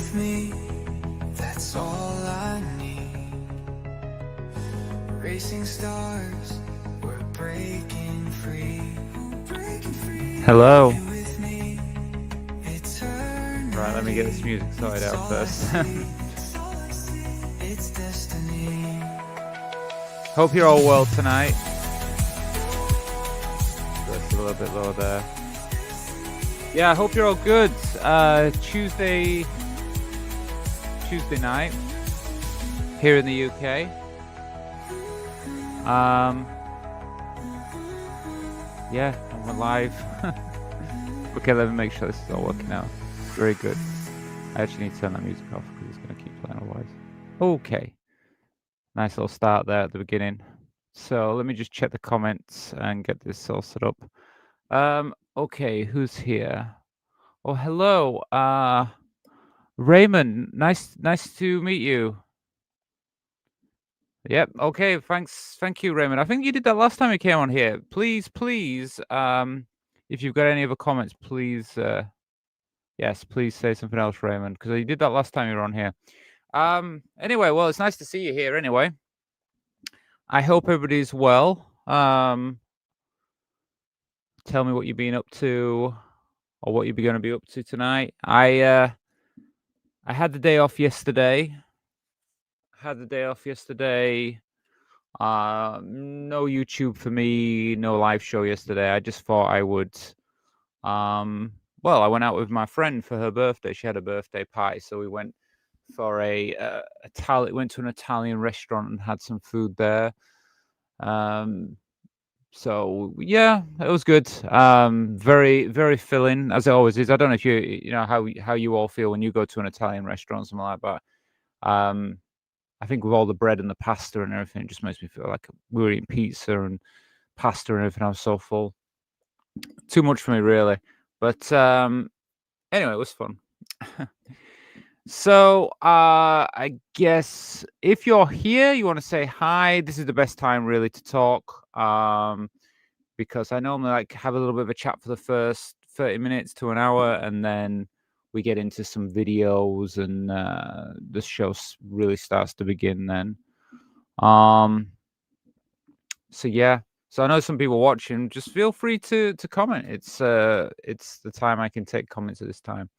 with me, that's all I need. Racing stars, we're breaking free. Hello. With me, eternity. Right, let me get this music sorted out first. It's destiny. Hope you're all well tonight. Just a little bit lower there. Yeah, I hope you're all good. Tuesday night here in the UK. Yeah, I'm live. Okay, let me make sure this is all working out. Very good. I actually need to turn that music off because it's going to keep playing otherwise. Okay. Nice little start there at the beginning. So let me just check the comments and get this all set up. Okay, who's here? Oh, hello. Raymond, nice to meet you. Yep. Okay. Thank you, Raymond. I think you did that last time you came on here. Please, if you've got any other comments, please, yes, please say something else, Raymond, because you did that last time you were on here. Anyway, well, it's nice to see you here. Anyway, I hope everybody's well. Tell me what you've been up to, or what you're going to be up to tonight. I had the day off yesterday. No YouTube for me, no live show yesterday. I just thought I would. Well, I went out with my friend for her birthday. She had a birthday party, so we went for went to an Italian restaurant and had some food there. So yeah, it was good. Very, very filling, as it always is. I don't know if you know how you all feel when you go to an Italian restaurant, something like that. I think with all the bread and the pasta and everything, it just makes me feel like we were eating pizza and pasta and everything. I was so full. Too much for me, really. But anyway, it was fun. So I guess if you're here, you want to say hi. This is the best time really to talk. Because I normally like have a little bit of a chat for the first 30 minutes to an hour, and then we get into some videos, and the show really starts to begin then. So yeah. So I know some people watching. Just feel free to comment. It's the time I can take comments at this time.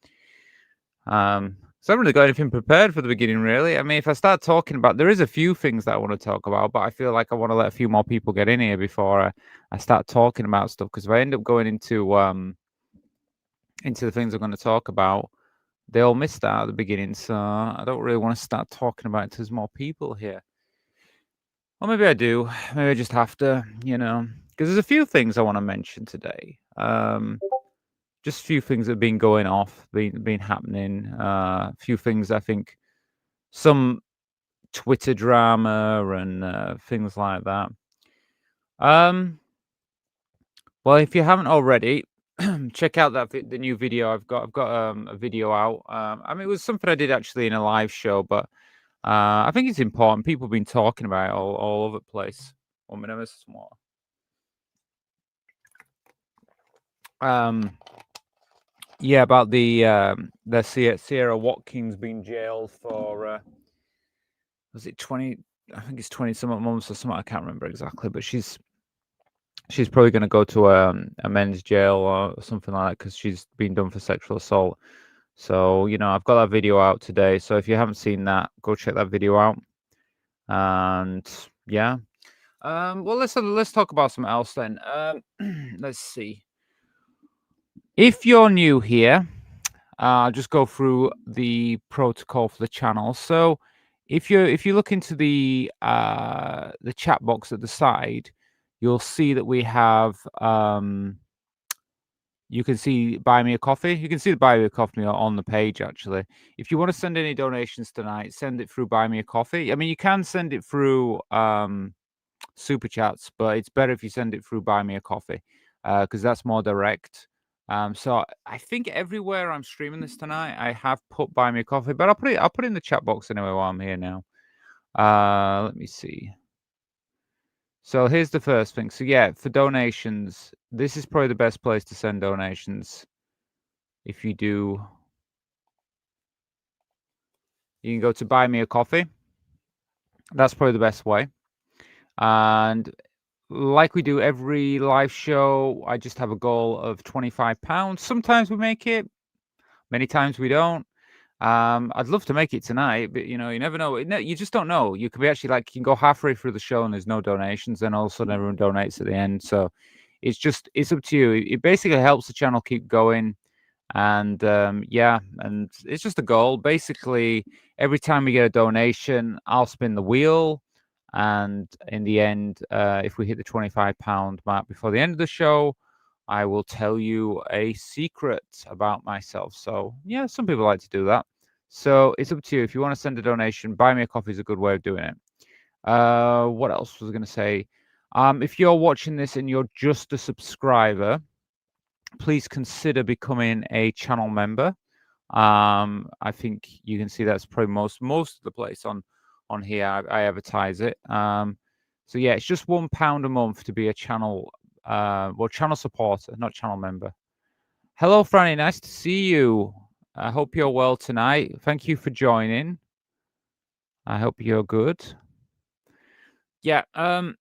So I haven't really got anything prepared for the beginning, really. I mean, if I start talking about, there is a few things that I want to talk about, but I feel like I want to let a few more people get in here before I start talking about stuff. Because if I end up going into the things I'm going to talk about, they all missed out at the beginning. So I don't really want to start talking about it until there's more people here. Or maybe I do. Maybe I just have to, because there's a few things I want to mention today. Just a few things that have been going off, been happening. A few things I think, some Twitter drama and things like that. Well, if you haven't already, check out the new video I've got. I've got a video out. I mean, it was something I did actually in a live show, but I think it's important. People have been talking about it all over the place. 1 minute, this is more. Yeah, about the Sierra Watkins being jailed for was it 20? I think it's 20 some months or something. I can't remember exactly, but she's probably going to go to a men's jail or something like that because she's been done for sexual assault. So I've got that video out today. So if you haven't seen that, go check that video out. And yeah, well, let's talk about something else then. Let's see. If you're new here, I'll just go through the protocol for the channel. So if you look into the chat box at the side, you'll see that we have you can see Buy Me a Coffee. You can see the Buy Me a Coffee on the page, actually. If you want to send any donations tonight, send it through Buy Me a Coffee. I mean, you can send it through Super Chats, but it's better if you send it through Buy Me a Coffee because that's more direct. So I think everywhere I'm streaming this tonight, I have put Buy Me a Coffee, but I'll put it in the chat box anyway while I'm here now. Let me see. So here's the first thing. So yeah, for donations, this is probably the best place to send donations. If you do You can go to Buy Me a Coffee. That's probably the best way. And like we do every live show, I just have a goal of £25. Sometimes we make it, many times we don't. I'd love to make it tonight, but you never know. You just don't know. You could be actually like, you can go halfway through the show and there's no donations, and all of a sudden everyone donates at the end. So it's up to you. It basically helps the channel keep going. And yeah, and it's just a goal. Basically, every time we get a donation, I'll spin the wheel. And in the end, if we hit the £25 mark before the end of the show, I will tell you a secret about myself. So yeah, some people like to do that. So it's up to you. If you want to send a donation, Buy Me a Coffee is a good way of doing it. What else was I going to say? If you're watching this and you're just a subscriber, please consider becoming a channel member. I think you can see that's probably most of the place on here. I advertise it. So yeah, it's just £1 a month to be a channel channel supporter, not channel member. Hello, Franny. Nice to see you. I hope you're well tonight. Thank you for joining. I hope you're good. Yeah. So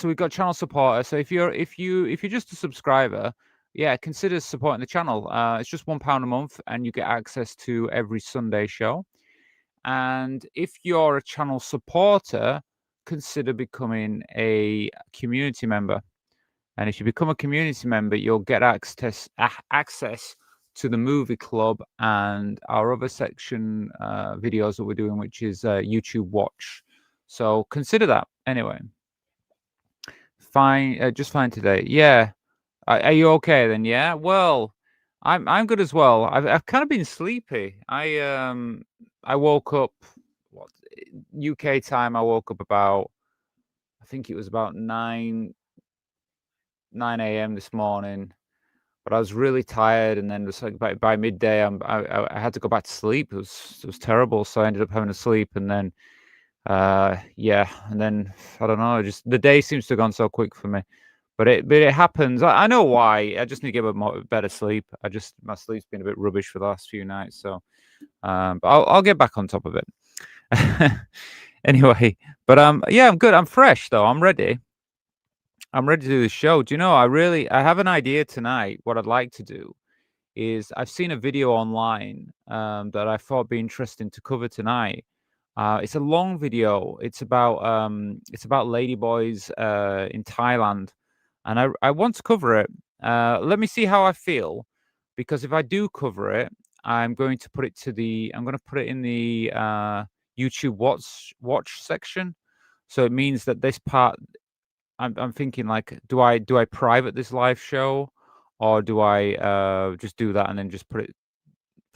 we've got channel supporter. So if you're just a subscriber, yeah, consider supporting the channel. It's just £1 a month, and you get access to every Sunday show. And if you're a channel supporter, consider becoming a community member. And if you become a community member, you'll get access to the movie club and our other section videos that we're doing, which is YouTube Watch. So consider that. Anyway, fine, just fine today. Yeah, are you okay then? Yeah. Well, I'm good as well. I've kind of been sleepy. I woke up UK time. I woke up about, I think it was about 9 a.m. this morning. But I was really tired, and then just like by midday, I had to go back to sleep. It was terrible, so I ended up having to sleep, and then yeah, and then I don't know, just the day seems to have gone so quick for me. But it happens. I know why. I just need to get better sleep. My sleep's been a bit rubbish for the last few nights, so but I'll get back on top of it. Anyway, but yeah, I'm good. I'm fresh though. I'm ready. I'm ready to do the show. Do you know, I have an idea tonight. What I'd like to do is, I've seen a video online that I thought would be interesting to cover tonight. It's a long video. It's about ladyboys in Thailand, and I want to cover it. Let me see how I feel, because if I do cover it, I'm going to put it in the YouTube watch section. So it means that this part, I'm thinking like, do I private this live show, or do I just do that and then just put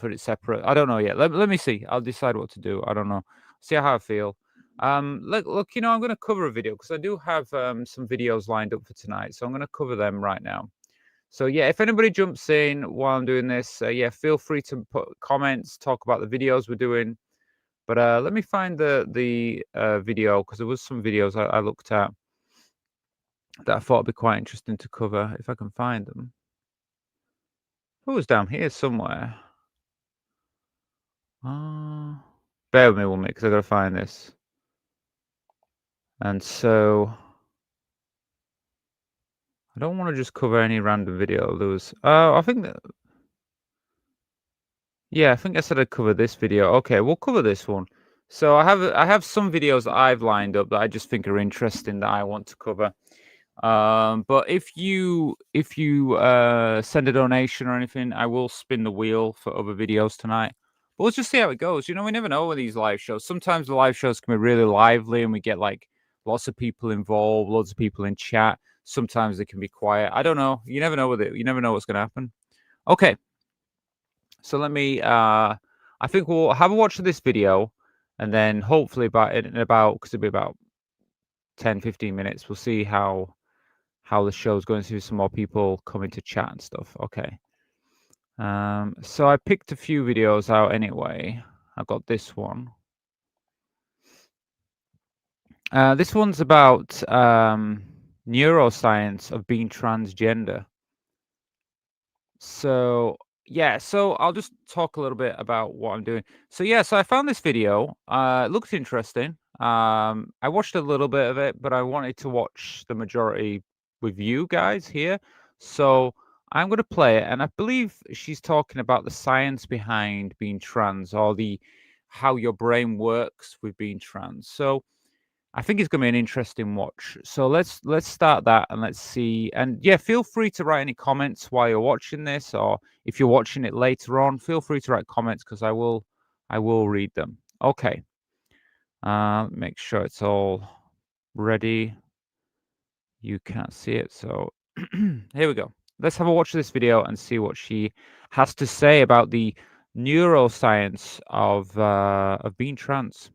it separate? I don't know yet. Let me see. I'll decide what to do. I don't know. See how I feel. Look, I'm going to cover a video because I do have some videos lined up for tonight, so I'm going to cover them right now. So yeah, if anybody jumps in while I'm doing this, yeah, feel free to put comments, talk about the videos we're doing. But let me find the video, because there was some videos I looked at that I thought would be quite interesting to cover, if I can find them. It was down here somewhere. Bear with me 1 minute, because I've got to find this. And so I don't want to just cover any random video. There was, I think that, yeah, I think I said I'd cover this video. Okay, we'll cover this one. So I have some videos that I've lined up that I just think are interesting that I want to cover. But if you send a donation or anything, I will spin the wheel for other videos tonight. But let's just see how it goes. We never know with these live shows. Sometimes the live shows can be really lively, and we get like lots of people involved, lots of people in chat. Sometimes they can be quiet. I don't know. You never know with it. You never know what's going to happen. Okay. So let me. I think we'll have a watch of this video, and then hopefully because it'll be about 10-15 minutes, we'll see how the show's going to see some more people coming to chat and stuff. Okay. So I picked a few videos out anyway. I got this one. This one's about neuroscience of being transgender. So Yeah, so I'll just talk a little bit about what I'm doing. So yeah, so I found this video. It looks interesting. I watched a little bit of it, but I wanted to watch the majority with you guys here. So I'm going to play it, and I believe she's talking about the science behind being trans, or the how your brain works with being trans. So I think it's going to be an interesting watch. So let's start that and let's see. And yeah, feel free to write any comments while you're watching this, or if you're watching it later on, feel free to write comments because I will read them. Okay. Make sure it's all ready. You can't see it, so here we go. Let's have a watch of this video and see what she has to say about the neuroscience of being trans.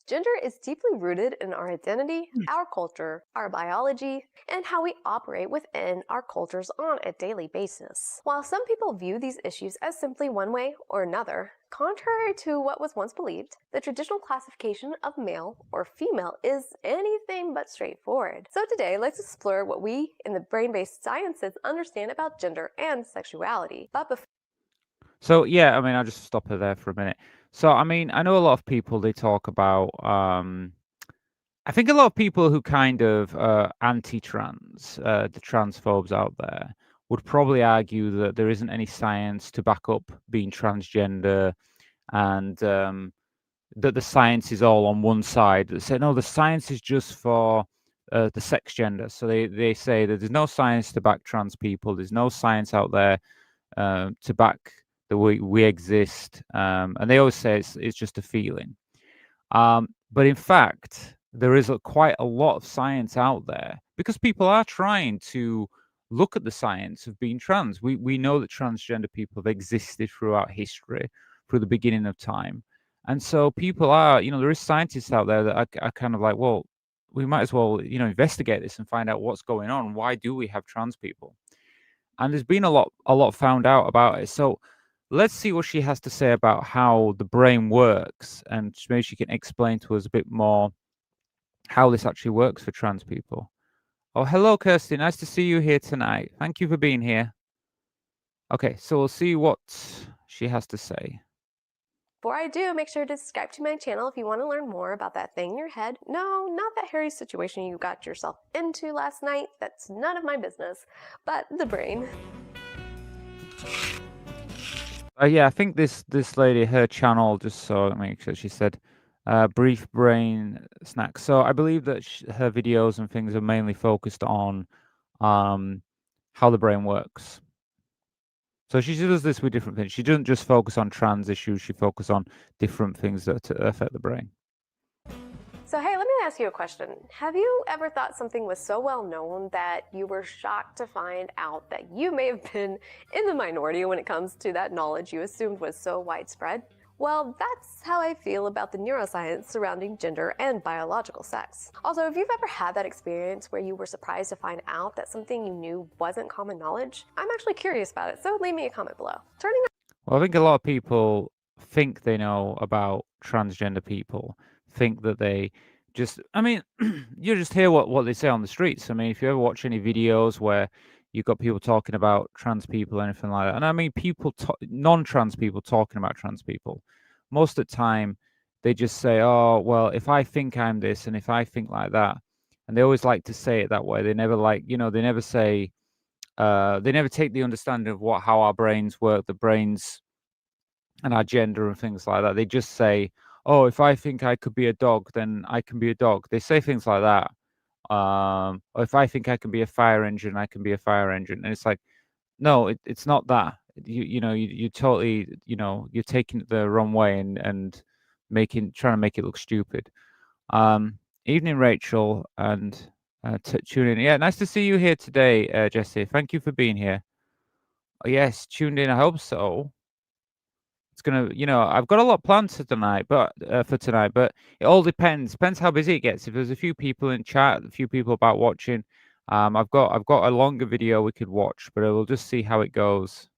Gender is deeply rooted in our identity, our culture, our biology, and how we operate within our cultures on a daily basis. While some people view these issues as simply one way or another, contrary to what was once believed, the traditional classification of male or female is anything but straightforward. So today, let's explore what we in the brain-based sciences understand about gender and sexuality. But before So yeah, I mean, I'll just stop her there for a minute. So I mean, I know a lot of people they talk about. I think a lot of people who kind of anti-trans, the transphobes out there, would probably argue that there isn't any science to back up being transgender, and that the science is all on one side. They say no, the science is just for the sex gender. So they say that there's no science to back trans people. There's no science out there to back the way we exist, and they always say it's just a feeling. But in fact, there is quite a lot of science out there because people are trying to look at the science of being trans. We know that transgender people have existed throughout history, through the beginning of time, and so people are, there is scientists out there that are kind of like, well, we might as well, investigate this and find out what's going on. Why do we have trans people? And there's been a lot found out about it. So let's see what she has to say about how the brain works, and maybe she can explain to us a bit more how this actually works for trans people. Oh, hello, Kirsty. Nice to see you here tonight. Thank you for being here. Okay, so we'll see what she has to say. I do, make sure to subscribe to my channel if you want to learn more about that thing in your head. No, not that hairy situation you got yourself into last night. That's none of my business, but the brain. Yeah, I think this lady, her channel, just so make sure she said, brief brain snack. So I believe that her videos and things are mainly focused on how the brain works. So she does this with different things. She doesn't just focus on trans issues. She focuses on different things that affect the brain. So hey, let me ask you a question. Have you ever thought something was so well known that you were shocked to find out that you may have been in the minority when it comes to that knowledge you assumed was so widespread? Well, that's how I feel about the neuroscience surrounding gender and biological sex. Also, if you've ever had that experience where you were surprised to find out that something you knew wasn't common knowledge, I'm actually curious about it, so leave me a comment below. Well, I think a lot of people think they know about transgender people, think that they just, I mean, you just hear what they say on the streets. I mean, if you ever watch any videos where you've got people talking about trans people, anything like that, and I mean, non-trans people talking about trans people, most of the time they just say, oh, well, if I think I'm this and if I think like that, and they always like to say it that way. They never they never say, they never take the understanding of how our brains work, the brains and our gender and things like that. They just say, "Oh, if I think I could be a dog, then I can be a dog." They say things like that. Or if I think I can be a fire engine, I can be a fire engine. And it's like, no, it's not that. You totally, you're taking it the wrong way and trying to make it look stupid. Evening, Rachel, and tune in. Yeah, nice to see you here today, Jesse. Thank you for being here. Oh, yes, tuned in. I hope so. It's gonna, I've got a lot planned for tonight, but it all depends how busy it gets. If there's a few people in chat, a few people about watching, I've got a longer video we could watch, but we'll just see how it goes.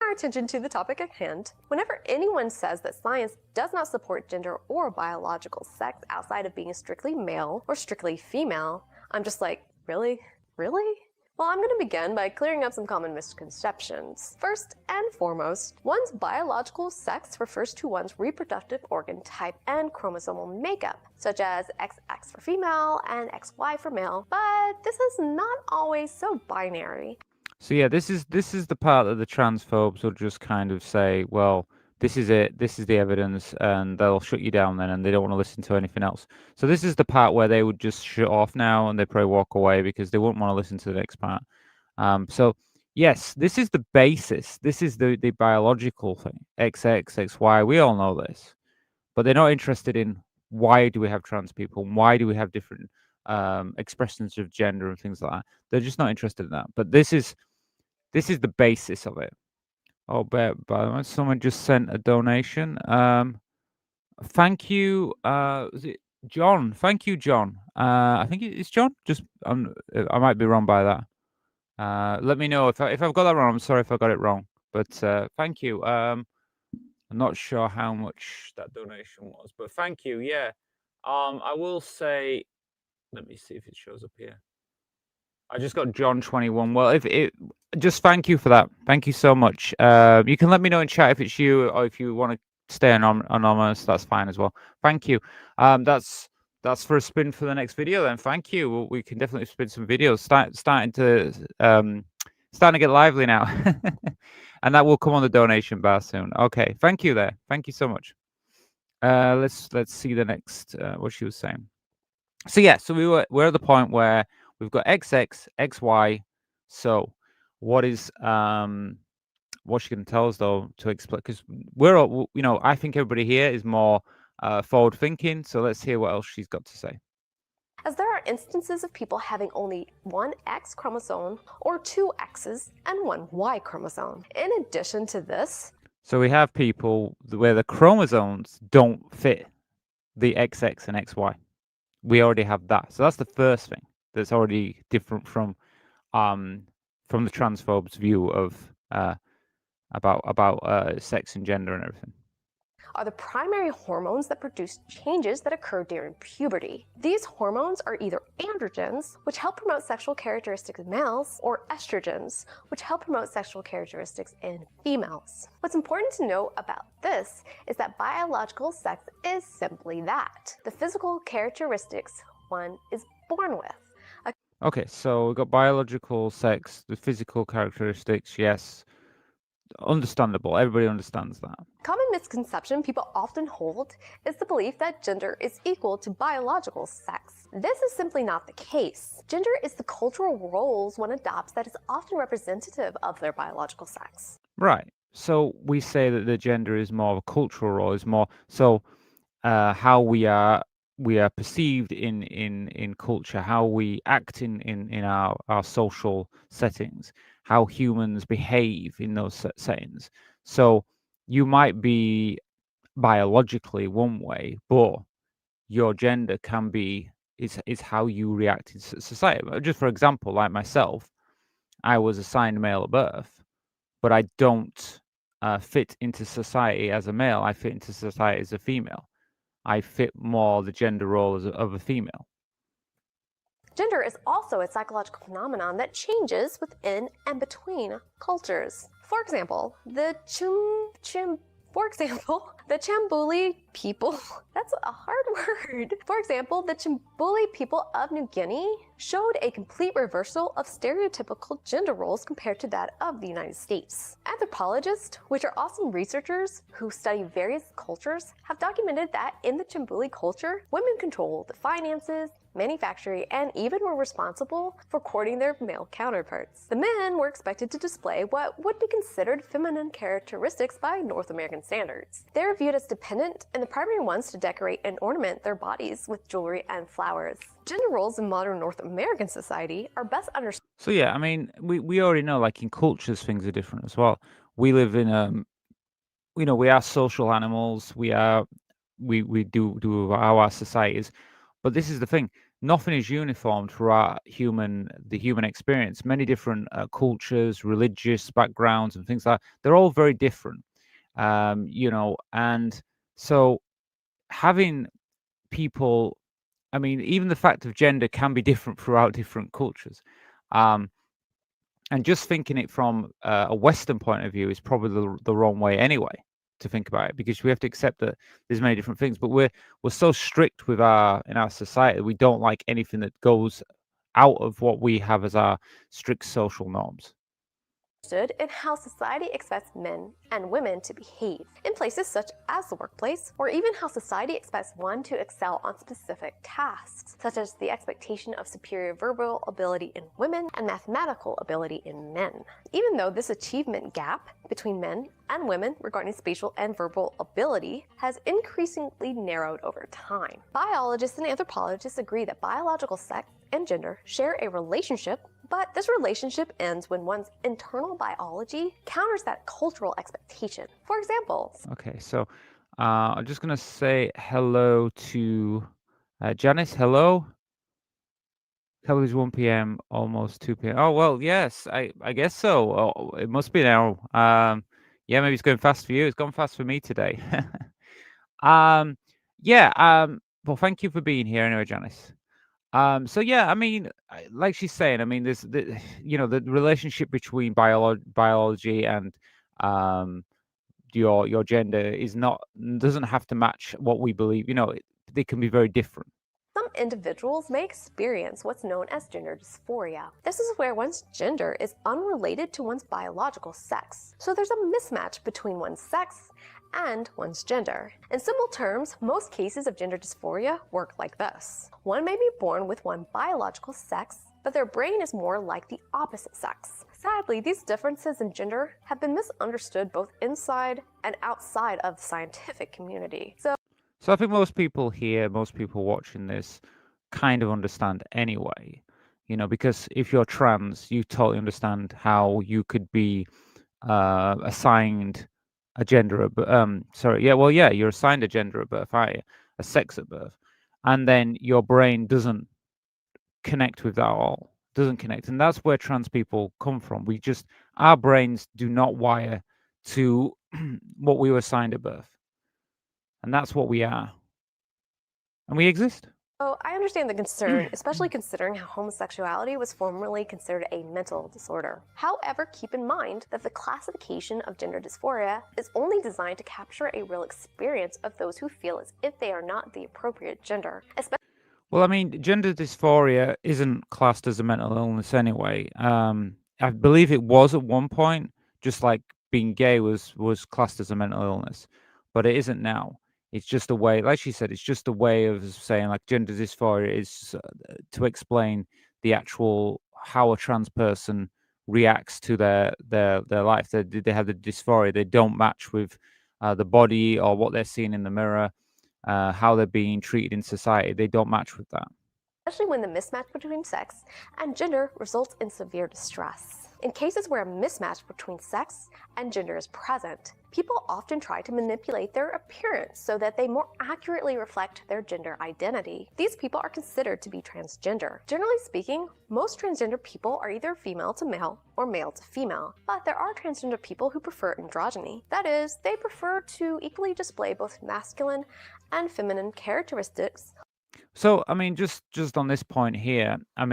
Our attention to the topic at hand. Whenever anyone says that science does not support gender or biological sex outside of being strictly male or strictly female, I'm just like, really? Really? Well, I'm going to begin by clearing up some common misconceptions. First and foremost, one's biological sex refers to one's reproductive organ type and chromosomal makeup, such as XX for female and XY for male, but this is not always so binary. So yeah, this is the part that the transphobes will just kind of say, well, this is it, this is the evidence, and they'll shut you down then, and they don't want to listen to anything else. So this is the part where they would just shut off now, and they probably walk away because they wouldn't want to listen to the next part. So yes, this is the basis. This is the biological thing. XX, XY. We all know this, but they're not interested in why do we have trans people? Why do we have different expressions of gender and things like that? They're just not interested in that. But this is the basis of it. Oh, by the way, someone just sent a donation. Thank you. Is it John? Thank you, John. I think it's John. Just I might be wrong by that. Let me know if I've got that wrong. I'm sorry if I got it wrong. But thank you. I'm not sure how much that donation was, but thank you. Yeah. I will say. Let me see if it shows up here. I just got John 21. Well, if it just thank you for that. Thank you so much. You can let me know in chat if it's you or if you want to stay anonymous. That's fine as well. Thank you. That's for a spin for the next video. Then thank you. We can definitely spin some videos. Starting to get lively now, and that will come on the donation bar soon. Okay. Thank you there. Thank you so much. Let's see the next what she was saying. So yeah, so we're at the point where we've got XX, XY. So what is what's she going to tell us though to explain? Because we're all, I think everybody here is more forward thinking. So let's hear what else she's got to say. As there are instances of people having only one X chromosome or two X's and one Y chromosome. In addition to this, so we have people where the chromosomes don't fit the XX and XY. We already have that. So that's the first thing that's already different from the transphobes' view of about sex and gender and everything. Are the primary hormones that produce changes that occur during puberty. These hormones are either androgens, which help promote sexual characteristics in males, or estrogens, which help promote sexual characteristics in females. What's important to note about this is that biological sex is simply that, the physical characteristics one is born with. Okay, so we've got biological sex, the physical characteristics, yes. Understandable. Everybody understands that. Common misconception people often hold is the belief that gender is equal to biological sex. This is simply not the case. Gender is the cultural roles one adopts that is often representative of their biological sex. Right. So we say that the gender is more of a cultural role, is more so how we are perceived in culture, how we act in our social settings, how humans behave in those settings. So you might be biologically one way, but your gender can be is how you react in society. Just for example, like myself, I was assigned male at birth, but I don't fit into society as a male. I fit into society as a female. I fit more the gender role of a female. Gender is also a psychological phenomenon that changes within and between cultures. For example, the Chambuli people, that's a hard word. For example, the Chambuli people of New Guinea showed a complete reversal of stereotypical gender roles compared to that of the United States. Anthropologists, which are awesome researchers who study various cultures, have documented that in the Chambuli culture, women control the finances, manufacturing, and even were responsible for courting their male counterparts. The men were expected to display what would be considered feminine characteristics by North American standards. They were viewed as dependent and the primary ones to decorate and ornament their bodies with jewelry and flowers. Gender roles in modern North American society are best understood. So yeah, I mean, we already know, like in cultures, things are different as well. We live in we are social animals. We do our societies. But this is the thing: nothing is uniform throughout the human experience. Many different cultures, religious backgrounds, and things like that. They're all very different, and so having people, I mean, even the fact of gender can be different throughout different cultures. And just thinking it from a Western point of view is probably the wrong way anyway to think about it, because we have to accept that there's many different things. But we're so strict with in our society, we don't like anything that goes out of what we have as our strict social norms. In how society expects men and women to behave in places such as the workplace, or even how society expects one to excel on specific tasks, such as the expectation of superior verbal ability in women and mathematical ability in men. Even though this achievement gap between men and women regarding spatial and verbal ability has increasingly narrowed over time. Biologists and anthropologists agree that biological sex and gender share a relationship, but this relationship ends when one's internal biology counters that cultural expectation. For example, Okay, so I'm just gonna say hello to Janice. Hello. Couple is 1 p.m. almost 2 p.m. Oh well, yes, I guess so. Oh, it must be now. Yeah, maybe it's going fast for you. It's gone fast for me today. um, yeah. Well, thank you for being here anyway, Janice. So yeah, I mean, like she's saying, I mean, there's the relationship between biology and um your gender is not doesn't have to match what we believe. They can be very different. some individuals may experience what's known as gender dysphoria. This is where one's gender is unrelated to one's biological sex. So there's a mismatch between one's sex and one's gender. In simple terms, most cases of gender dysphoria work like this. One may be born with one biological sex, but their brain is more like the opposite sex. Sadly, these differences in gender have been misunderstood both inside and outside of the scientific community. So I think most people here, most people watching this, kind of understand anyway. Because if you're trans, you totally understand how you could be assigned a gender at you're assigned a gender at birth, aren't you? A sex at birth, and then your brain doesn't connect with that at all. Doesn't connect, and that's where trans people come from. Our brains do not wire to what we were assigned at birth, and that's what we are, and we exist. So I understand the concern, especially considering how homosexuality was formerly considered a mental disorder. However, keep in mind that the classification of gender dysphoria is only designed to capture a real experience of those who feel as if they are not the appropriate gender. Well, I mean, gender dysphoria isn't classed as a mental illness anyway. I believe it was at one point, just like being gay was classed as a mental illness, but it isn't now. It's just a way, like she said, it's just a way of saying like gender dysphoria is to explain the actual how a trans person reacts to their life. They have the dysphoria. They don't match with the body or what they're seeing in the mirror. How they're being treated in society, they don't match with that. Especially when the mismatch between sex and gender results in severe distress. In cases where a mismatch between sex and gender is present, people often try to manipulate their appearance so that they more accurately reflect their gender identity. These people are considered to be transgender. Generally speaking, most transgender people are either female to male or male to female, but there are transgender people who prefer androgyny. That is, they prefer to equally display both masculine and feminine characteristics. So, I mean, just on this point here, I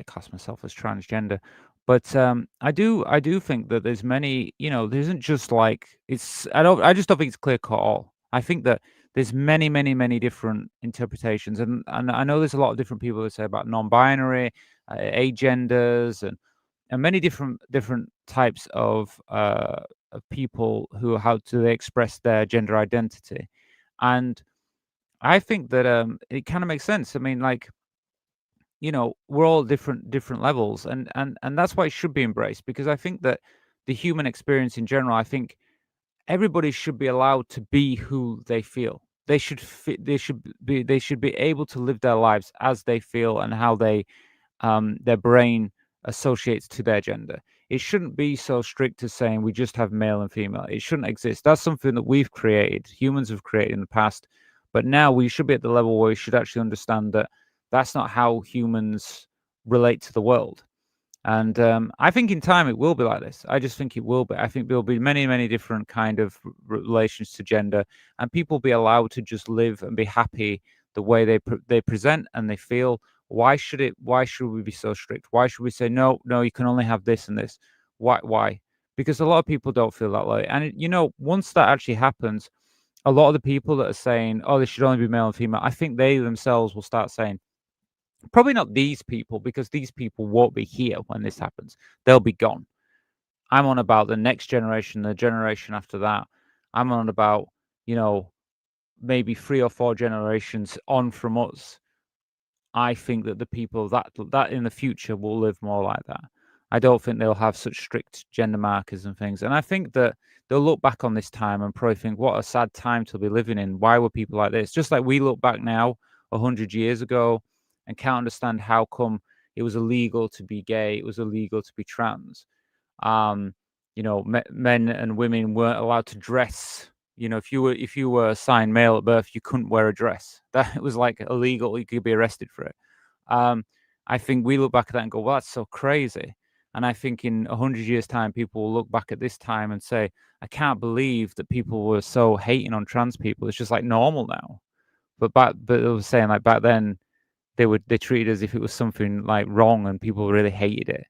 class myself as transgender, but I do think that there's many, there isn't just like I just don't think it's clear cut all. I think that there's many, many, many different interpretations, and I know there's a lot of different people that say about non-binary, agenders, and many different types of people how do they express their gender identity, and I think that it kind of makes sense. I mean, like, we're all different levels, and that's why it should be embraced, because I think that the human experience in general, I think everybody should be allowed to be who they feel. They should be able to live their lives as they feel and how their brain associates to their gender. It shouldn't be so strict to saying we just have male and female. It shouldn't exist. That's something that we've created, humans have created in the past. But now we should be at the level where we should actually understand that that's not how humans relate to the world. And I think in time it will be like this. I just think it will be. I think there'll be many, many different kind of relations to gender, and people be allowed to just live and be happy the way they present and they feel Why should we be so strict? Why should we say no, you can only have this and this? Why? Because a lot of people don't feel that way. And once that actually happens, a lot of the people that are saying, oh, they should only be male and female, I think they themselves will start saying, probably not these people, because these people won't be here when this happens. They'll be gone. I'm on about the next generation, the generation after that. I'm on about, maybe 3 or 4 generations on from us. I think that the people that in the future will live more like that. I don't think they'll have such strict gender markers and things. And I think that they'll look back on this time and probably think, what a sad time to be living in. Why were people like this? Just like we look back now 100 years ago and can't understand how come it was illegal to be gay, it was illegal to be trans. Men and women weren't allowed to dress. If you were assigned male at birth, you couldn't wear a dress. That was like illegal. You could be arrested for it. I think we look back at that and go, well, that's so crazy. And I think in 100 years' time, people will look back at this time and say, I can't believe that people were so hating on trans people. It's just like normal now. But they were saying like back then, they treated it as if it was something like wrong, and people really hated it.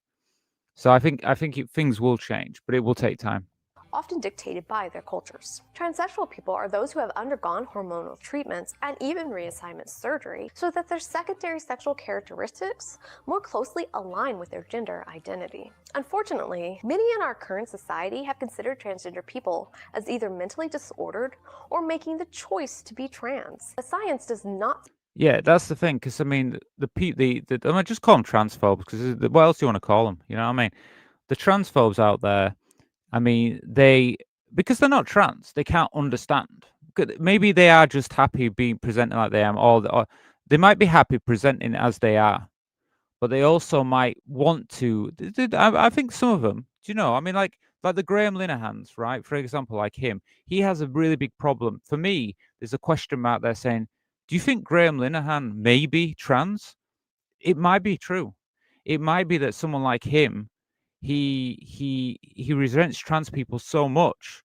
So I think things will change, but it will take time. Often dictated by their cultures. Transsexual people are those who have undergone hormonal treatments and even reassignment surgery so that their secondary sexual characteristics more closely align with their gender identity. Unfortunately, many in our current society have considered transgender people as either mentally disordered or making the choice to be trans. The science does not. Yeah, that's the thing, because I mean, I just call them transphobes, because what else do you want to call them? You know what I mean? The transphobes out there, I mean, because they're not trans, they can't understand. Maybe they are just happy being presented like they am, or they might be happy presenting as they are, but they also might want to. I think some of them, I mean, like the Graham Linehans, right? For example, like him, he has a really big problem. For me, there's a question mark there saying, do you think Graham Linehan may be trans? It might be true. It might be that someone like him, he resents trans people so much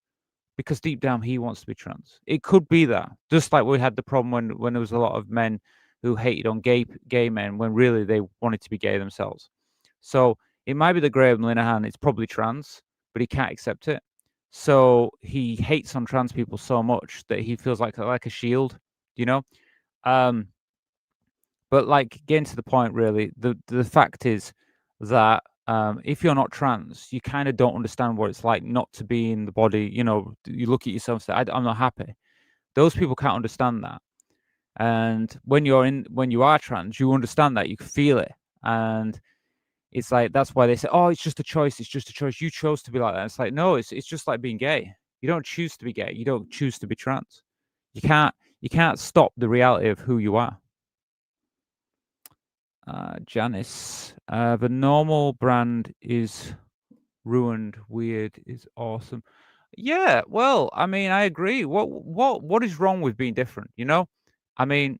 because deep down he wants to be trans. It could be that. Just like we had the problem when there was a lot of men who hated on gay men when really they wanted to be gay themselves. So it might be that Graham Linehan is probably trans, but he can't accept it. So he hates on trans people so much that he feels like a shield, you know? But like getting to the point, really, the fact is that if you're not trans, you kind of don't understand what it's like not to be in the body. You look at yourself and say, I'm not happy. Those people can't understand that. And when you are trans, you understand that, you can feel it. And it's like, that's why they say, oh, it's just a choice. It's just a choice. You chose to be like that. It's like, no, it's just like being gay. You don't choose to be gay. You don't choose to be trans. You can't stop the reality of who you are. Janice, the normal brand is ruined. Weird is awesome. Yeah, well, I mean, I agree. What is wrong with being different? I mean,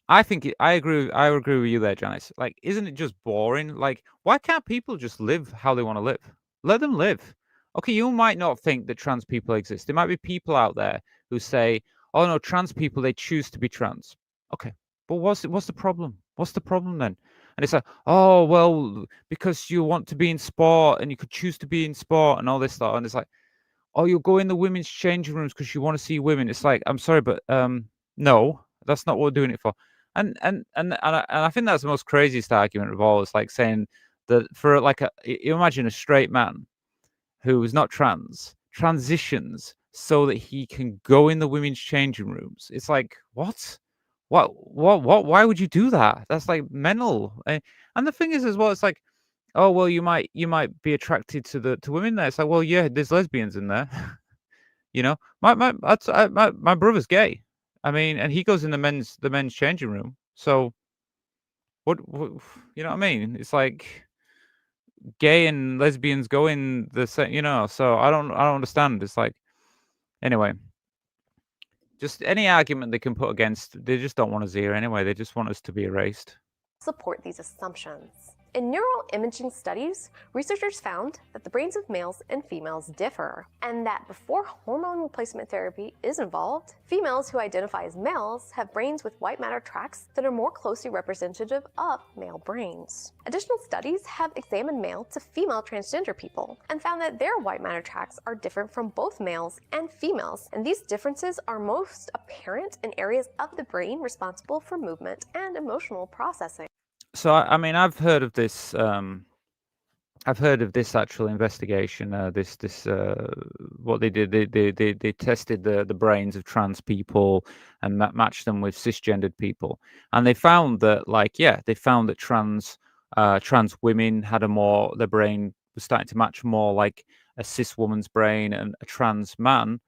I agree. I agree with you there, Janice. Like, isn't it just boring? Like, why can't people just live how they want to live? Let them live. Okay, you might not think that trans people exist. There might be people out there who say, "Oh no, trans people, they choose to be trans." Okay, but what's the problem? What's the problem then? And it's like, oh well, because you want to be in sport and you could choose to be in sport and all this stuff. And it's like, oh, you'll go in the women's changing rooms because you want to see women. It's like, I'm sorry, but no, that's not what we're doing it for. And I think that's the most craziest argument of all. It's like saying that for you imagine a straight man who is not trans transitions so that he can go in the women's changing rooms. It's like, what? Why would you do that? That's like mental. And the thing is as well, it's like, oh well, you might be attracted to women there. It's like, well, yeah, there's lesbians in there. My brother's gay. I mean, and he goes in the men's changing room. So what you know what I mean? It's like gay and lesbians go in the same, so I don't understand. It's like, anyway, just any argument they can put against, they just don't want us here anyway. They just want us to be erased. Support these assumptions. In neural imaging studies, researchers found that the brains of males and females differ, and that before hormone replacement therapy is involved, females who identify as males have brains with white matter tracts that are more closely representative of male brains. Additional studies have examined male to female transgender people and found that their white matter tracts are different from both males and females, and these differences are most apparent in areas of the brain responsible for movement and emotional processing. So I mean, I've heard of this. I've heard of this actual investigation. This what they did. They tested the brains of trans people and matched them with cisgendered people, and they found that they found that trans women had their brain was starting to match more like a cis woman's brain, and a trans man,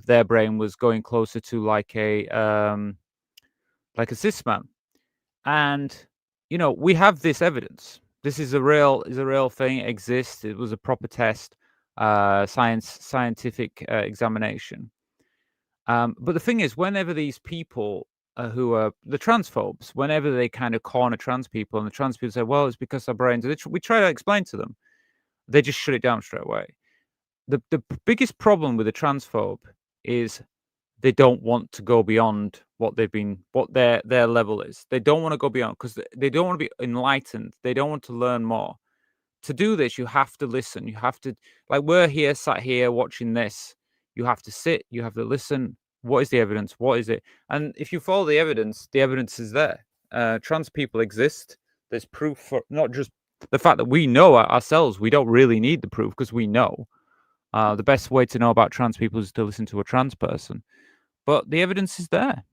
their brain was going closer to like a cis man. And we have this evidence. This is a real thing. It exists. It was a proper test, scientific examination. But the thing is, whenever these people who are the transphobes, whenever they kind of corner trans people, and the trans people say, "Well, it's because our brains," we try to explain to them, they just shut it down straight away. The biggest problem with a transphobe is they don't want to go beyond what their level is. They don't want to go beyond because they don't want to be enlightened. They don't want to learn more. To do this, you have to listen. You have to, like, we're here, sat here watching this. You have to sit. You have to listen. What is the evidence? What is it? And if you follow the evidence is there. Trans people exist. There's proof for not just the fact that we know ourselves. We don't really need the proof because we know. The best way to know about trans people is to listen to a trans person. But the evidence is there.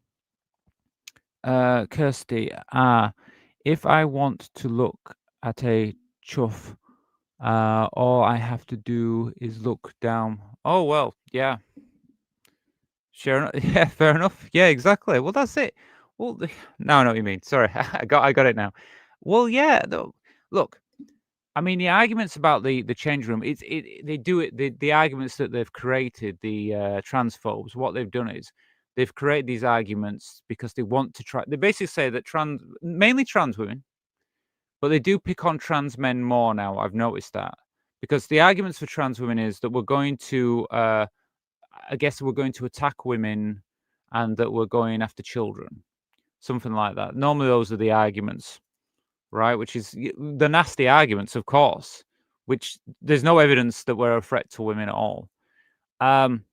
Kirsty, if I want to look at a chuff, all I have to do is look down. Oh, well, yeah. Sure enough. Yeah, fair enough. Yeah, exactly. Well, that's it. Well, now I know what you mean. Sorry, I got it now. Well, yeah. Look, I mean, the arguments about the change room, they do it. The arguments that they've created, the transphobes, what they've done is they've created these arguments because they want to try. They basically say that mainly trans women, but they do pick on trans men more now. I've noticed that because the arguments for trans women is that we're going to, I guess, we're going to attack women, and that we're going after children, something like that. Normally, those are the arguments. Right, which is the nasty arguments, of course, which there's no evidence that we're a threat to women at all. And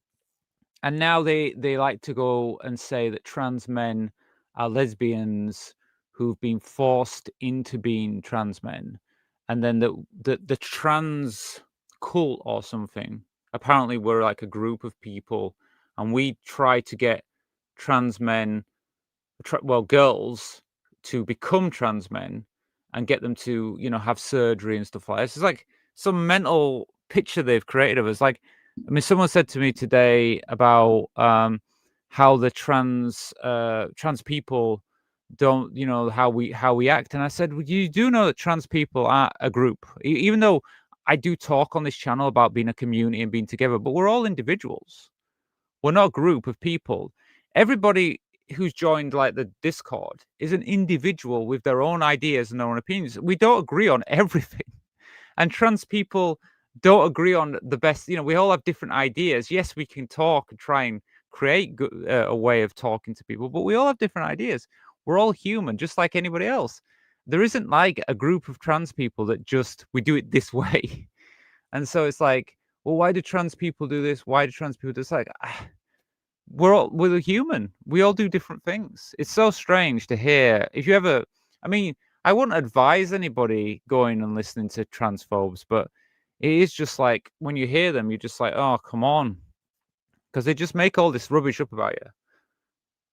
now they like to go and say that trans men are lesbians who've been forced into being trans men, and then the trans cult or something. Apparently, we're like a group of people, and we try to get trans men, girls, to become trans men and get them to, have surgery and stuff like this. It's like some mental picture they've created of us. Like, I mean, someone said to me today about how the trans people don't, how we act. And I said, well, you do know that trans people are a group, even though I do talk on this channel about being a community and being together, but we're all individuals. We're not a group of people. Everybody who's joined like the Discord is an individual with their own ideas and their own opinions. We don't agree on everything, and trans people don't agree on the best. We all have different ideas. Yes, we can talk and try and create a way of talking to people, but we all have different ideas. We're all human, just like anybody else. There isn't like a group of trans people that just we do it this way. And so it's like, well, why do trans people do this? Why do trans people do this? Like, we're human. We all do different things. It's so strange to hear. If you ever, I mean, I wouldn't advise anybody going and listening to transphobes, but it is just like when you hear them, you're just like, oh, come on, because they just make all this rubbish up about you.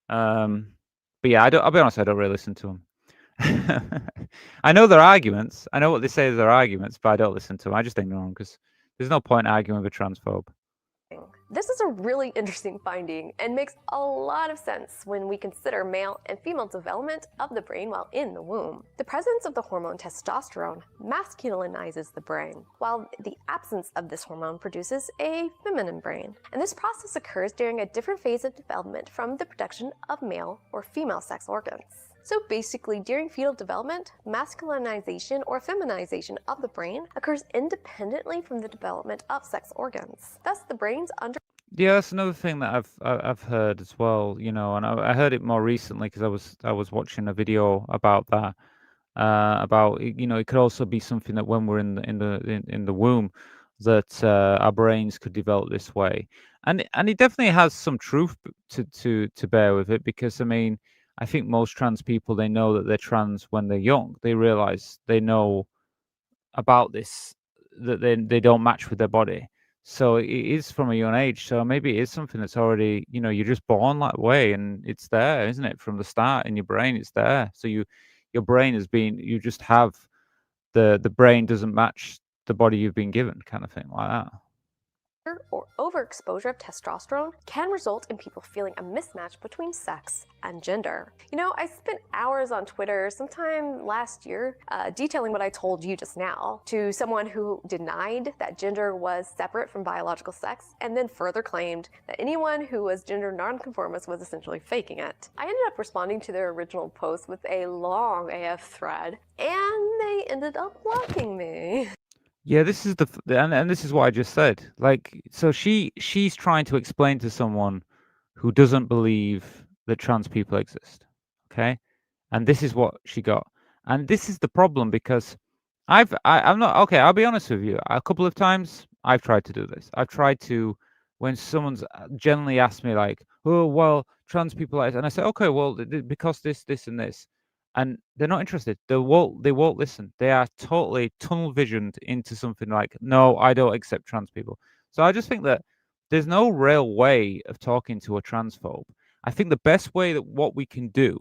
But yeah, I'll be honest, I don't really listen to them. I know their arguments. I know what they say their arguments, but I don't listen to them. I just ignore them because there's no point arguing with a transphobe. This is a really interesting finding and makes a lot of sense when we consider male and female development of the brain while in the womb. The presence of the hormone testosterone masculinizes the brain, while the absence of this hormone produces a feminine brain. And this process occurs during a different phase of development from the production of male or female sex organs. So basically, during fetal development, masculinization or feminization of the brain occurs independently from the development of sex organs. Thus, the brain's Yeah, that's another thing that I've heard as well, and I heard it more recently because I was watching a video about that, about it could also be something that when we're in the womb, that our brains could develop this way, and it definitely has some truth to bear with it, because I mean, I think most trans people, they know that they're trans when they're young. They realize, they know about this, that they don't match with their body. So it is from a young age. So maybe it is something that's already, you're just born that way, and it's there, isn't it? From the start in your brain, it's there. So your brain has been, you just have the brain doesn't match the body you've been given, kind of thing like that. or overexposure of testosterone can result in people feeling a mismatch between sex and gender. I spent hours on Twitter sometime last year detailing what I told you just now to someone who denied that gender was separate from biological sex, and then further claimed that anyone who was gender nonconformist was essentially faking it. I ended up responding to their original post with a long AF thread, and they ended up blocking me. Yeah, this is and this is what I just said. Like, so she's trying to explain to someone who doesn't believe that trans people exist. Okay? And this is what she got. And this is the problem, because I'm not okay, I'll be honest with you. A couple of times I've tried to do this. I've tried to, when someone's generally asked me like, "Oh, well, trans people," and I say, "Okay, well, because this and this." And they're not interested. They won't listen. They are totally tunnel visioned into something like, "No, I don't accept trans people." So I just think that there's no real way of talking to a transphobe. I think the best way, that what we can do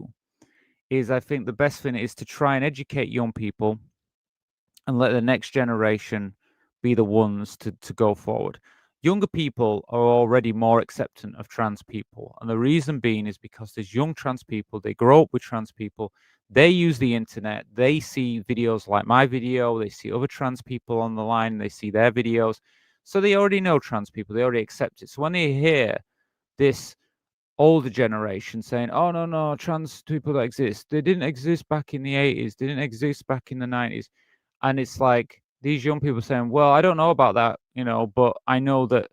is, I think the best thing is to try and educate young people and let the next generation be the ones to go forward. Younger people are already more acceptant of trans people. And the reason being is because there's young trans people, they grow up with trans people, they use the internet, they see videos like my video, they see other trans people on the line, they see their videos. So they already know trans people, they already accept it. So when they hear this older generation saying, "Oh, no, no, trans people don't exist. They didn't exist back in the 80s. They didn't exist back in the 90s." And it's like these young people saying, "Well, I don't know about that, but I know that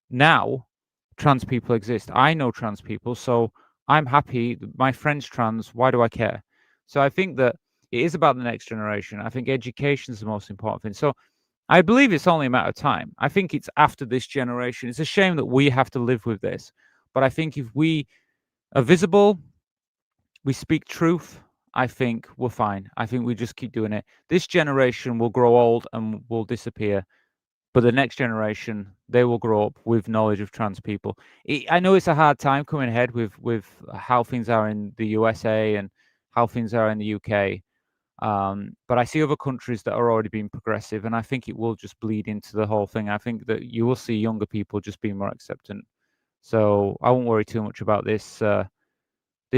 now trans people exist. I know trans people, so I'm happy. My friend's trans. Why do I care?" So I think that it is about the next generation. I think education is the most important thing. So I believe it's only a matter of time. I think it's after this generation. It's a shame that we have to live with this. But I think if we are visible, we speak truth, I think we're fine. I think we just keep doing it. This generation will grow old and will disappear, but the next generation, they will grow up with knowledge of trans people. I know it's a hard time coming ahead with how things are in the USA and how things are in the UK. But I see other countries that are already being progressive, and I think it will just bleed into the whole thing. I think that you will see younger people just being more acceptant. So I won't worry too much about this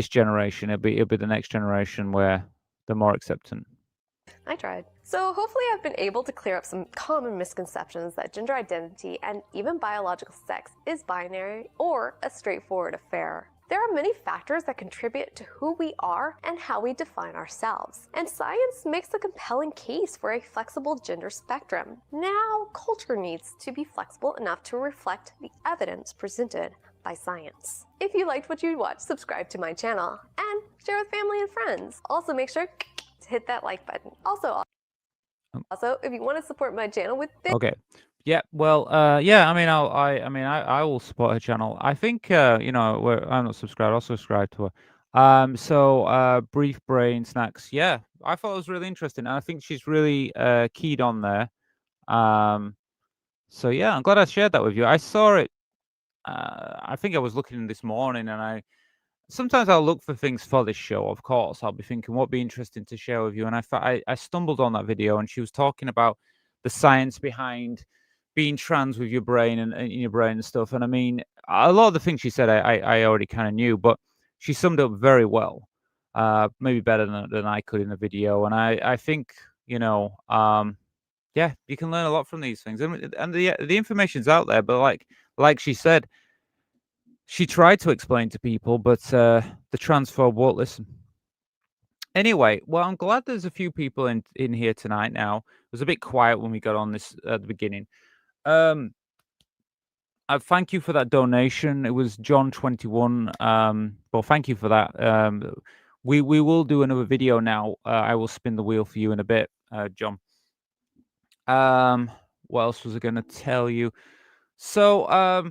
generation. It'll be the next generation where they're more acceptant. I tried. So hopefully I've been able to clear up some common misconceptions that gender identity and even biological sex is binary or a straightforward affair. There are many factors that contribute to who we are and how we define ourselves, and science makes a compelling case for a flexible gender spectrum. Now, culture needs to be flexible enough to reflect the evidence presented by science. If you liked what you watched, subscribe to my channel and share with family and friends. Also, make sure to hit that like button. Also, if you want to support my channel with Okay. Yeah. Well. Yeah. I mean, I will support her channel. I think. I'm not subscribed. I'll subscribe to her. So, Brief Brain Snacks. Yeah, I thought it was really interesting, and I think she's really keyed on there. So yeah, I'm glad I shared that with you. I saw it. I think I was looking this morning, and sometimes I'll look for things for this show. Of course, I'll be thinking what'd be interesting to share with you, and I stumbled on that video, and she was talking about the science behind being trans with your brain and in your brain and stuff. And I mean, a lot of the things she said, I already kind of knew, but she summed up very well, maybe better than I could in the video. And I think yeah, you can learn a lot from these things, and the information's out there. But like she said, she tried to explain to people, but the transphobe won't listen. Anyway, well, I'm glad there's a few people in here tonight now. It was a bit quiet when we got on this at the beginning. Thank you for that donation. It was John 21. Well, thank you for that. We will do another video now. I will spin the wheel for you in a bit, John. What else was I going to tell you? So,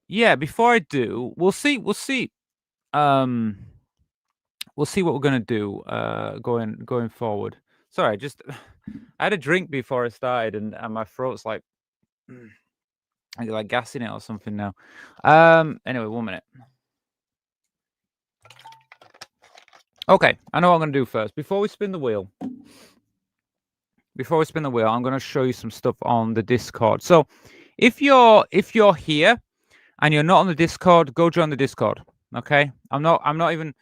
yeah, before I do, we'll see. We'll see what we're gonna do going forward. Sorry, just I had a drink before I started, and my throat's like like gassing it or something now. Anyway, 1 minute. Okay, I know what I'm gonna do first. Before we spin the wheel, I'm gonna show you some stuff on the Discord. So, if you're here and you're not on the Discord, go join the Discord. Okay, I'm not even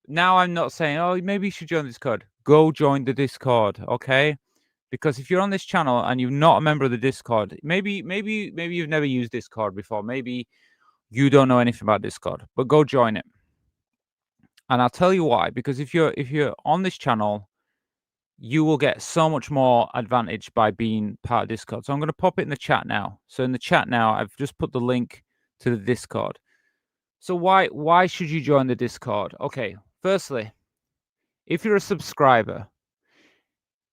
now. I'm not saying, oh, maybe you should join the Discord. Go join the Discord, okay? Because if you're on this channel and you're not a member of the Discord, maybe you've never used Discord before. Maybe you don't know anything about Discord, but go join it. And I'll tell you why. Because if you're on this channel, you will get so much more advantage by being part of Discord. So I'm going to pop it in the chat now. So in the chat now, I've just put the link to the Discord. So why should you join the Discord? Okay, firstly, if you're a subscriber,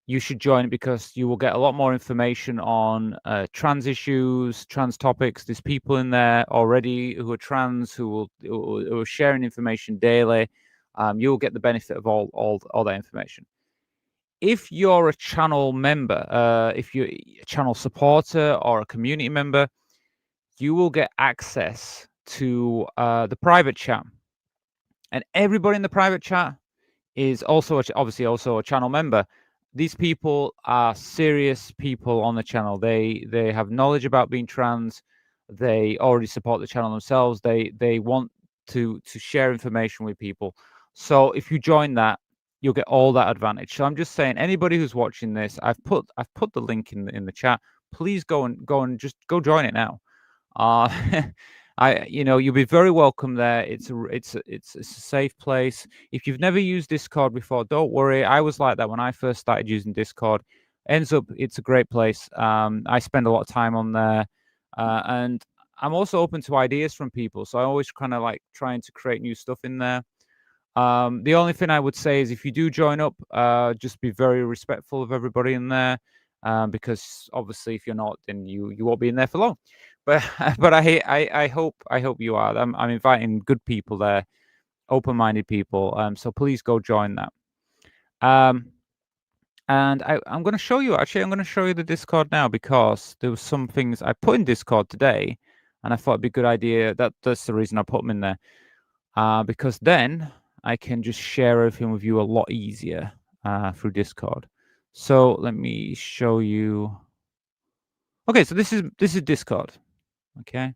you should join it because you will get a lot more information on trans issues, trans topics. There's people in there already who are trans who are sharing information daily. You'll get the benefit of all that information. If you're a channel member, if you're a channel supporter or a community member, you will get access to the private chat, and everybody in the private chat is also obviously also a channel member. These people are serious people on the channel. They have knowledge about being trans. They already support the channel themselves. They want to share information with people. So if you join that, you'll get all that advantage. So I'm just saying, anybody who's watching this, I've put the link in the chat. Please go and just go join it now. You'll be very welcome there. It's a safe place. If you've never used Discord before, don't worry. I was like that when I first started using Discord. Ends up, it's a great place. I spend a lot of time on there, and I'm also open to ideas from people. So I always kind of like trying to create new stuff in there. The only thing I would say is if you do join up, just be very respectful of everybody in there, because obviously if you're not, then you won't be in there for long. But I hope you are. I'm inviting good people there, open-minded people. So please go join that. And I'm going to show you. Actually, I'm going to show you the Discord now because there was some things I put in Discord today, and I thought it'd be a good idea. That's the reason I put them in there, because then I can just share everything with you a lot easier through Discord. So let me show you. Okay, so this is Discord. Okay,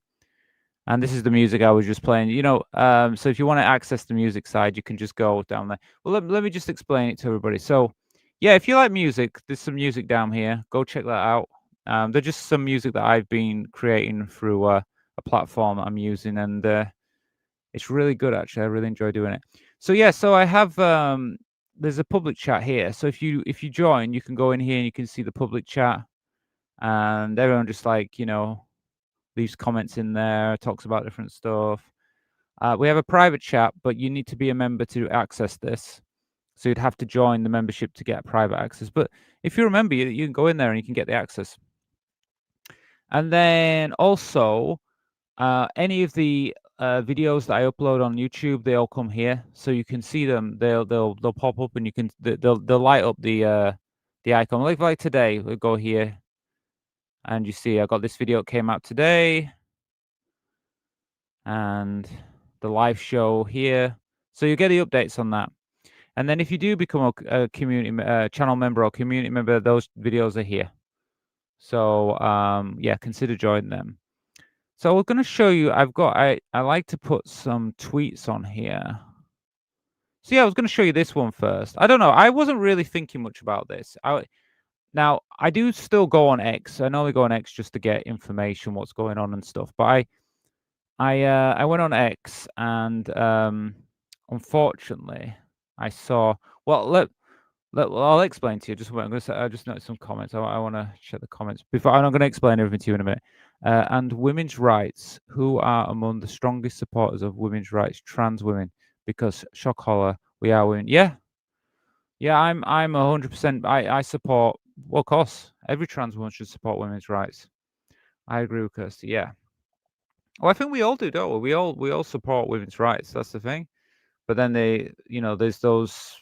and this is the music I was just playing. So if you want to access the music side, you can just go down there. Well, let me just explain it to everybody. So yeah, if you like music, there's some music down here. Go check that out. There's just some music that I've been creating through a platform I'm using, and it's really good actually. I really enjoy doing it. So yeah, so I have there's a public chat here. So if you join, you can go in here and you can see the public chat, and everyone just leaves comments in there, talks about different stuff. We have a private chat, but you need to be a member to access this. So you'd have to join the membership to get private access. But if you're a member, you can go in there and you can get the access. And then also, any of the videos that I upload on YouTube, they all come here, so you can see them. They'll pop up, and they'll light up the icon. Like today, we'll go here. And you see, I got this video that came out today, and the live show here. So you get the updates on that. And then if you do become a community channel member or community member, those videos are here. So yeah, consider joining them. So we're going to show you. I like to put some tweets on here. So yeah, I was going to show you this one first. I don't know. I wasn't really thinking much about this. Now, I do still go on X. I normally go on X just to get information, what's going on and stuff. But I went on X, and unfortunately, I saw. Well, I'll explain to you. Just what I'm going to say. I just noticed some comments. I want to check the comments before. I'm going to explain everything to you in a minute. And women's rights. Who are among the strongest supporters of women's rights? Trans women. Because shock horror, we are women. Yeah, I'm 100%. I support. Well, of course, every trans woman should support women's rights. I agree with Kirsty. Yeah. Well, I think we all do, don't we? We all support women's rights. That's the thing. But then there's those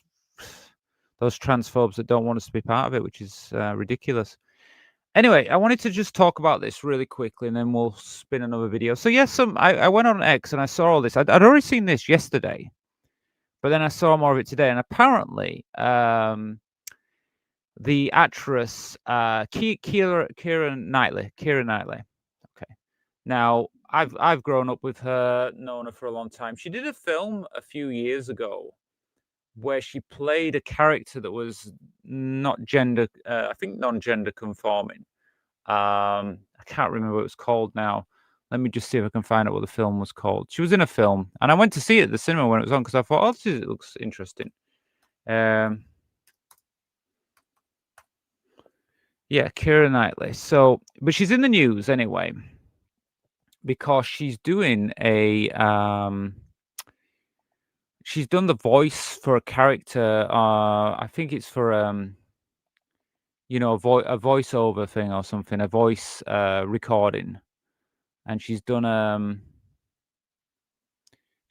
transphobes that don't want us to be part of it, which is ridiculous. Anyway, I wanted to just talk about this really quickly, and then we'll spin another video. So yes, I went on X and I saw all this. I'd already seen this yesterday, but then I saw more of it today, and apparently, the actress Keira Knightley. Okay, now I've grown up with her, known her for a long time. She did a film a few years ago where she played a character that was not gender, I think non-gender conforming. I can't remember what it was called now. Let me just see if I can find out what the film was called. She was in a film, and I went to see it at the cinema when it was on because I thought, oh, this looks interesting. Yeah, Keira Knightley. So, but she's in the news anyway because she's doing she's done the voice for a character. I think it's for a voiceover thing or something, a voice recording, and she's done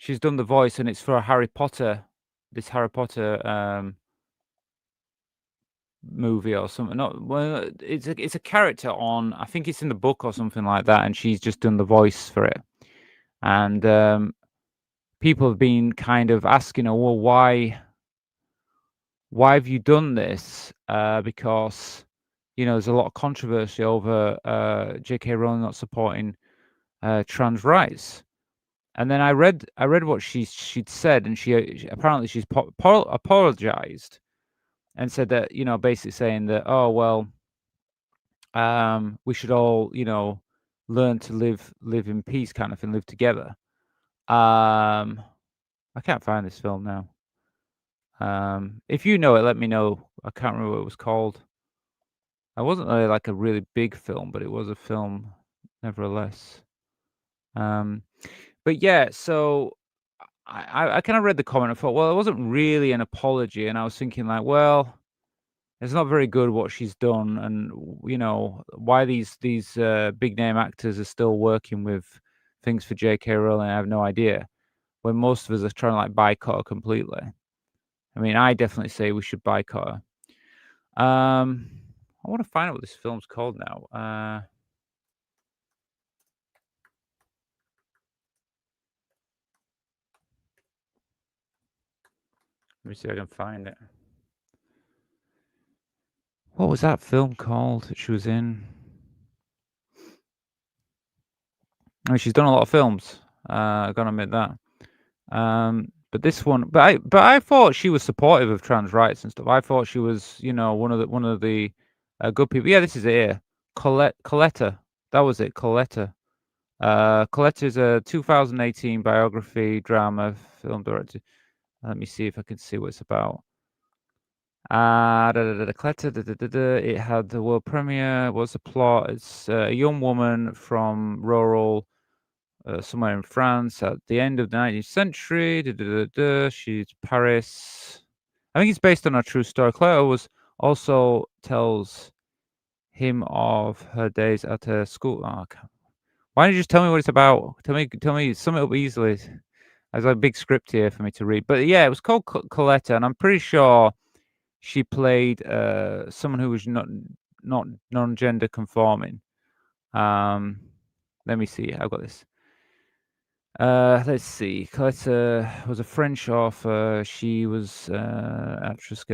the voice, and it's for a Harry Potter movie or something. Not well, it's a character on. I think it's in the book or something like that, and she's just done the voice for it, and people have been kind of asking her, well, why have you done this? Because there's a lot of controversy over J.K. Rowling not supporting trans rights. And then I read what she'd said, and she apparently she's apologized and said that basically saying that, oh well, we should all learn to live in peace, kind of, and live together. I can't find this film now. If you know it, let me know. I can't remember what it was called. It wasn't really like a really big film, but it was a film nevertheless. But yeah, so I kind of read the comment and thought, well, it wasn't really an apology, and I was thinking like, well, it's not very good what she's done, and why these big name actors are still working with things for J.K. Rowling, I have no idea. When most of us are trying to like boycott her completely. I mean, I definitely say we should boycott her. I want to find out what this film's called now. Let me see if I can find it. What was that film called that she was in? I mean, she's done a lot of films. I gotta admit that. But this one, but I thought she was supportive of trans rights and stuff. I thought she was, one of the good people. Yeah, this is it here. Coletta. That was it. Coletta. Coletta is a 2018 biography drama film director. Let me see if I can see what it's about. Coletta. It had the world premiere. What's the plot? It's a young woman from rural somewhere in France at the end of the 19th century. She's Paris. I think it's based on a true story. Claire also tells him of her days at her school. Oh, why don't you just tell me what it's about? Tell me, sum it up easily. There's a big script here for me to read. But yeah, it was called Coletta, and I'm pretty sure she played someone who was not non-gender conforming. Let me see. I've got this. Let's see. Coletta was a French author. She was actress.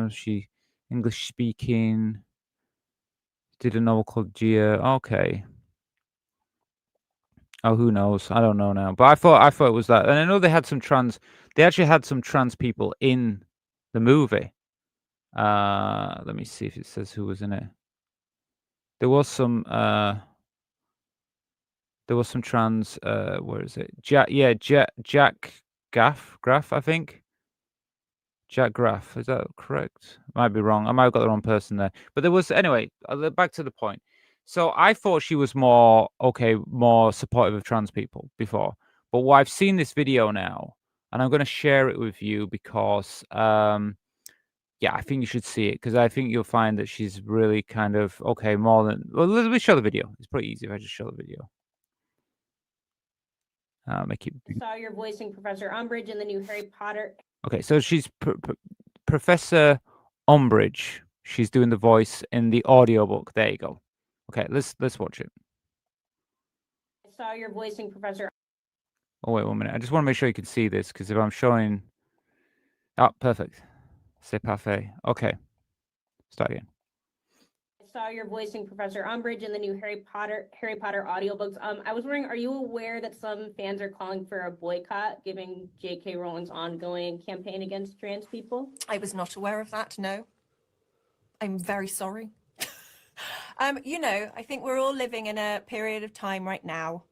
She English speaking. Did a novel called Gia. Okay. Oh, who knows? I don't know now. But I thought it was that. And I know they had some trans. They actually had some trans people in the movie. Let me see if it says who was in it. There was some trans. Where is it? Jack Graff, I think. Jack Graff, is that correct? Might be wrong. I might have got the wrong person there. But there was anyway. Back to the point. So I thought she was more supportive of trans people before. But I've seen this video now, and I'm going to share it with you because, yeah, I think you should see it because I think you'll find that she's really kind of more than. Well, let me show the video. It's pretty easy if I just show the video. Make it. Saw your voicing Professor Umbridge in the new Harry Potter. Okay, so she's Professor Umbridge. She's doing the voice in the audiobook. There you go. Okay, let's watch it. I saw your voicing Professor. Oh wait 1 minute. I just want to make sure you can see this because if I'm showing. Oh, perfect. C'est parfait. Okay. Start again. I saw your voicing Professor Umbridge in the new Harry Potter audiobooks. I was wondering, are you aware that some fans are calling for a boycott, given J.K. Rowling's ongoing campaign against trans people? I was not aware of that, no. I'm very sorry. I think we're all living in a period of time right now.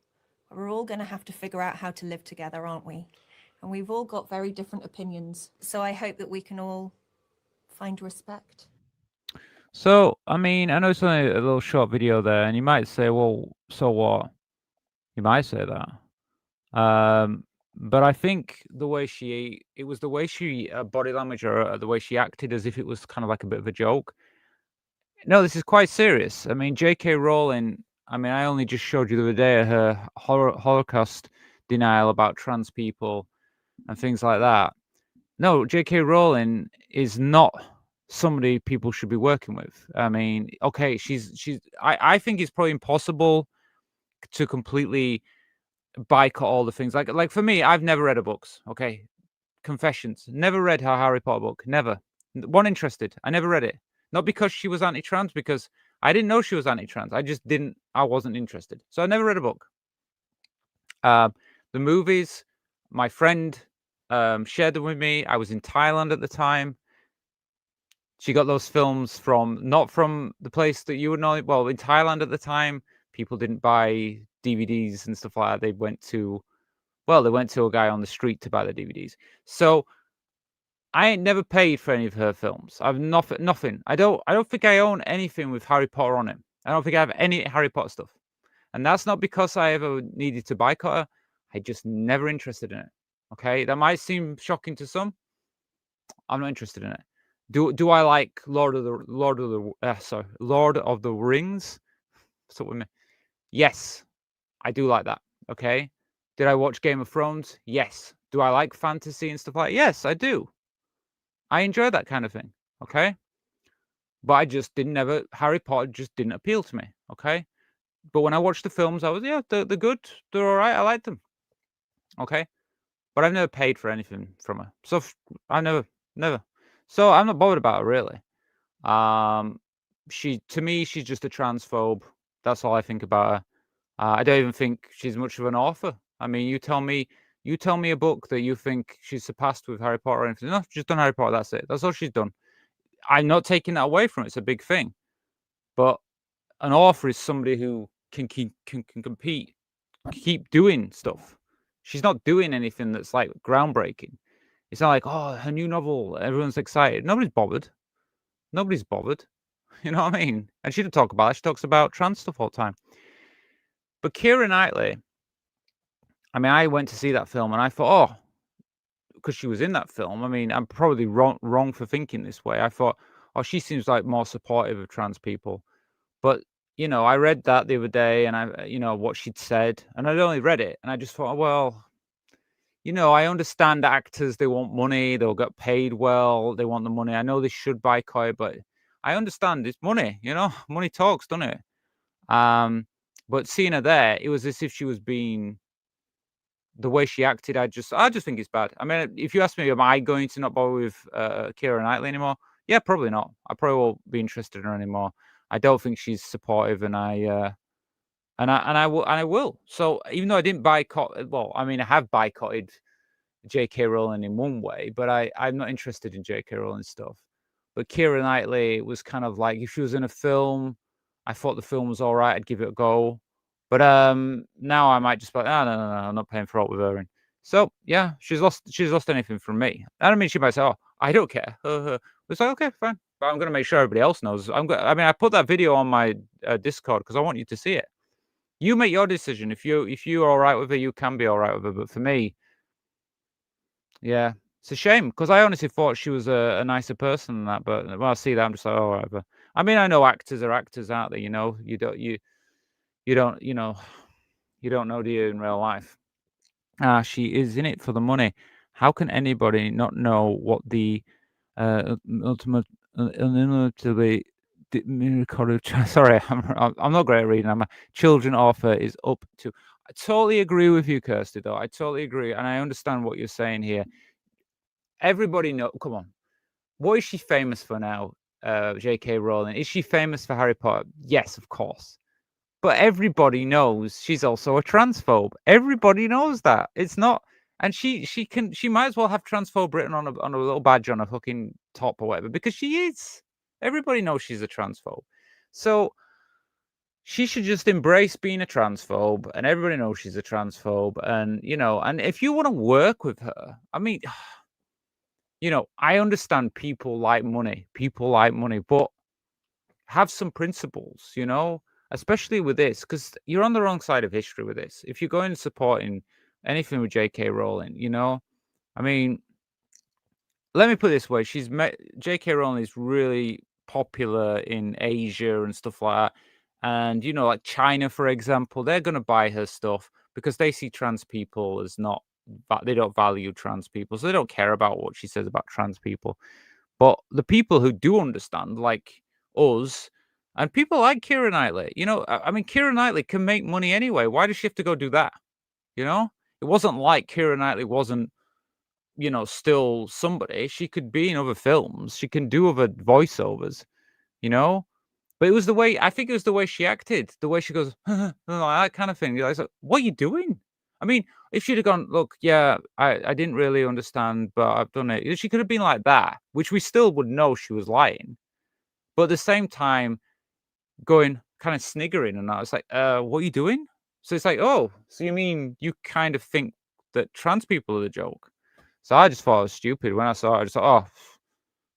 We're all going to have to figure out how to live together, aren't we? And we've all got very different opinions. So I hope that we can all find respect. So, I mean, I know it's only a little short video there, and you might say, well, so what? You might say that. But I think it was the way she body language or the way she acted as if it was kind of like a bit of a joke. No, this is quite serious. I mean, J.K. Rowling, I only just showed you the other day her Holocaust denial about trans people and things like that. No, J.K. Rowling is not somebody people should be working with. I mean, okay, I think it's probably impossible to completely boycott all the things. Like for me, I've never read her books. Okay, confessions. Never read her Harry Potter book. Never. One interested. I never read it. Not because she was anti-trans, because I didn't know she was anti-trans. I wasn't interested. So I never read a book. The movies, my friend shared them with me. I was in Thailand at the time. She got those films not from the place that you would know. Well, in Thailand at the time, people didn't buy DVDs and stuff like that. They went to a guy on the street to buy the DVDs. So I ain't never paid for any of her films. I've nothing. I don't think I own anything with Harry Potter on it. I don't think I have any Harry Potter stuff. And that's not because I ever needed to boycott her. I just never interested in it. Okay, that might seem shocking to some. I'm not interested in it. Do I like Lord of the Rings? So with me. Yes, I do like that. Okay. Did I watch Game of Thrones? Yes. Do I like fantasy and stuff like that? Yes, I do. I enjoy that kind of thing. Okay. But I just Harry Potter just didn't appeal to me. Okay. But when I watched the films, I was, they're good. They're all right. I like them. Okay. But I've never paid for anything from her. So I never. So I'm not bothered about her really. To me, she's just a transphobe. That's all I think about her. I don't even think she's much of an author. I mean, you tell me a book that you think she's surpassed with Harry Potter or anything. No, she's done Harry Potter. That's it. That's all she's done. I'm not taking that away from it. It's a big thing. But an author is somebody who can compete, keep doing stuff. She's not doing anything that's like groundbreaking. It's not like, oh, her new novel, everyone's excited. Nobody's bothered. You know what I mean? And she doesn't talk about it. She talks about trans stuff all the time. But Keira Knightley, I went to see that film and I thought, oh, because she was in that film. I'm probably wrong for thinking this way. I thought, oh, she seems like more supportive of trans people. But, I read that the other day and what she'd said, and I'd only read it. And I just thought, well, I understand actors, they want money, they'll get paid well, they want the money. I know they should boycott it, but I understand it's money, money talks, doesn't it? But seeing her there, it was as if she was being, the way she acted, I just think it's bad. If you ask me, am I going to not bother with Keira Knightley anymore? Yeah, probably not. I probably won't be interested in her anymore. I don't think she's supportive, and I will. So even though I didn't boycott, I have boycotted J.K. Rowling in one way, but I'm not interested in J.K. Rowling stuff. But Keira Knightley was kind of like, if she was in a film, I thought the film was all right, I'd give it a go. But now I might just be like, no, I'm not paying for it with her. And so yeah, she's lost anything from me. I don't mean she might say, oh, I don't care. It's like, okay, fine. But I'm going to make sure everybody else knows. I mean, I put that video on my Discord because I want you to see it. You make your decision. If you're all right with it, you can be all right with it. But for me, yeah, it's a shame because I honestly thought she was a nicer person than that. But when I see that, I'm just like, oh, whatever. I mean, I know actors are actors, aren't they? You know, you don't know, do you, in real life? She is in it for the money. How can anybody not know what the ultimate inevitably miracle? Sorry, I'm not great at reading. I'm a children author is up to. I totally agree with you, Kirsty. Though I totally agree, and I understand what you're saying here. Everybody know. Come on, what is she famous for now? J.K. Rowling. Is she famous for Harry Potter? Yes, of course. But everybody knows she's also a transphobe. Everybody knows that. It's not, and she might as well have transphobe written on a little badge on a fucking top or whatever, because she is. Everybody knows she's a transphobe. So she should just embrace being a transphobe, and everybody knows she's a transphobe. And and if you want to work with her, I mean, I understand people like money. People like money, but have some principles, especially with this, because you're on the wrong side of history with this. If you're going supporting anything with J.K. Rowling, I mean, let me put it this way: J.K. Rowling is really popular in Asia and stuff like that, and like China, for example, they're going to buy her stuff because they see trans people as not, they don't value trans people, so they don't care about what she says about trans people. But the people who do understand, like us, and people like Keira Knightley, I mean, Keira Knightley can make money anyway. Why does she have to go do that? It wasn't like Keira Knightley wasn't, still somebody. She could be in other films. She can do other voiceovers, But it was the way, I think it was the way she acted, the way she goes, like that kind of thing. It's like, what are you doing? I mean, if she'd have gone, look, yeah, I didn't really understand, but I've done it. She could have been like that, which we still would know she was lying. But at the same time, going kind of sniggering and that, it's like, what are you doing? So it's like, oh, so you mean you kind of think that trans people are the joke? So I just thought it was stupid when I saw it. I just thought, oh,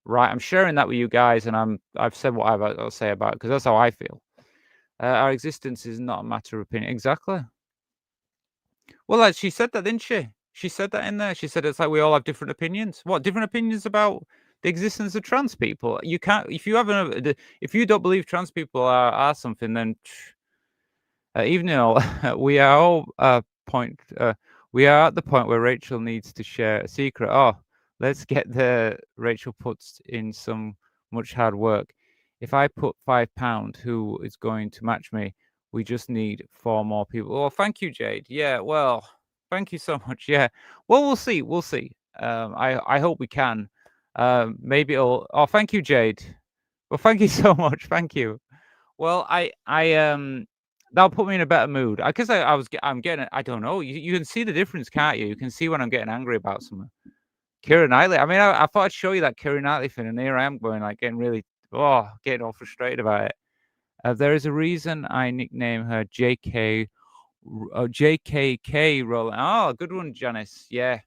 right, I'm sharing that with you guys, and I've said what I've got to say about it because that's how I feel. Our existence is not a matter of opinion. Exactly. Well, like she said that, didn't she? She said that in there. She said it's like we all have different opinions. What different opinions about the existence of trans people? You can't if you if you don't believe trans people are something, then even though we are all we are at the point where Rachel needs to share a secret. Oh, let's get the Rachel puts in some much hard work. If I put £5, who is going to match me? We just need 4 more people. Oh, thank you, Jade. Yeah, well, thank you so much. Yeah. Well, we'll see. We'll see. I hope we can. Maybe it'll. Oh, thank you, Jade. Well, thank you so much. Thank you. Well, that'll put me in a better mood. Because I'm getting. I don't know. You can see the difference, can't you? You can see when I'm getting angry about something. Keira Knightley. I mean, I thought I'd show you that Keira Knightley thing, and here I am going like getting all frustrated about it. There is a reason I nickname her JKK Rowling. Oh, good one, Janice. Yeah,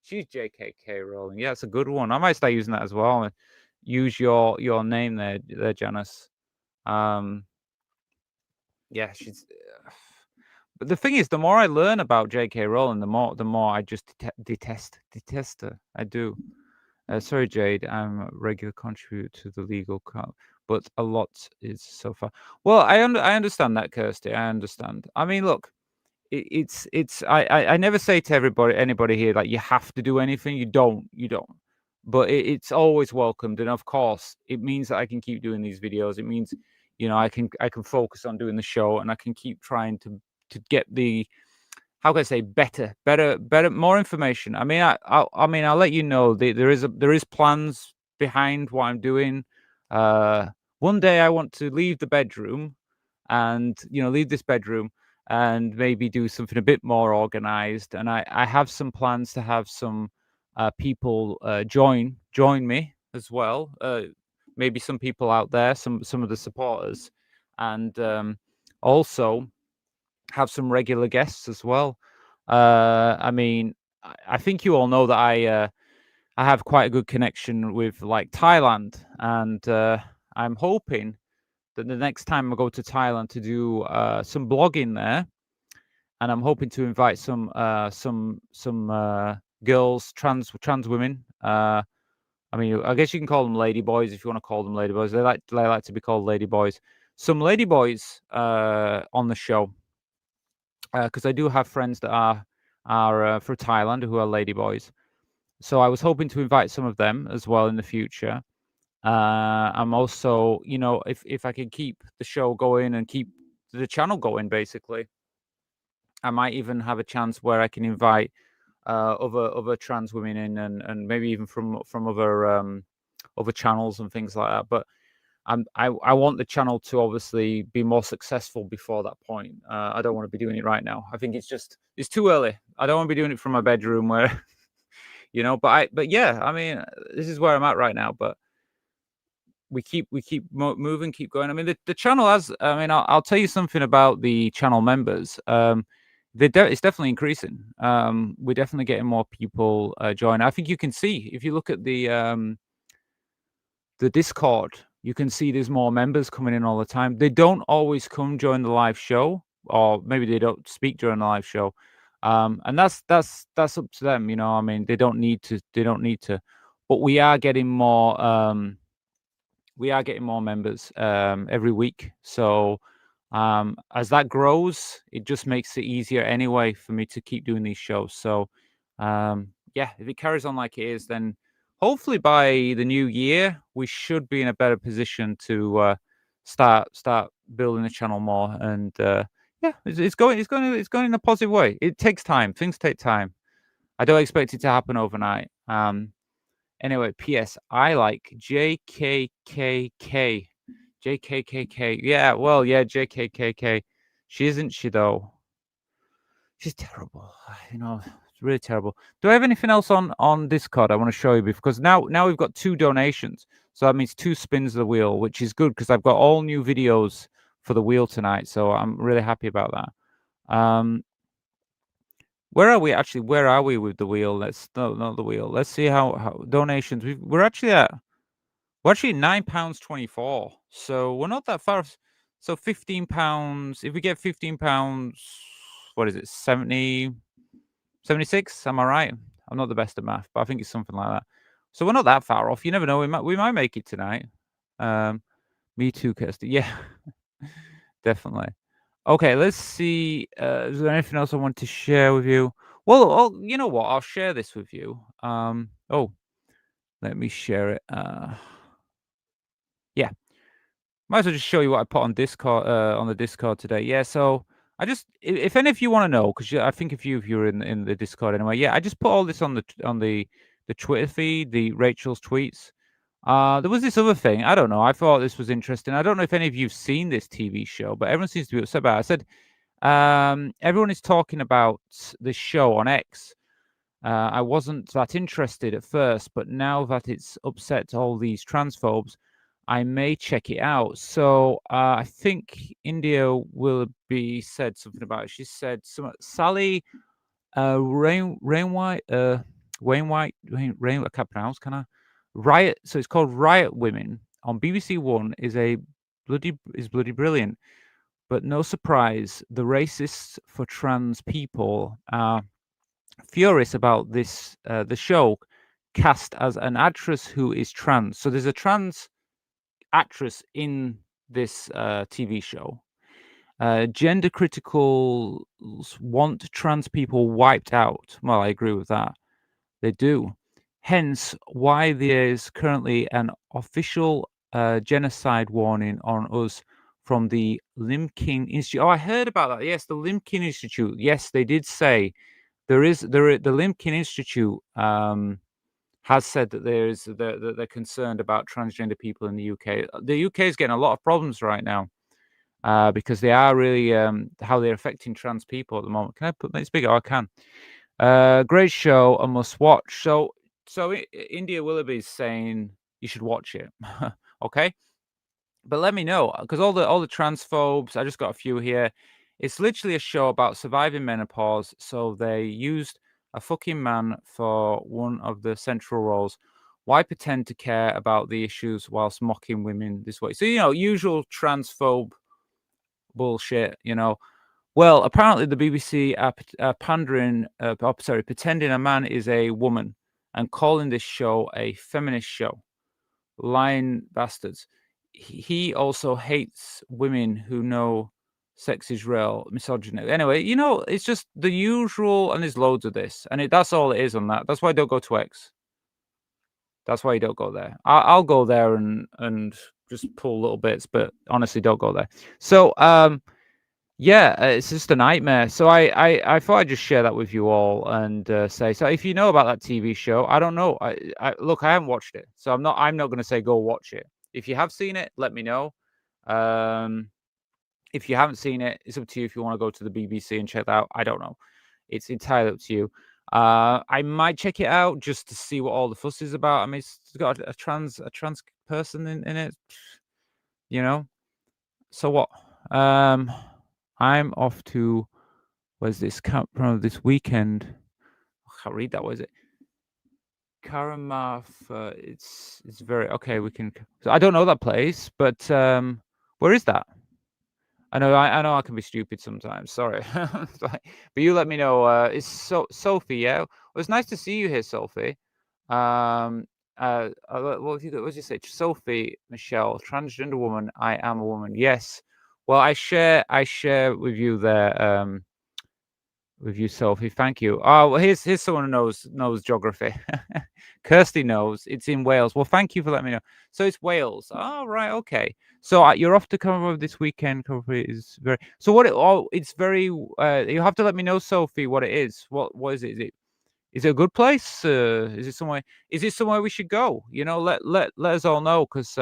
she's JKK Rowling. Yeah, it's a good one. I might start using that as well. Use your name there, Janice. Yeah, she's. But the thing is, the more I learn about J.K. Rowling, the more I just detest her. I do. Sorry, Jade. I'm a regular contributor to the legal club, but a lot is so far. Well, I understand that, Kirsty. I understand. I mean, look, it's. I never say to anybody here like you have to do anything. You don't. But it's always welcomed, and of course, it means that I can keep doing these videos. It means, I can focus on doing the show, and I can keep trying to get the, how can I say, better, more information. I mean, I'll let you know there is plans behind what I'm doing. One day I want to leave the bedroom and leave this bedroom and maybe do something a bit more organized. And I have some plans to have some people join me as well. Maybe some people out there, some of the supporters, and also have some regular guests as well. I mean, I think you all know that I have quite a good connection with like Thailand, and I'm hoping that the next time I go to Thailand to do some blogging there, and I'm hoping to invite some girls, trans women. I mean, I guess you can call them lady boys if you want to call them lady boys. They like to be called lady boys. Some lady boys on the show, because I do have friends that are from Thailand who are lady boys. So I was hoping to invite some of them as well in the future. I'm also, you know, if I can keep the show going and keep the channel going, basically, I might even have a chance where I can invite other trans women in, and maybe even from other channels and things like that. But I want the channel to obviously be more successful before that point. I don't want to be doing it right now. I think it's too early. I don't want to be doing it from my bedroom where, you know. But yeah, I mean, this is where I'm at right now. But we keep moving, keep going. I mean, the channel has. I mean, I'll tell you something about the channel members. It's definitely increasing. We're definitely getting more people join. I think you can see if you look at the Discord, you can see there's more members coming in all the time. They don't always come during the live show, or maybe they don't speak during the live show, and that's up to them. You know, I mean, they don't need to. But we are getting more. We are getting more members every week. So as that grows, it just makes it easier anyway for me to keep doing these shows. So yeah, if it carries on like it is, then hopefully by the new year we should be in a better position to start building the channel more. And yeah, it's going in a positive way. It takes time. Things take time. I don't expect it to happen overnight. Anyway, P.S. I like JKKK. JKKK. Yeah, well, yeah, JKKK. She isn't she though? She's terrible. You know, it's really terrible. Do I have anything else on Discord I want to show you? Because now we've got 2 donations. So that means 2 spins of the wheel, which is good because I've got all new videos for the wheel tonight. So I'm really happy about that. Where are we actually? Where are we with the wheel? Let's not the wheel. Let's see how donations. We're actually £9.24. So we're not that far. So £15. If we get £15, what is it? 70, 76? Am I right? I'm not the best at math, but I think it's something like that. So we're not that far off. You never know. We might make it tonight. Me too, Kirsty. Yeah, definitely. Okay, let's see. Is there anything else I want to share with you? Well, you know what? I'll share this with you. Oh, let me share it. Yeah, might as well just show you what I put on Discord, on the Discord today. Yeah, so if any of you want to know, because I think a few of you are in the Discord anyway. Yeah, I just put all this on the Twitter feed, the Rachel's tweets. There was this other thing. I don't know. I thought this was interesting. I don't know if any of you've seen this TV show, but everyone seems to be upset about it. I said, everyone is talking about this show on X. I wasn't that interested at first, but now that it's upset all these transphobes, I may check it out. So I think India Willoughby said something about it. She said Sally Wainwright, I can't pronounce, can I? Riot. So it's called Riot Women on BBC One is bloody brilliant. But no surprise, the racists for trans people are furious about this. The show cast as an actress who is trans. So there's a trans actress in this TV show. Gender criticals want trans people wiped out. Well, I agree with that. They do. Hence, why there's currently an official genocide warning on us from the Limkin Institute. Oh, I heard about that. Yes, the Limkin Institute. Yes, they did say the Limkin Institute has said that they're concerned about transgender people in the UK. The UK is getting a lot of problems right now because they are really how they're affecting trans people at the moment. Can I put this bigger? Oh, I can. Great show, a must watch. So India Willoughby is saying you should watch it. Okay, but let me know because all the transphobes. I just got a few here. It's literally a show about surviving menopause. So they used a fucking man for one of the central roles. Why pretend to care about the issues whilst mocking women this way? So, usual transphobe bullshit, Well, apparently the BBC are pretending a man is a woman and calling this show a feminist show. Lying bastards. He also hates women who know sex is real, misogyny. Anyway, it's just the usual, and there's loads of this, and that's all it is on that. That's why I don't go to X. That's why you don't go there. I'll go there and just pull little bits, but honestly, don't go there. So, yeah, it's just a nightmare. So I thought I'd just share that with you all and say, so if you know about that TV show, I don't know. Look, I haven't watched it, so I'm not going to say go watch it. If you have seen it, let me know. If you haven't seen it, it's up to you if you want to go to the BBC and check that out. I don't know. It's entirely up to you. I might check it out just to see what all the fuss is about. I mean, it's got a trans person in it, So what? I'm off to where's this camp from this weekend? I can't read that. What is it? Karamaf. It's very okay. We can. So I don't know that place, but where is that? I know I can be stupid sometimes. Sorry, but you let me know. It's Sophie. Yeah, well, it's nice to see you here, Sophie. What did you say? Sophie Michelle, transgender woman. I am a woman. Yes. Well, I share with you there. With you, Sophie. Thank you. Oh, well, here's someone who knows geography. Kirsty knows. It's in Wales. Well, thank you for letting me know. So it's Wales. Oh, right. Okay. So you're off to come over this weekend. Is very. So what? It's very. You have to let me know, Sophie, what it is. What is it? Is it a good place? Is it somewhere? Is it somewhere we should go? Let us all know, because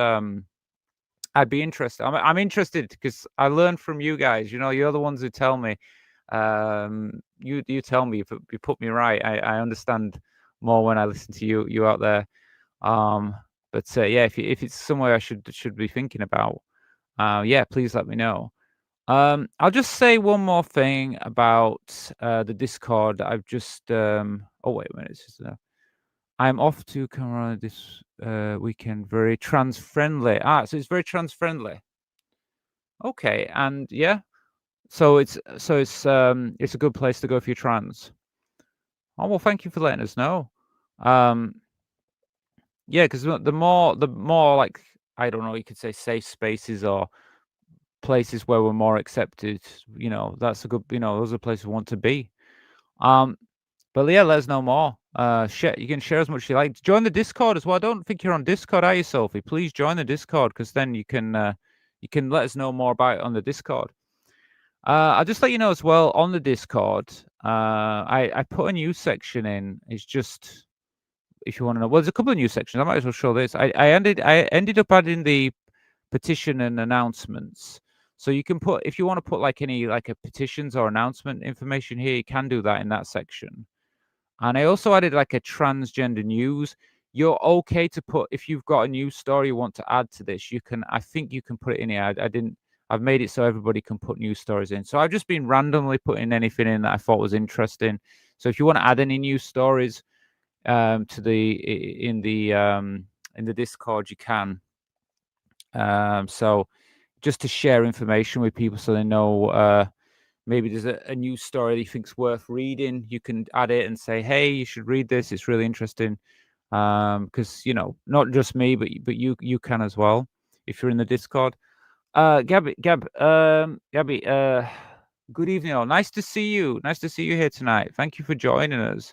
I'd be interested. I'm interested because I learned from you guys. You're the ones who tell me. You tell me, if you put me right. I understand more when I listen to you out there. But yeah, if it's somewhere I should be thinking about, yeah, please let me know. I'll just say one more thing about the Discord. I've just oh wait a minute, it's just I'm off to Camera this weekend. Very trans friendly. So it's very trans friendly. Okay, and yeah. So it's a good place to go if you're trans. Oh well, thank you for letting us know. Yeah, because the more like, I don't know, you could say safe spaces or places where we're more accepted. That's a good. Those are places we want to be. But yeah, let us know more. You can share as much as you like. Join the Discord as well. I don't think you're on Discord, are you, Sophie? Please join the Discord, because then you can let us know more about it on the Discord. I'll just let you know as well, on the Discord, I put a news section in. It's just, if you want to know, well, there's a couple of news sections. I might as well show this. I ended up adding the petition and announcements. So you can put, if you want to put like any a petitions or announcement information here, you can do that in that section. And I also added like a transgender news. You're okay to put, if you've got a news story you want to add to this, you can. I think you can put it in here. I've made it so everybody can put news stories in. So I've just been randomly putting anything in that I thought was interesting. So if you want to add any news stories in the Discord, you can. So just to share information with people so they know, maybe there's a news story that you think's worth reading, you can add it and say, hey, you should read this. It's really interesting. Because not just me, but you can as well if you're in the Discord. Gabby, good evening all. Nice to see you here tonight. Thank you for joining us.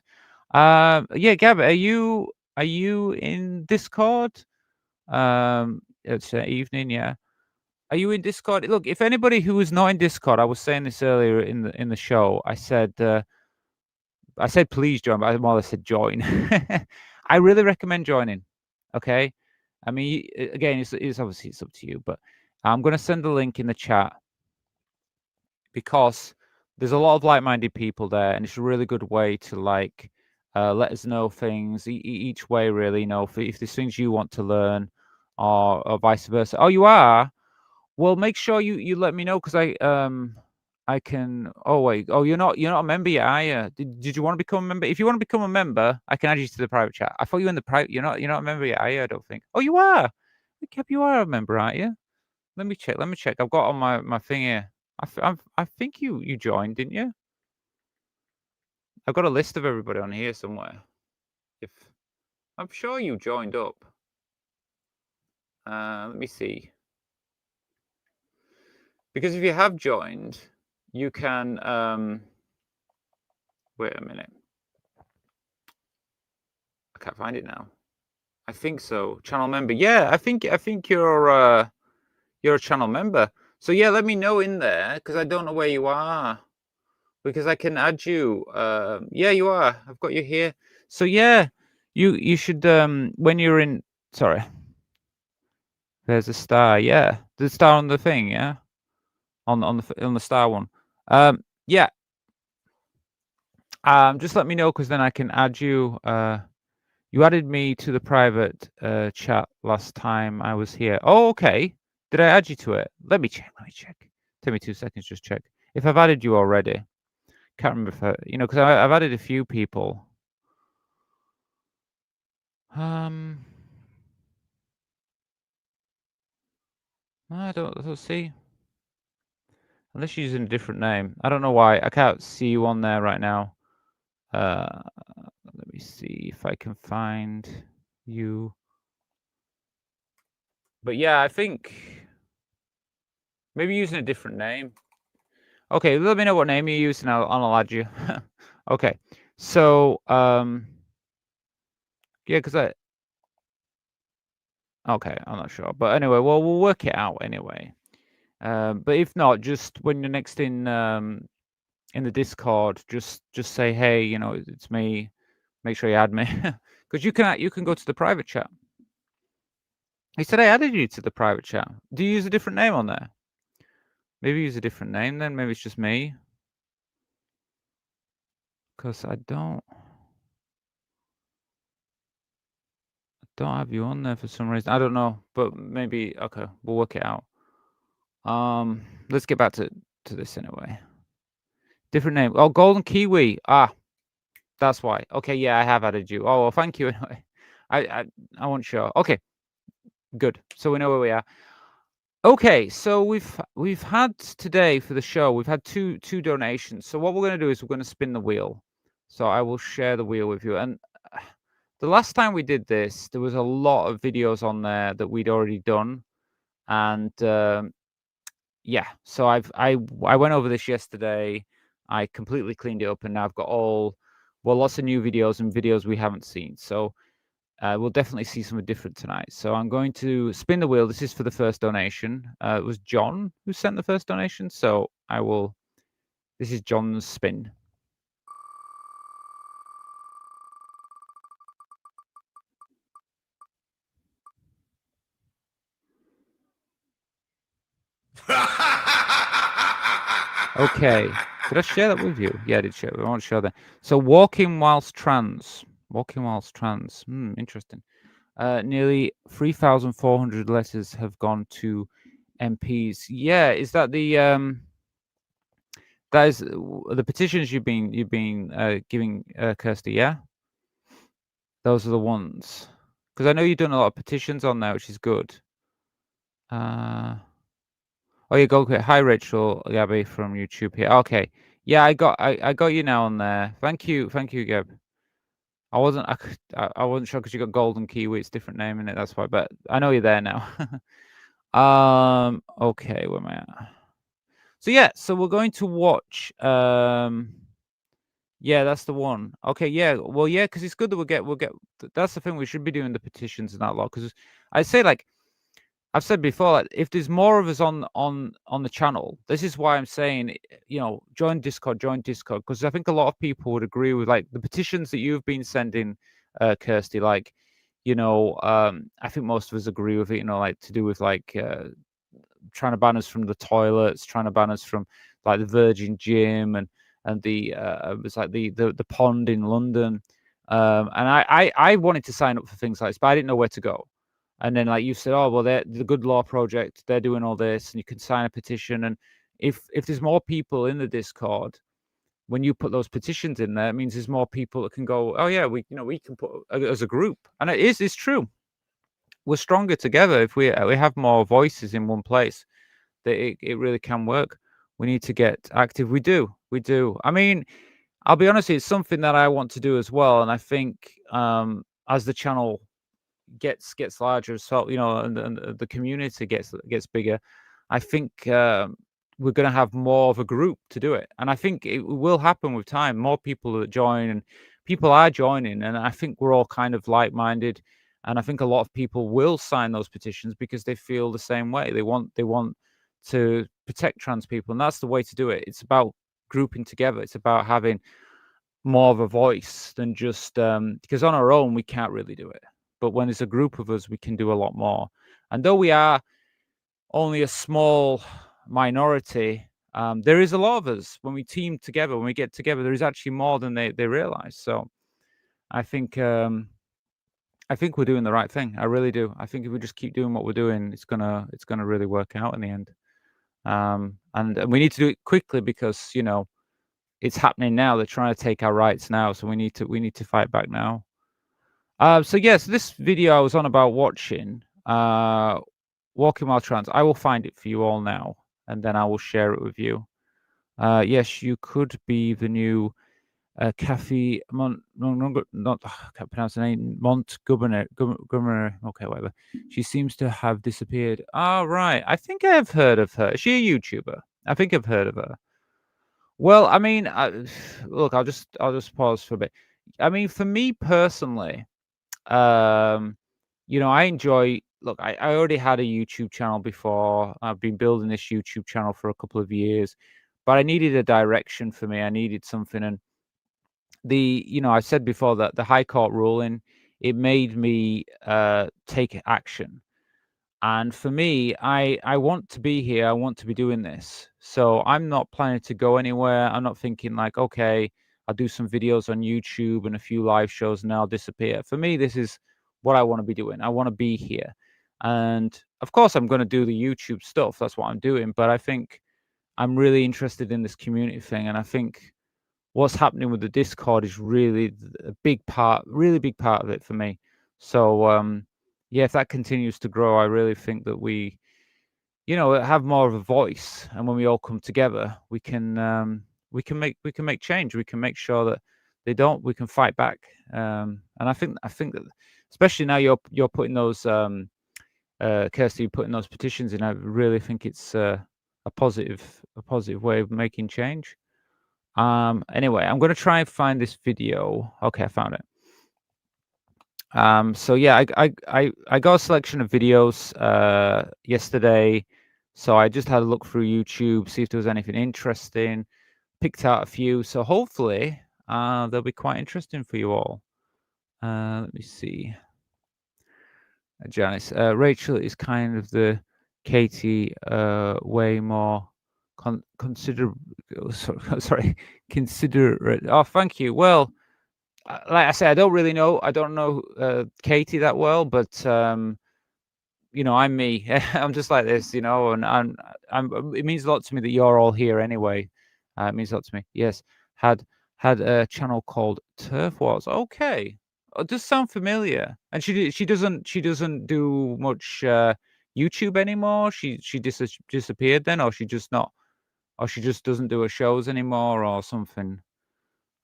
Yeah, Gab, are you in Discord? It's evening, yeah. Are you in Discord? Look, if anybody who is not in Discord, I was saying this earlier in the show. I said please join, but I more or less said join. I really recommend joining. Okay, I mean, again, it's obviously it's up to you, but I'm going to send the link in the chat, because there's a lot of like-minded people there, and it's a really good way to let us know things each way, really. If there's things you want to learn, or vice versa. Oh, you are? Well, make sure you let me know, because I can. Oh wait. Oh, you're not a member yet, are you? Did you want to become a member? If you want to become a member, I can add you to the private chat. I thought you were in the private. You're not a member yet, are you? I don't think. Oh, you are. Cap, you are a member, aren't you? Let me check. Let me check. I've got on my thing here. I think you joined, didn't you? I've got a list of everybody on here somewhere. If I'm sure you joined up. Let me see. Because if you have joined, you can wait a minute. I can't find it now. I think so. Channel member. Yeah, I think you're a channel member. So yeah, let me know in there because I don't know where you are. Because I can add you. Yeah, you are. I've got you here. So yeah, you should when you're in. Sorry. There's a star. Yeah, the star on the thing. Yeah, on the star one. Yeah. Just let me know because then I can add you. You added me to the private chat last time I was here. Oh, okay. Did I add you to it? Let me check. Take me 2 seconds. Just check if I've added you already. Can't remember if because I've added a few people. I don't see. Unless you're using a different name. I don't know why. I can't see you on there right now. Let me see if I can find you. But yeah, I think maybe using a different name. Okay, let me know what name you use and I'll add you. Okay. So yeah, because okay, I'm not sure. But anyway, well, we'll work it out anyway. But if not, just when you're next in the Discord, just say, hey, it's me. Make sure you add me. Because you can go to the private chat. He said I added you to the private chat. Do you use a different name on there? Maybe use a different name then. Maybe it's just me. Because I don't have you on there for some reason. I don't know, but maybe okay, we'll work it out. Let's get back to this anyway. Different name. Oh, Golden Kiwi. That's why. Okay, yeah, I have added you. Oh, well, thank you anyway. I wasn't sure. Okay, good. So we know where we are. Okay, so we've had today for the show. We've had two donations. So what we're going to do is we're going to spin the wheel. So I will share the wheel with you. And the last time we did this, there was a lot of videos on there that we'd already done, and yeah. So I went over this yesterday. I completely cleaned it up, and now I've got lots of new videos and videos we haven't seen. So we'll definitely see something different tonight. So I'm going to spin the wheel. This is for the first donation. It was John who sent the first donation. So this is John's spin. Okay. Did I share that with you? Yeah, I did share. I won't share that. So walking whilst trans. Interesting. Nearly 3,400 letters have gone to MPs. Yeah, is that the that is the petitions you've been giving, Kirsty? Yeah, those are the ones. Because I know you've done a lot of petitions on there, which is good. Oh, you go. Hi, Rachel Gabby from YouTube here. Okay, yeah, I got you now on there. Thank you, Gab. I wasn't sure because you got Golden Kiwi. It's a different name in it. That's why. But I know you're there now. Okay, where am I at? So yeah, so we're going to watch. Yeah, that's the one. Okay, yeah. Well, yeah, because it's good that we'll get. That's the thing. We should be doing the petitions and that lot. Because I say, like I've said before, like, if there's more of us on the channel, this is why I'm saying, join Discord, because I think a lot of people would agree with like the petitions that you've been sending, Kirsty. Like, I think most of us agree with it. Like to do with like trying to ban us from the toilets, trying to ban us from like the Virgin Gym and the it was like the pond in London. And I wanted to sign up for things like this, but I didn't know where to go. And then, like you said, oh well, they're the Good Law Project. They're doing all this, and you can sign a petition. And if there's more people in the Discord, when you put those petitions in there, it means there's more people that can go, oh yeah, we can put as a group, and it's true. We're stronger together if we have more voices in one place. That it really can work. We need to get active. We do. I mean, I'll be honest, it's something that I want to do as well, and I think as the channel gets larger, so and the community gets bigger, I think we're going to have more of a group to do it, and I think it will happen with time. More people that join, and people are joining, and I think we're all kind of like-minded, and I think a lot of people will sign those petitions because they feel the same way. They want to protect trans people, and that's the way to do it. It's about grouping together. It's about having more of a voice than just because on our own we can't really do it, but when there's a group of us we can do a lot more. And though we are only a small minority, there is a lot of us. When we team together, when we get together, there is actually more than they realize. So I think we're doing the right thing. I really do. I think if we just keep doing what we're doing, it's gonna really work out in the end. And we need to do it quickly because it's happening now. They're trying to take our rights now, so we need to fight back now. So yes, this video I was on about watching Walking While Trans. I will find it for you all now, and then I will share it with you. Yes, you could be the new Kathy not I can't pronounce the name, Montgomery. Okay, whatever. She seems to have disappeared. Oh, right. I think I have heard of her. Is she a YouTuber? I think I've heard of her. Well, I mean, look, I'll just pause for a bit. I mean, for me personally, I enjoy. Look, I already had a YouTube channel before. I've been building this YouTube channel for a couple of years, but I needed a direction for me. I needed something, and I said before that the High Court ruling, it made me take action. And for me, I want to be here. I want to be doing this. So I'm not planning to go anywhere. I'm not thinking like, okay, I'll do some videos on YouTube and a few live shows and I'll disappear. For me, this is what I want to be doing. I want to be here. And of course, I'm going to do the YouTube stuff. That's what I'm doing. But I think I'm really interested in this community thing. And I think what's happening with the Discord is really a big part of it for me. So, yeah, if that continues to grow, I really think that we, have more of a voice, and when we all come together, we can make change. We can make sure that they don't. We can fight back, and I think that, especially now you're putting those, Kirsty, putting those petitions in. I really think it's a positive way of making change. Anyway, I'm going to try and find this video. Okay, I found it. So yeah, I got a selection of videos yesterday, so I just had a look through YouTube, see if there was anything interesting, picked out a few, so hopefully they'll be quite interesting for you all. Let me see. Janice, Rachel is kind of the Katie way more considerate. Oh, thank you. Well, like I said, I don't really know. I don't know Katie that well, but I'm me. I'm just like this, and I'm. It means a lot to me that you're all here anyway. It means a lot to me. Yes, had a channel called Turf Wars. Okay, it does sound familiar. And she doesn't do much YouTube anymore. She disappeared then, or she just doesn't do her shows anymore, or something.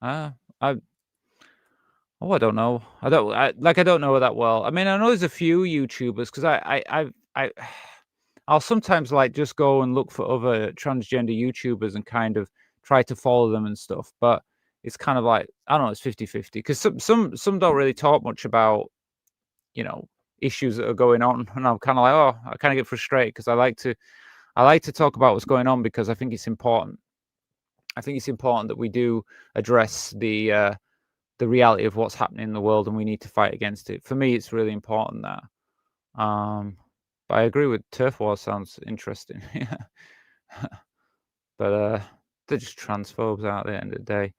I don't know. I don't know her that well. I mean, I know there's a few YouTubers because I'll sometimes like just go and look for other transgender YouTubers and kind of try to follow them and stuff. But it's kind of like, I don't know, it's 50-50 because some don't really talk much about, issues that are going on, and I'm kind of like, oh, I kind of get frustrated because I like to talk about what's going on because I think it's important. I think it's important that we do address the reality of what's happening in the world, and we need to fight against it. For me, it's really important that. But I agree with Turf Wars. Sounds interesting. But they're just transphobes at the end of the day.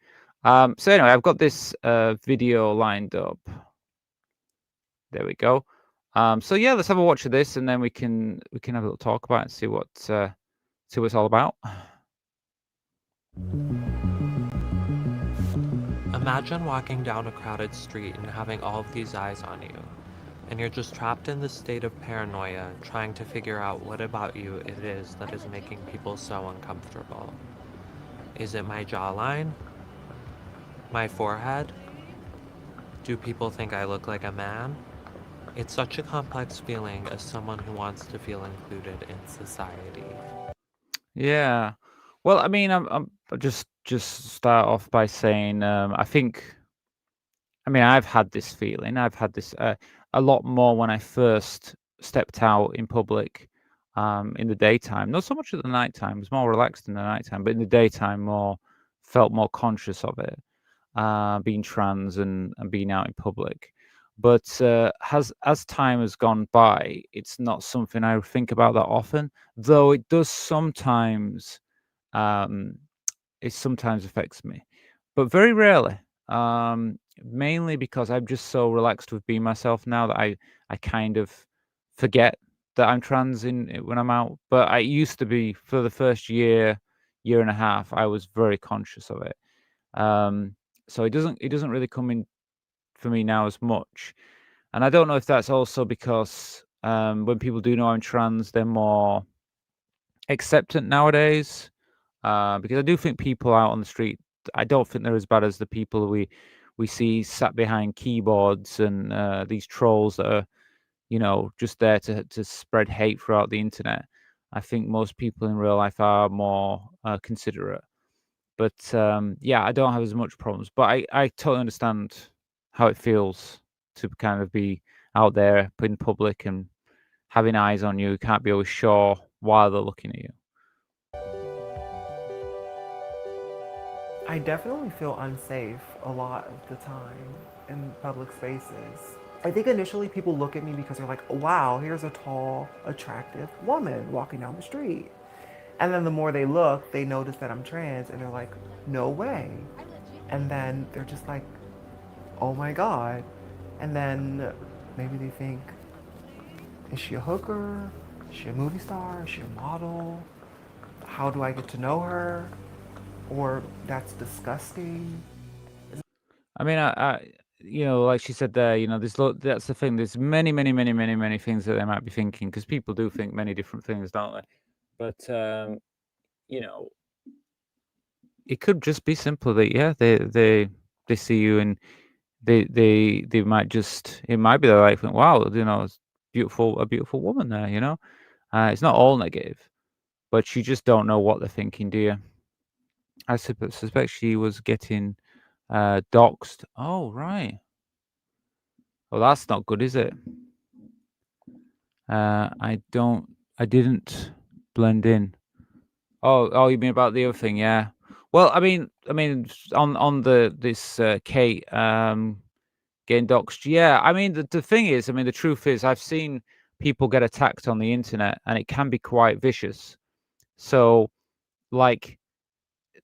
So anyway, I've got this video lined up. There we go. So yeah, let's have a watch of this, and then we can have a little talk about it and see see what it's all about. Imagine walking down a crowded street and having all of these eyes on you, and you're just trapped in this state of paranoia, trying to figure out what about you it is that is making people so uncomfortable. Is it my jawline? My forehead? Do people think I look like a man? It's such a complex feeling as someone who wants to feel included in society. Yeah. Well, I mean, I'll just start off by saying, I think, I mean, I've had this feeling. I've had this a lot more when I first stepped out in public, in the daytime. Not so much at the nighttime. It was more relaxed in the nighttime, but in the daytime, felt more conscious of it, being trans and being out in public. But as time has gone by, it's not something I think about that often. Though it does sometimes, um, it sometimes affects me, but very rarely. Mainly because I'm just so relaxed with being myself now that I kind of forget that I'm trans when I'm out. But I used to be for the first year and a half. I was very conscious of it. So it doesn't really come in for me now as much. And I don't know if that's also because when people do know I'm trans, they're more acceptant nowadays. Because I do think people out on the street, I don't think they're as bad as the people we see sat behind keyboards and these trolls that are, just there to spread hate throughout the internet. I think most people in real life are more considerate. But yeah, I don't have as much problems. But I totally understand how it feels to kind of be out there in public and having eyes on you. You can't be always sure why they're looking at you. I definitely feel unsafe a lot of the time in public spaces. I think initially people look at me because they're like, wow, here's a tall, attractive woman walking down the street. And then the more they look, they notice that I'm trans and they're like, no way. And then they're just like, oh my God. And then maybe they think, is she a hooker? Is she a movie star? Is she a model? How do I get to know her? Or that's disgusting. I mean, like she said there, that's the thing. There's many, many, many, many, many things that they might be thinking because people do think many different things, don't they? But you know, it could just be simple that yeah, they see you and they might just it might be their like think, wow, it's a beautiful woman there. It's not all negative, but you just don't know what they're thinking, do you? I suspect she was getting doxed. Oh right. Well, that's not good, is it? I didn't blend in. Oh, you mean about the other thing? Yeah. Well, I mean, on this Kate getting doxed. Yeah. I mean, the thing is, I mean, the truth is, I've seen people get attacked on the internet, and it can be quite vicious. So, like,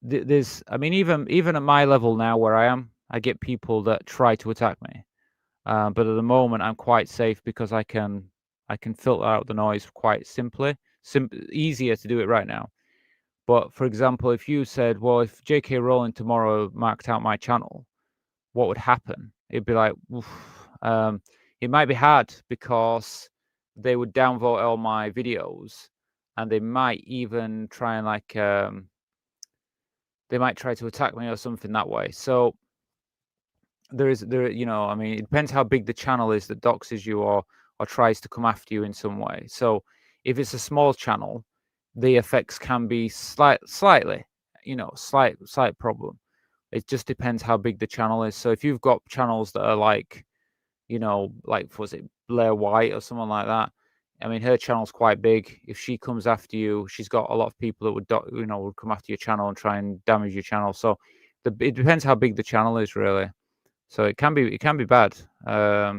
there's, I mean, even at my level now, where I am, I get people that try to attack me. But at the moment, I'm quite safe because I can filter out the noise quite simply. Easier to do it right now. But for example, if you said, well, if J.K. Rowling tomorrow marked out my channel, what would happen? It'd be like, oof. It might be hard because they would downvote all my videos, and they might even try and they might try to attack me or something that way. So I mean, it depends how big the channel is that doxes you or tries to come after you in some way. So if it's a small channel, the effects can be slightly, slight problem. It just depends how big the channel is. So if you've got channels that are like was it Blair White or someone like that? I mean, her channel's quite big. If she comes after you, she's got a lot of people that would come after your channel and try and damage your channel. So it depends how big the channel is, really. So it can be bad. I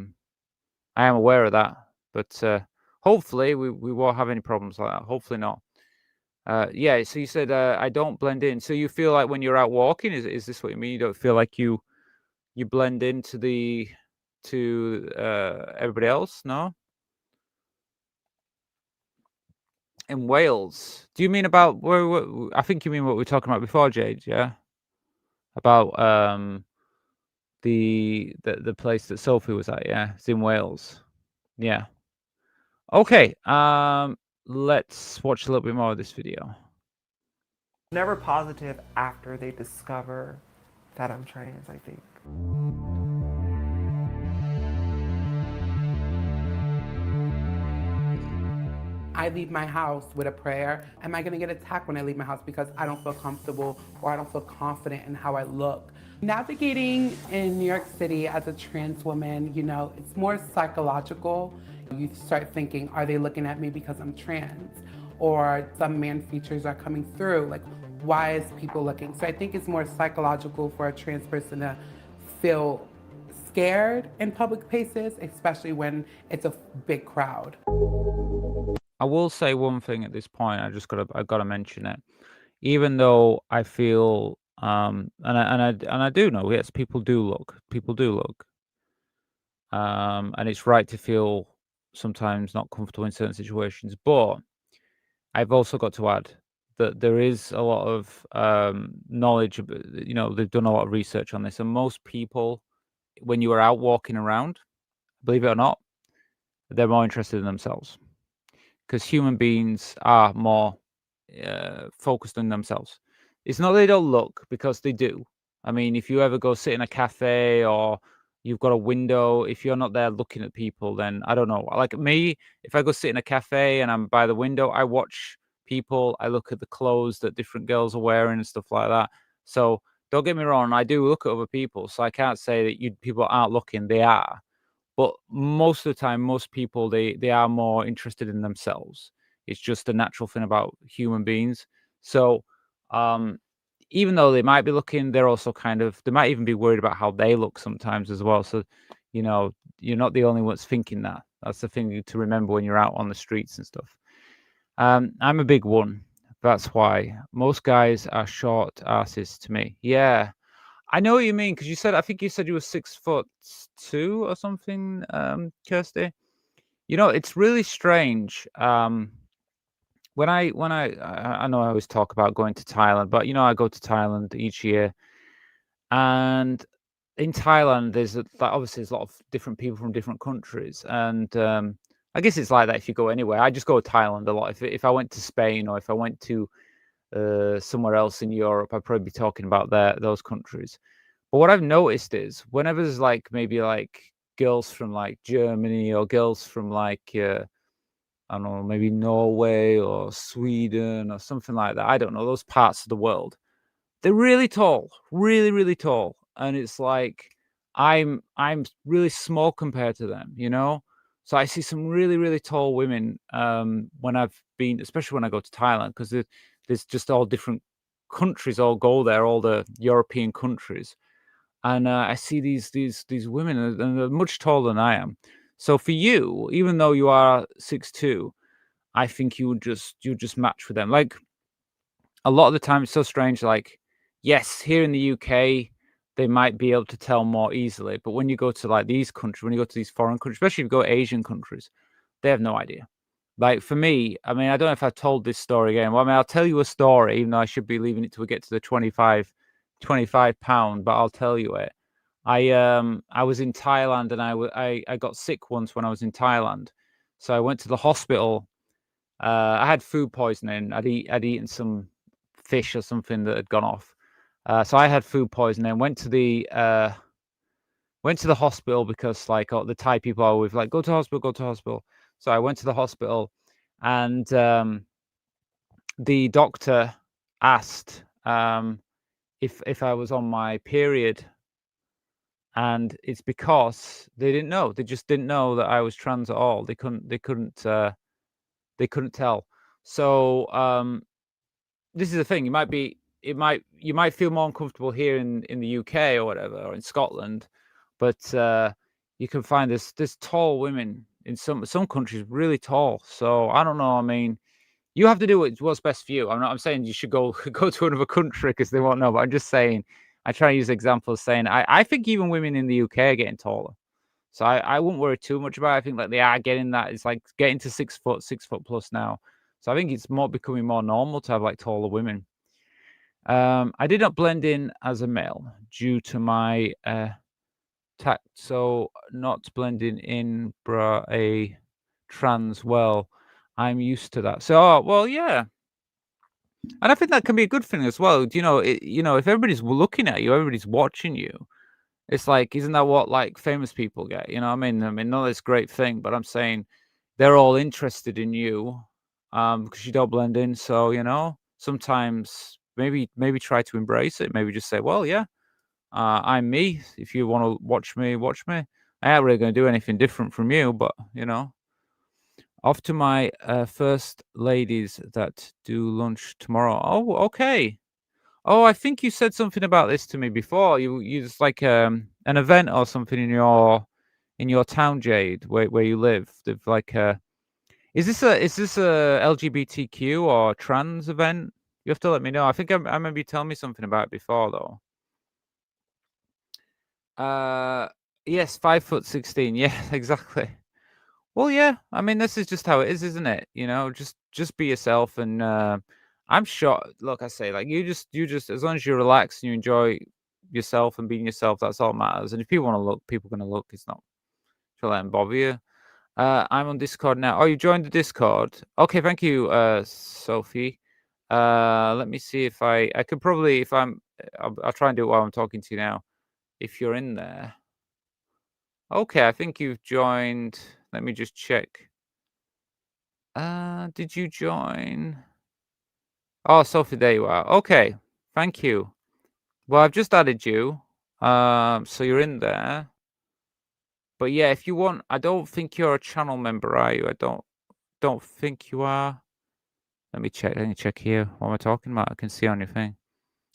am aware of that, but hopefully we won't have any problems like that. Hopefully not. Yeah. So you said I don't blend in. So you feel like when you're out walking, is this what you mean? You don't feel like you blend into everybody else? No. In Wales. Do you mean about I think you mean what we were talking about before, Jade, yeah? About the place that Sophie was at, yeah? It's in Wales. Yeah. Okay. Let's watch a little bit more of this video. Never positive after they discover that I'm trans, I think. I leave my house with a prayer. Am I gonna get attacked when I leave my house because I don't feel comfortable or I don't feel confident in how I look? Navigating in New York City as a trans woman, you know, it's more psychological. You start thinking, are they looking at me because I'm trans? Or some man features are coming through, like, why is people looking? So I think it's more psychological for a trans person to feel scared in public spaces, especially when it's a big crowd. I will say one thing at this point. I gotta mention it. Even though I feel and I do know, yes, people do look. And it's right to feel sometimes not comfortable in certain situations. But I've also got to add that there is a lot of knowledge. You know, they've done a lot of research on this, and most people, when you are out walking around, believe it or not, they're more interested in themselves because human beings are more focused on themselves. It's not they don't look, because they do. I mean, if you ever go sit in a cafe or you've got a window, if you're not there looking at people, then I don't know. Like me, if I go sit in a cafe and I'm by the window, I watch people. I look at the clothes that different girls are wearing and stuff like that. So don't get me wrong, I do look at other people. So I can't say that people aren't looking. They are. But most of the time, most people, they are more interested in themselves. It's just a natural thing about human beings. So even though they might be looking, they're also they might even be worried about how they look sometimes as well. So, you know, you're not the only ones thinking that. That's the thing to remember when you're out on the streets and stuff. I'm a big one. That's why most guys are short asses to me. Yeah, I know what you mean, because I think you said you were 6'2" or something, Kirsty. You know, it's really strange. I know I always talk about going to Thailand, but you know, I go to Thailand each year, and in Thailand, obviously there's a lot of different people from different countries, and I guess it's like that if you go anywhere. I just go to Thailand a lot. If I went to Spain or if I went to somewhere else in Europe, I'd probably be talking about those countries. But what I've noticed is whenever there's maybe girls from Germany or girls from I don't know, maybe Norway or Sweden or something like that. I don't know, those parts of the world. They're really tall, really, really tall. And it's like I'm really small compared to them, you know? So I see some really, really tall women when I've been, especially when I go to Thailand, because there's just all different countries all go there, all the European countries. And I see these women, and they're much taller than I am. So for you, even though you are 6'2", I think you just match with them. Like a lot of the time, it's so strange. Like, yes, here in the UK, they might be able to tell more easily, but when you go to these countries, when you go to these foreign countries, especially if you go to Asian countries, they have no idea. Like for me, I mean, I don't know if I've told this story again. Well, I mean, I'll tell you a story, even though I should be leaving it till we get to the 25 £25, but I'll tell you it. I was in Thailand, and I got sick once when I was in Thailand, so I went to the hospital. I had food poisoning. I'd eaten some fish or something that had gone off. So I had food poisoning. Went to the hospital because the Thai people are always like, go to hospital, go to hospital. So I went to the hospital, and the doctor asked if I was on my period, and it's because they didn't know. They just didn't know that I was trans at all. They couldn't tell. So this is the thing. You might feel more uncomfortable here in the UK or whatever, or in Scotland, but you can find there's tall women in some countries, really tall. So I don't know. I mean, you have to do what's best for you. I'm saying you should go to another country because they won't know. But I'm just saying, I try to use examples saying I think even women in the UK are getting taller. So I wouldn't worry too much about it. I think they are getting that. It's like getting to 6 foot plus now. So I think it's more becoming more normal to have like taller women. I did not blend in as a male due to my tact, so not blending in a trans. Well, I'm used to that. So, well, yeah. And I think that can be a good thing as well. If everybody's looking at you, everybody's watching you. It's like, isn't that what like famous people get? You know what I mean? I mean, not this great thing, but I'm saying they're all interested in you because you don't blend in. So, sometimes maybe try to embrace it. Maybe just say, well, yeah, I'm me. If you want to watch me, watch me. I ain't really going to do anything different from you, but off to my first ladies that do lunch tomorrow. Oh, okay. Oh, I think you said something about this to me before. You just like an event or something in your town, Jade, where you live. They've like is this a LGBTQ or trans event? You have to let me know. I think I remember you telling me something about it before though. Yes, 5'16". Yeah, exactly. Well, yeah. I mean, this is just how it is, isn't it? Just be yourself, and I'm sure. Look, I say, like you just as long as you relax and you enjoy yourself and being yourself, that's all that matters. And if people want to look, people are gonna look. It's not to let them bother you. I'm on Discord now. Oh, you joined the Discord. Okay, thank you, Sophie. Let me see if I could probably if I'll try and do it while I'm talking to you now. If you're in there. Okay, I think you've joined. Let me just check. Did you join? Oh, Sophie, there you are. Okay, thank you. Well, I've just added you. So you're in there. But yeah, if you want, I don't think you're a channel member, are you? I don't think you are. Let me check. Let me check here. What am I talking about? I can see on your thing.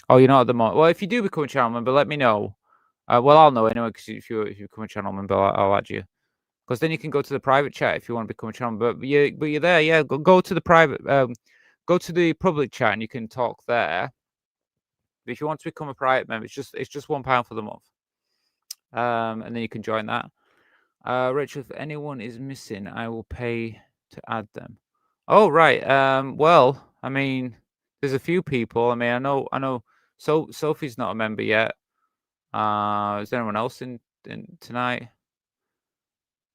Oh, you're not at the moment. Well, if you do become a channel member, let me know. Well, I'll know anyway, because if you become a channel member, I'll add you. Because then you can go to the private chat if you want to become a channel member. But you're there, yeah. Go to the private, go to the public chat, and you can talk there. But if you want to become a private member, it's just £1 for the month. And then you can join that. Rachel, if anyone is missing, I will pay to add them. Oh, right. Well, I mean, there's a few people. I mean, I know. So Sophie's not a member yet. Is there anyone else in tonight?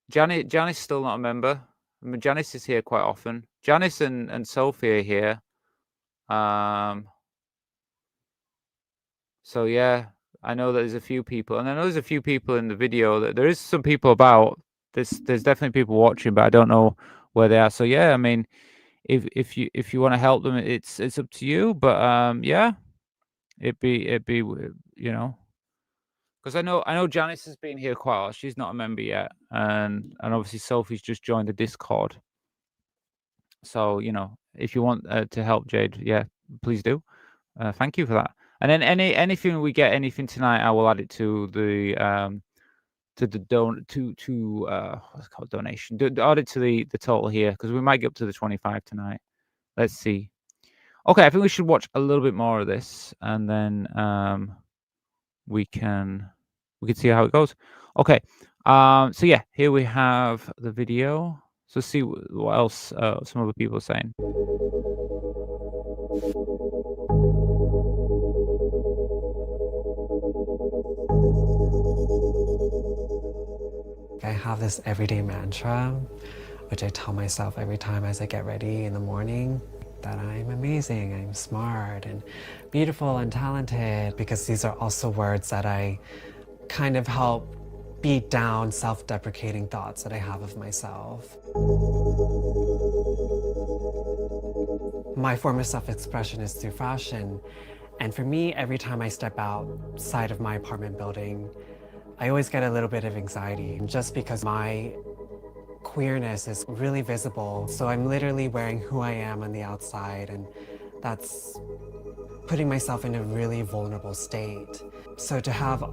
Janice still not a member. I mean, Janice is here quite often. Janice and Sophie are here. So yeah, I know that there's a few people, and I know there's a few people in the video. That there is some people about. There's definitely people watching, but I don't know where they are. So yeah, I mean, if you want to help them, it's up to you. But yeah, it'd be because I know Janice has been here quite a lot. She's not a member yet, and obviously Sophie's just joined the Discord. So if you want to help Jade, yeah, please do. Thank you for that. And then anything we get anything tonight, I will add it to the what's it called, donation. Add it to the total here because we might get up to the 25 tonight. Let's see. Okay, I think we should watch a little bit more of this, and then we can see how it goes. Okay. So yeah, here we have the video. So see what else some other people are saying. I have this everyday mantra, which I tell myself every time as I get ready in the morning, that I'm amazing, I'm smart and beautiful and talented, because these are also words that I kind of help beat down self-deprecating thoughts that I have of myself. My form of self-expression is through fashion, and for me, every time I step outside of my apartment building, I always get a little bit of anxiety, just because my queerness is really visible. So I'm literally wearing who I am on the outside, and that's putting myself in a really vulnerable state. So to have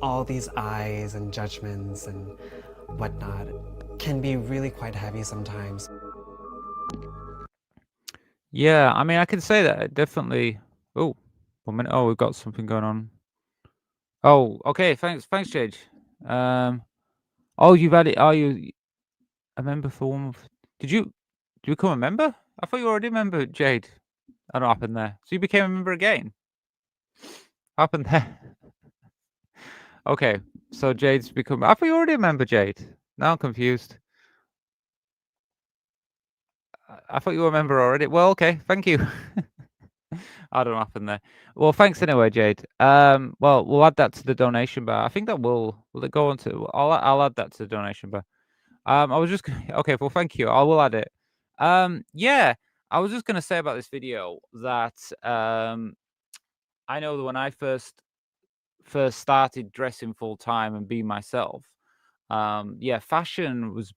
all these eyes and judgments and whatnot can be really quite heavy sometimes. Yeah, I mean, I can say that definitely. Oh, 1 minute. Oh, we've got something going on. Oh, okay. Thanks, Jade. Oh, you've added. Are you a member for 1 month? Did you become a member? I thought you were already a member, Jade. I don't know what happened there. So you became a member again. What happened there? Okay, so Jade's become. I thought you were already a member, Jade. Now I'm confused. I thought you were a member already. Well, okay, thank you. I don't know what happened there. Well, thanks anyway, Jade. Well, we'll add that to the donation bar. I think that will it go on to. I'll add that to the donation bar. I was just okay. Well, thank you. I will add it. Yeah, I was just gonna say about this video that I know that when I first started dressing full time and being myself, yeah, fashion was.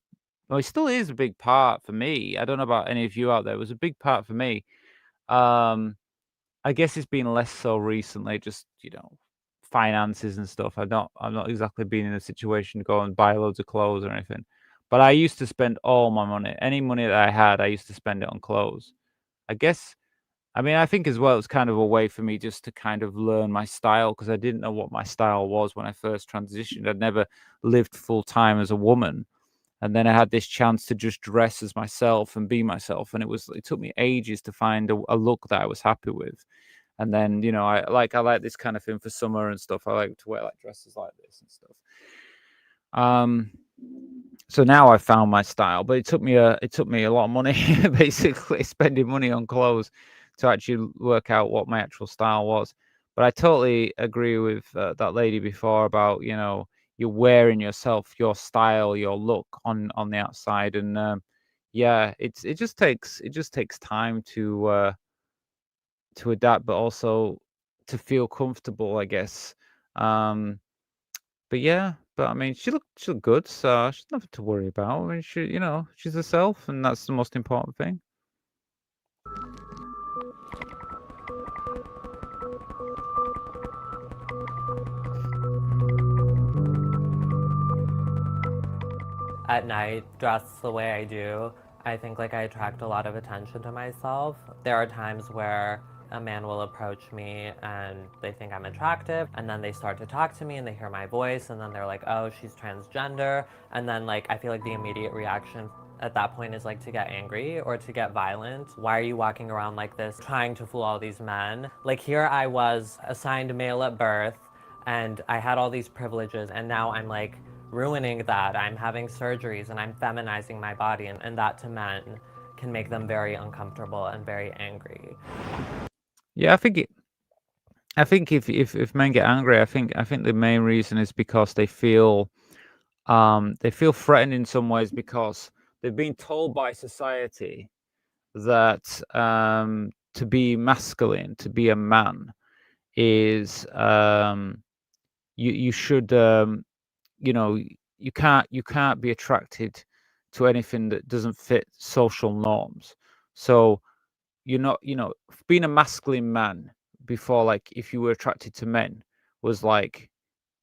Well, it still is a big part for me. I don't know about any of you out there. It was a big part for me. I guess it's been less so recently, just finances and stuff. I'm not exactly been in a situation to go and buy loads of clothes or anything. But I used to spend all my money. Any money that I had, I used to spend it on clothes. I mean, I think as well it's kind of a way for me just to kind of learn my style because I didn't know what my style was when I first transitioned. I'd never lived full time as a woman. And then I had this chance to just dress as myself and be myself. And it took me ages to find a look that I was happy with. And then, I like this kind of thing for summer and stuff. I like to wear like dresses like this and stuff. So now I found my style, but it took me a lot of money, basically spending money on clothes to actually work out what my actual style was. But I totally agree with that lady before about you're wearing yourself, your style, your look on the outside, and yeah, it just takes time to adapt, but also to feel comfortable, I guess. But yeah, but I mean, she looked good, so she's nothing to worry about. I mean, she's herself, and that's the most important thing. At night, dressed the way I do, I think like I attract a lot of attention to myself. There are times where a man will approach me and they think I'm attractive, and then they start to talk to me and they hear my voice, and then they're like, oh, she's transgender. And then like I feel like the immediate reaction at that point is like to get angry or to get violent. Why are you walking around like this trying to fool all these men? Like here I was assigned male at birth and I had all these privileges, and now I'm like ruining that. I'm having surgeries and I'm feminizing my body, and that to men can make them very uncomfortable and very angry. Yeah, I think if men get angry, I think the main reason is because they feel threatened in some ways because they've been told by society that to be masculine, to be a man, is you should you can't be attracted to anything that doesn't fit social norms. So you're not being a masculine man before, like if you were attracted to men was like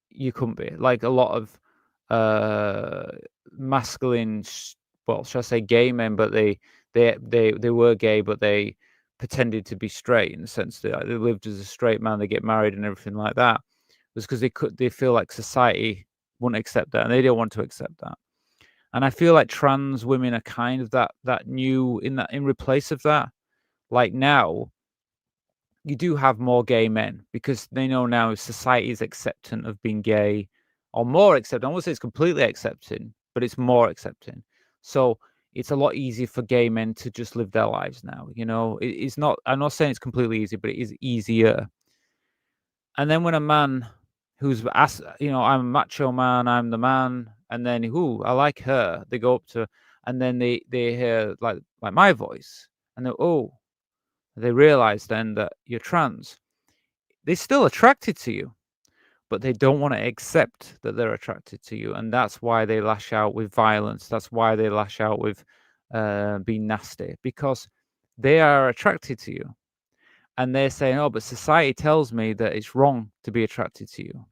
you couldn't be, like a lot of masculine well, should I say gay men, but they were gay, but they pretended to be straight in the sense that they lived as a straight man, they get married and everything like that, was because they feel like society wouldn't accept that and they don't want to accept that. And I feel like trans women are kind of that new in replace of that. Like now you do have more gay men because they know now society is acceptant of being gay, or more accepting. I won't say it's completely accepting, but it's more accepting. So it's a lot easier for gay men to just live their lives now. It's not. I'm not saying it's completely easy, but it is easier. And then when a man who's asked, I'm a macho man, I'm the man, and then I like her, they go up to, and then they hear like my voice, and they realize then that you're trans. They're still attracted to you, but they don't want to accept that they're attracted to you, and that's why they lash out with violence. That's why they lash out with being nasty, because they are attracted to you. And they're saying, oh, but society tells me that it's wrong to be attracted to you.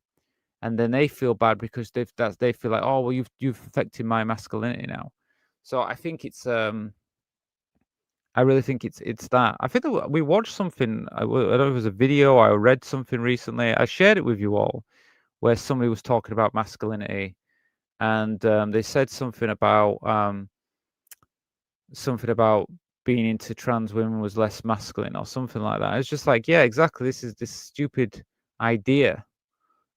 And then they feel bad because they feel like, oh, well, you've affected my masculinity now. So I think it's I really think it's that. I think that we watched something. I don't know if it was a video. I read something recently. I shared it with you all, where somebody was talking about masculinity, and they said something about being into trans women was less masculine or something like that. It's just like, yeah, exactly. This is this stupid idea.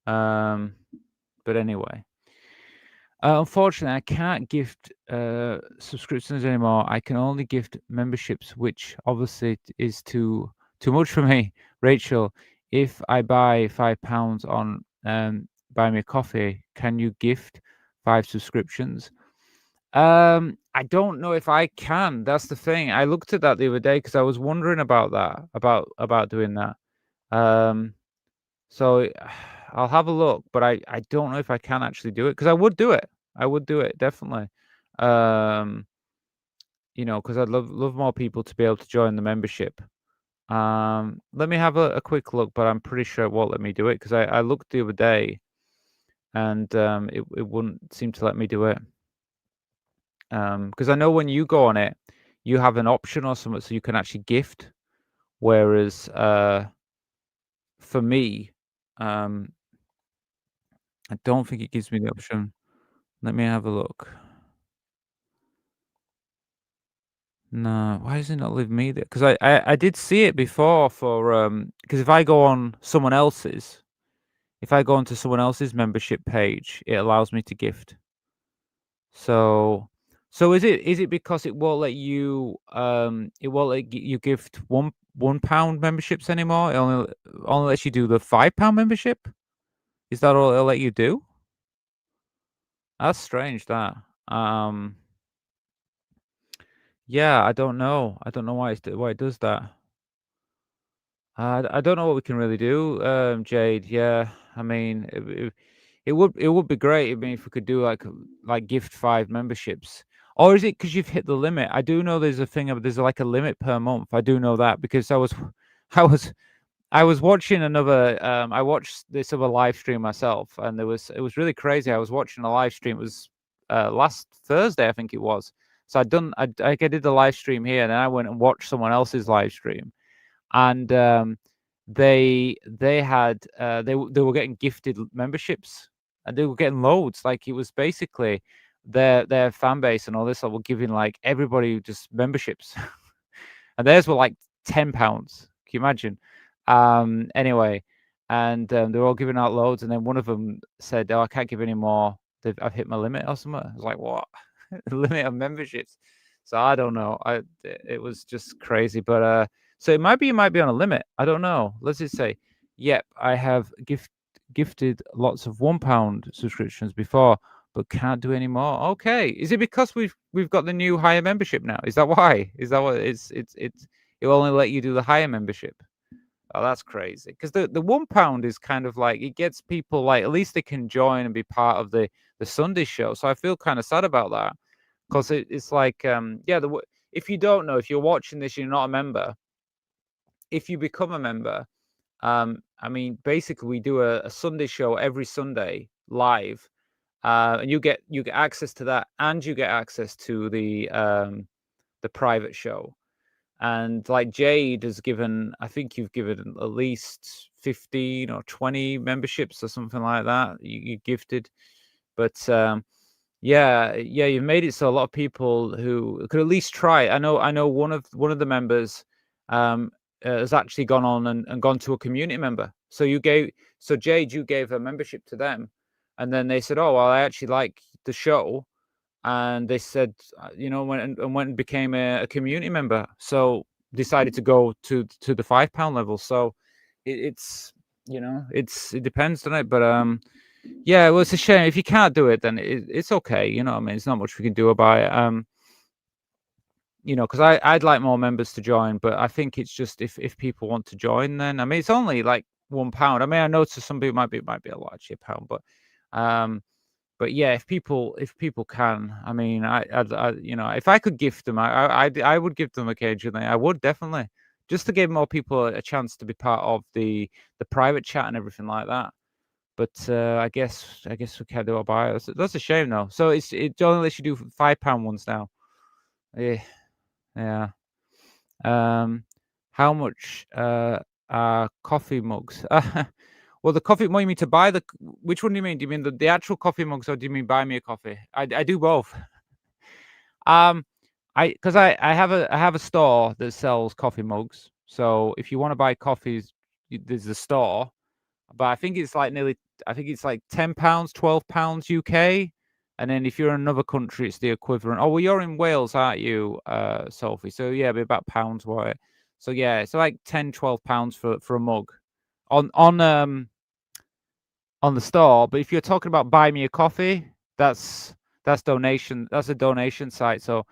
But anyway, unfortunately, I can't gift subscriptions anymore. I can only gift memberships, which obviously is too much for me. Rachel, if I buy £5 on Buy Me a Coffee, can you gift 5 subscriptions? I don't know if I can. That's the thing. I looked at that the other day because I was wondering about that, about doing that. So I'll have a look, but I don't know if I can actually do it because I would do it. I would do it definitely. You know, because I'd love more people to be able to join the membership. Let me have a quick look, but I'm pretty sure it won't let me do it because I looked the other day, and it wouldn't seem to let me do it. Because I know when you go on it, you have an option or something, so you can actually gift. Whereas for me, I don't think it gives me the option. Let me have a look. No, why does it not leave me there? Because I did see it before for because if I go on someone else's, if I go onto someone else's membership page, it allows me to gift. So is it because it won't let you you gift £1 memberships anymore? It only lets you do the £5 membership? Is that all it'll let you do? That's strange that. Yeah, I don't know. I don't know why it does that. I don't know what we can really do, Jade. Yeah, I mean, it would be great. I mean, if we could do like gift 5 memberships, or is it because you've hit the limit? I do know there's a thing of there's like a limit per month. I do know that because I was I was watching another. I watched this other live stream myself, and it was really crazy. I was watching a live stream. It was last Thursday, I think it was. So I did the live stream here, and then I went and watched someone else's live stream, and they had they were getting gifted memberships, and they were getting loads. Like it was basically their fan base and all this were giving like everybody just memberships, and theirs were like £10. Can you imagine? Anyway, and they were all giving out loads, and then one of them said, "Oh, I can't give any more. I've hit my limit or something." I was like, "What? Limit of memberships?" So I don't know. It was just crazy, but so it might be on a limit. I don't know. Let's just say, yep, I have gifted lots of £1 subscriptions before, but can't do any more. Okay, is it because we've got the new higher membership now? Is that why? Is that what it will only let you do the higher membership? Oh, that's crazy. Because the £1 is kind of like it gets people like at least they can join and be part of the Sunday show. So I feel kind of sad about that because it's like yeah, if you don't know, if you're watching this, you're not a member. If you become a member, I mean, basically we do a Sunday show every Sunday live, and you get access to that, and you get access to the private show. And like Jade has given, I think you've given at least 15 or 20 memberships or something like that. You gifted, but yeah, you've made it so a lot of people who could at least try. I know one of the members has actually gone on and gone to a community member. So Jade, you gave a membership to them, and then they said, "Oh, well, I actually like the show." And they said, went and became a community member. So decided to go to the £5 level. So it's it depends, doesn't it? But yeah, well, it's a shame if you can't do it. Then it's okay. You know what I mean? It's not much we can do about it. Because I'd like more members to join, but I think it's just if people want to join, then I mean it's only like £1. I mean, I know to some people it might be a lot, actually, £1, but yeah, if people can, I mean, I if I could gift them, I would give them occasionally. I would definitely, just to give more people a chance to be part of the private chat and everything like that. But I guess we can't do it by it. That's a shame though. So it only lets you do £5 ones now. Yeah. How much are coffee mugs? Well, the coffee. What you mean to buy the? Which one do you mean? Do you mean the actual coffee mugs, or do you mean buy me a coffee? I do both. I have a store that sells coffee mugs. So if you want to buy coffees, there's a store, but I think it's like £10, £12 UK. And then if you're in another country, it's the equivalent. Oh, well, you're in Wales, aren't you, Sophie? So yeah, it'd be about pounds worth. So yeah, so like £10, £12 for a mug on the store. But if you're talking about buy me a coffee, that's donation. That's a donation site. So,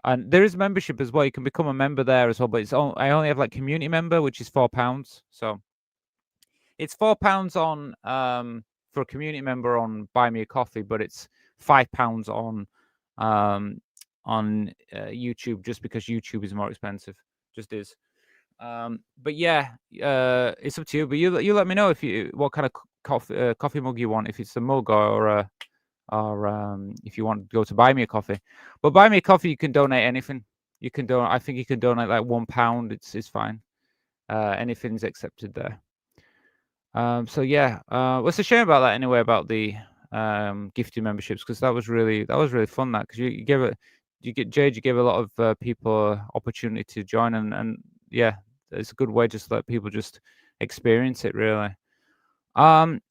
and there is membership as well. You can become a member there as well. But I only have like community member, which is £4. So it's £4 on for a community member on buy me a coffee, but it's £5 on YouTube, just because YouTube is more expensive. Just is. But yeah, it's up to you. But you let me know if you what kind of coffee mug you want. If it's a mug or if you want to go to buy me a coffee. But buy me a coffee, you can donate anything. You can donate. I think you can donate like £1. It's fine. Anything's accepted there. So yeah, what's a shame about that anyway, about the gifted memberships, because that was really fun, that, because you gave a lot of people opportunity to join, and yeah, it's a good way just to let people just experience it, really.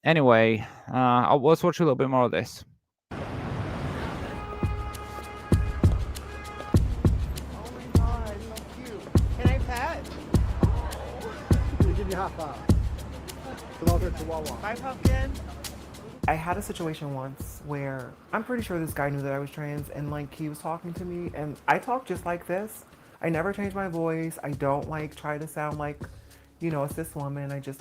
Anyway, let's watch a little bit more of this. Can I pet? Give me a hot five. Bye, Pumpkin. I had a situation once where I'm pretty sure this guy knew that I was trans, and like he was talking to me, and I talk just like this. I never change my voice. I don't like try to sound like, a cis woman. I just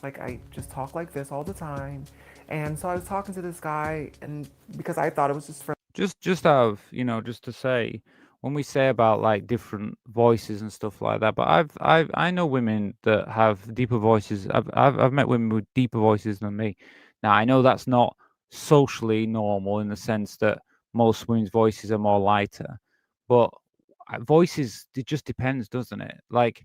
talk like this all the time. And so I was talking to this guy, and because I thought it was just for Just out of, just to say, when we say about like different voices and stuff like that, but I know women that have deeper voices. I've met women with deeper voices than me. Now I know that's not socially normal, in the sense that most women's voices are more lighter, but voices, it just depends, doesn't it? Like,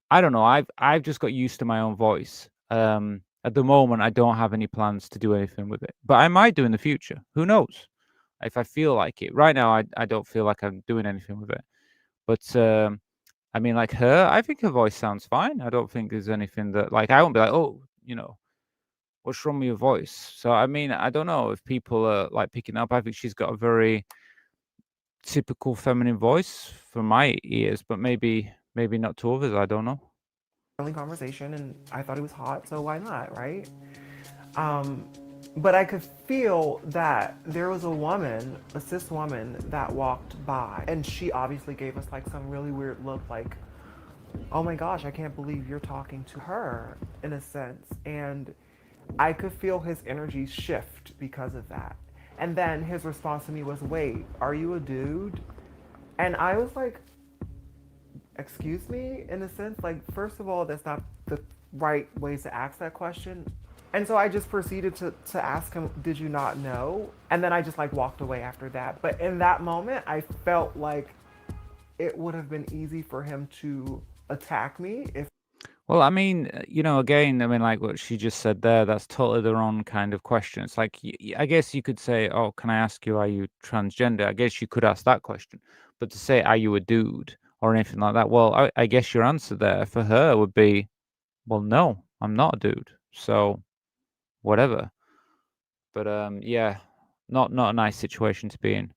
I don't know. I've just got used to my own voice. At the moment, I don't have any plans to do anything with it, but I might do in the future. Who knows? If I feel like it. Right now, I don't feel like I'm doing anything with it. But I mean, like her, I think her voice sounds fine. I don't think there's anything that, like, I won't be like, oh, what's wrong with your voice? So I mean, I don't know if people are like picking up. I think she's got a very typical feminine voice for my ears, but maybe not to others. I don't know. friendly conversation, and I thought he was hot, so why not, right? But I could feel that there was a cis woman that walked by, and she obviously gave us like some really weird look, like, oh my gosh, I can't believe you're talking to her, in a sense. And I could feel his energy shift because of that. And then his response to me was, wait, are you a dude? And I was like, excuse me, in a sense, like, first of all, that's not the right way to ask that question. And so I just proceeded to ask him, did you not know? And then I just like walked away after that. But in that moment, I felt like it would have been easy for him to attack me if. Well, I mean, again, I mean, like what she just said there, that's totally the wrong kind of question. It's like, I guess you could say, oh, can I ask you, are you transgender? I guess you could ask that question. But to say, are you a dude or anything like that? Well, I guess your answer there for her would be, well, no, I'm not a dude. So whatever. But yeah, not a nice situation to be in.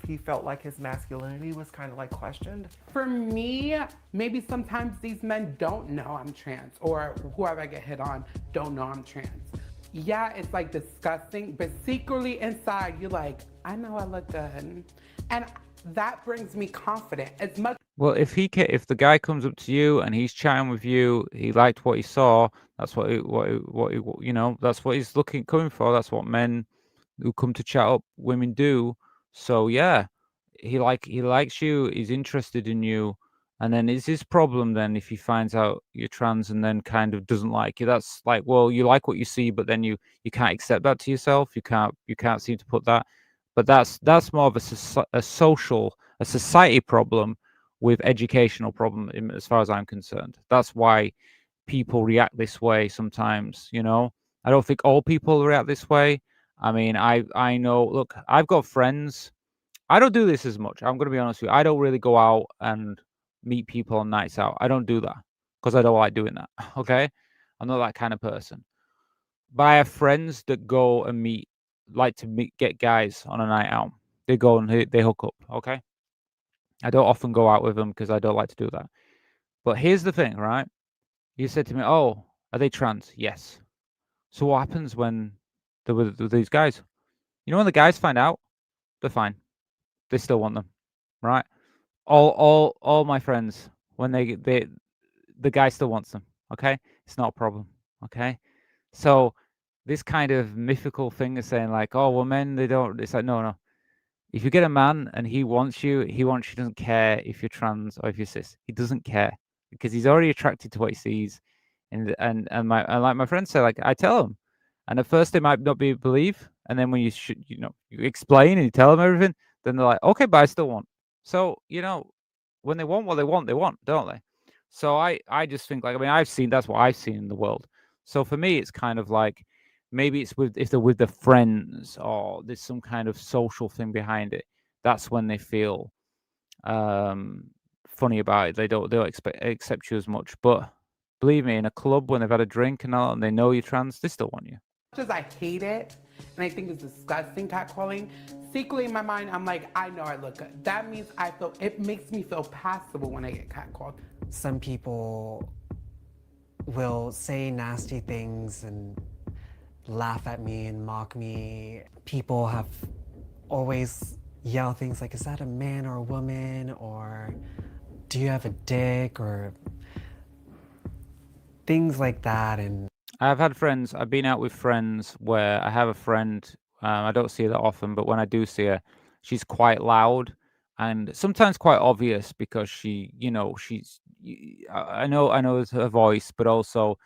He felt like his masculinity was kind of like questioned. For me, maybe sometimes these men don't know I'm trans, or whoever I get hit on don't know I'm trans. Yeah, it's like disgusting, but secretly inside, you're like, I know I look good. And that brings me confidence. As much. Well, if the guy comes up to you and he's chatting with you, he liked what he saw. That's what that's what he's coming for. That's what men who come to chat up women do. So yeah, he likes you. He's interested in you. And then is his problem then if he finds out you're trans and then kind of doesn't like you? That's like, well, you like what you see, but then you can't accept that to yourself. You can't seem to put that. But that's more of a society problem with educational problem, as far as I'm concerned. That's why people react this way sometimes. I don't think all people react this way. I mean, I know. Look, I've got friends. I don't do this as much. I'm going to be honest with you. I don't really go out and meet people on nights out. I don't do that because I don't like doing that. Okay, I'm not that kind of person. But I have friends that go and get guys on a night out. They go and they hook up. Okay, I don't often go out with them because I don't like to do that. But here's the thing, right? You said to me, "Oh, are they trans?" Yes. So what happens when they're with these guys? You know, when the guys find out, they're fine. They still want them, right? All my friends, when the guy still wants them. Okay, it's not a problem. Okay, so this kind of mythical thing is saying like, oh well, men they don't. It's like no. If you get a man and he wants you, doesn't care if you're trans or if you're cis. He doesn't care because he's already attracted to what he sees. And like my friends say, like I tell him, and at first they might not believe, and then when you you explain and you tell them everything, then they're like, okay, but I still want. So when they want what they want, don't they? So I just think like that's what I've seen in the world. So for me, it's kind of like maybe it's if they're with their friends or there's some kind of social thing behind it. That's when they feel funny about it. They don't accept you as much. But believe me, in a club when they've had a drink and all, and they know you're trans, they still want you. As I hate it, and I think it's disgusting catcalling, secretly in my mind, I'm like, I know I look good. That means it makes me feel passable when I get catcalled. Some people will say nasty things and laugh at me and mock me. People have always yelled things like, is that a man or a woman? Or do you have a dick? Or things like that. And I've been out with friends where I have a friend, I don't see her that often, but when I do see her, she's quite loud and sometimes quite obvious because I know it's her voice, but also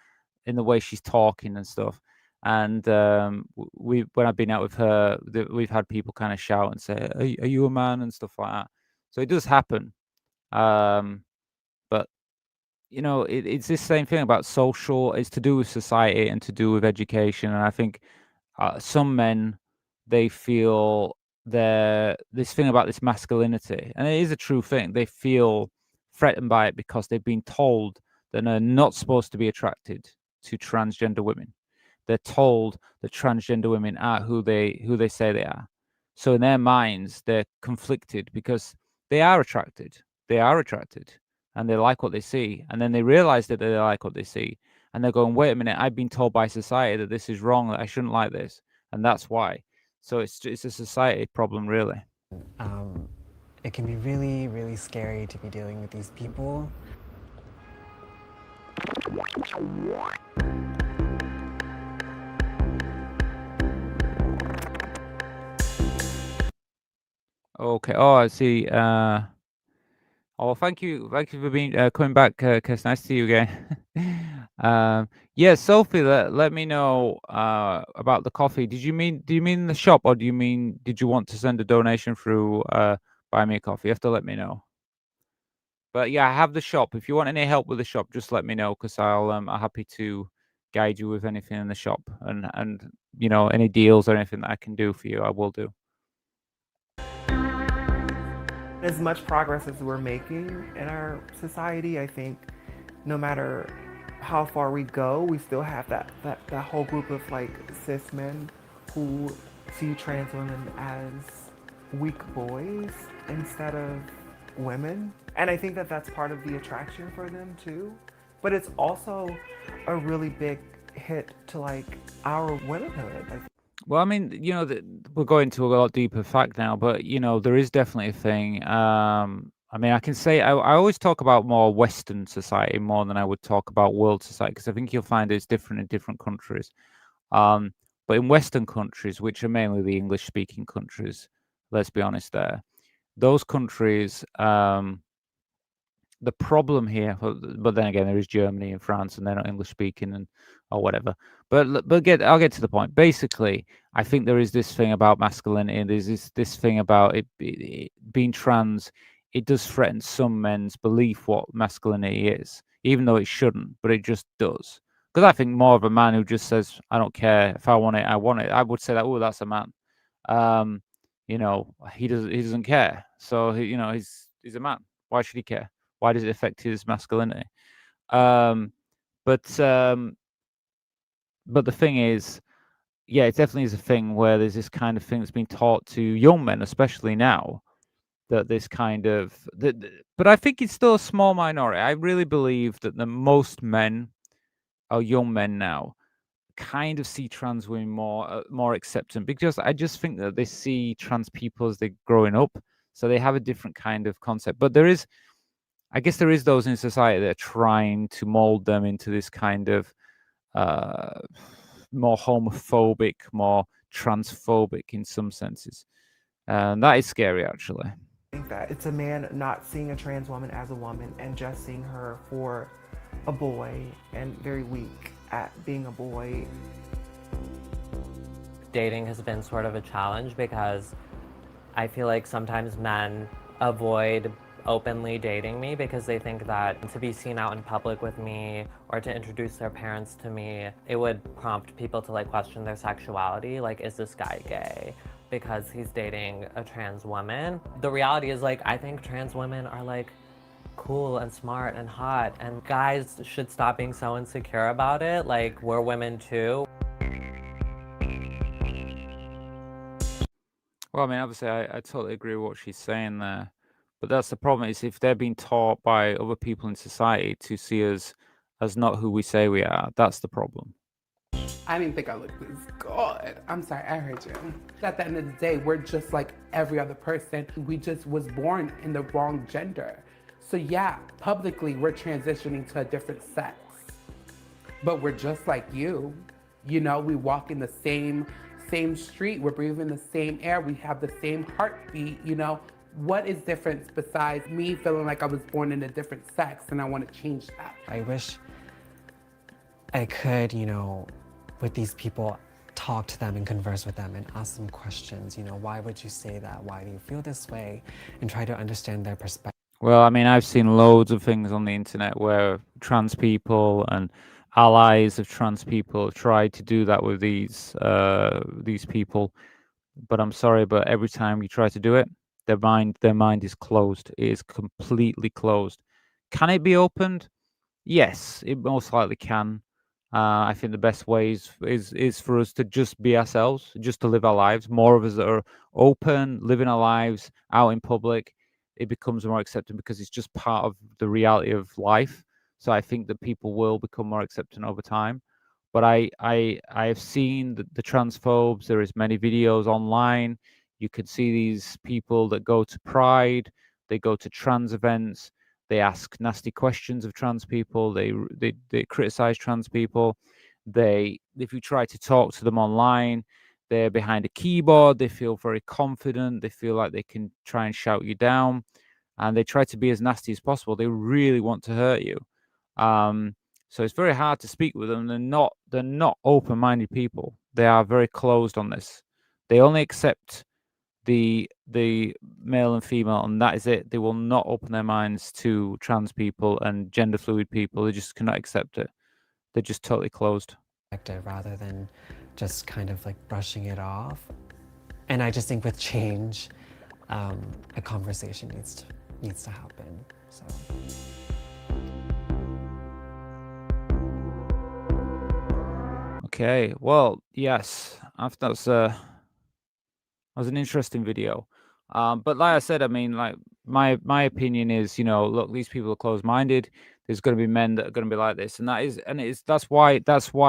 in the way she's talking and stuff. And when I've been out with her, we've had people kind of shout and say, are you a man? And stuff like that. So it does happen. But it's this same thing about social. It's to do with society and to do with education. And I think some men, they feel this thing about this masculinity, and it is a true thing. They feel threatened by it because they've been told that they're not supposed to be attracted to transgender women. They're told that transgender women are who they say they are. So in their minds, they're conflicted because they are attracted. They are attracted and they like what they see. And then they realize that they like what they see. And they're going, wait a minute, I've been told by society that this is wrong, that I shouldn't like this. And that's why. So it's a society problem, really. it can be really, really scary to be dealing with these people. Okay. Oh, I see. Oh, thank you for being coming back, Kes. Nice to see you again. Yeah, Sophie, let me know about the coffee. Do you mean the shop, or did you want to send a donation through Buy Me a Coffee? You have to let me know. But yeah, I have the shop. If you want any help with the shop, just let me know, because I'm happy to guide you with anything in the shop, and any deals or anything that I can do for you, I will do. As much progress as we're making in our society, I think no matter how far we go, we still have that whole group of like cis men who see trans women as weak boys instead of women. And I think that that's part of the attraction for them too. But it's also a really big hit to like our womanhood. Well, I mean, we're going to a lot deeper fact now, but there is definitely a thing. I mean, I can say I always talk about more Western society more than I would talk about world society, because I think you'll find it's different in different countries. But in Western countries, which are mainly the English-speaking countries, let's be honest, those countries, the problem here, but then again, there is Germany and France, and they're not English speaking or whatever. But I'll get to the point. Basically, I think there is this thing about masculinity, and there's this thing about it being trans. It does threaten some men's belief what masculinity is, even though it shouldn't, but it just does. Because I think more of a man who just says, "I don't care, if I want it, I want it," I would say that, "Oh, that's a man." He doesn't care. So he's a man. Why should he care? Why does it affect his masculinity? Um, but um, but the thing is, yeah, it definitely is a thing where there's this kind of thing that's been taught to young men, especially now, that this kind of but I think it's still a small minority. I really believe that the most men, or young men now, kind of see trans women more acceptant, because I just think that they see trans people as they're growing up, so they have a different kind of concept. But I guess there is those in society that are trying to mold them into this kind of more homophobic, more transphobic in some senses, and that is scary, actually. I think that it's a man not seeing a trans woman as a woman and just seeing her for a boy, and very weak at being a boy. Dating has been sort of a challenge because I feel like sometimes men avoid openly dating me because they think that to be seen out in public with me or to introduce their parents to me, it would prompt people to like question their sexuality. Like, is this guy gay because he's dating a trans woman? The reality is, like, I think trans women are like cool and smart and hot, and guys should stop being so insecure about it. Like, we're women too. Well, I mean, obviously, I totally agree with what she's saying there. But that's the problem, is if they're being taught by other people in society to see us as not who we say we are, that's the problem. I didn't think I looked this good. I'm sorry, I heard you. At the end of the day, we're just like every other person. We just was born in the wrong gender. So yeah, publicly we're transitioning to a different sex. But we're just like you. You know, we walk in the same street, we're breathing the same air, we have the same heartbeat, you know. What is different besides me feeling like I was born in a different sex, and I want to change that? I wish I could, with these people, talk to them and converse with them and ask them questions. Why would you say that? Why do you feel this way? And try to understand their perspective. Well, I mean, I've seen loads of things on the internet where trans people and allies of trans people have tried to do that with these people. But I'm sorry, but every time you try to do it, their mind is closed. It is completely closed. Can it be opened? Yes, it most likely can. I think the best way is for us to just be ourselves, just to live our lives. More of us that are open, living our lives out in public, it becomes more accepted because it's just part of the reality of life. So I think that people will become more accepting over time. But I have seen the transphobes. There is many videos online. You can see these people that go to Pride, they go to trans events, they ask nasty questions of trans people. They criticize trans people. If you try to talk to them online, they're behind a keyboard. They feel very confident. They feel like they can try and shout you down, and they try to be as nasty as possible. They really want to hurt you. So it's very hard to speak with them. They're not open-minded people. They are very closed on this. They only accept the male and female, and that is it. They will not open their minds to trans people and gender fluid people. They just cannot accept it. They're just totally closed. Rather than just kind of like brushing it off. And I just think with change, a conversation needs to happen. So. Okay, well, yes, that was an interesting video. But like I said, I mean, like my opinion is, look, these people are closed-minded. There's going to be men that are going to be like this, and that's why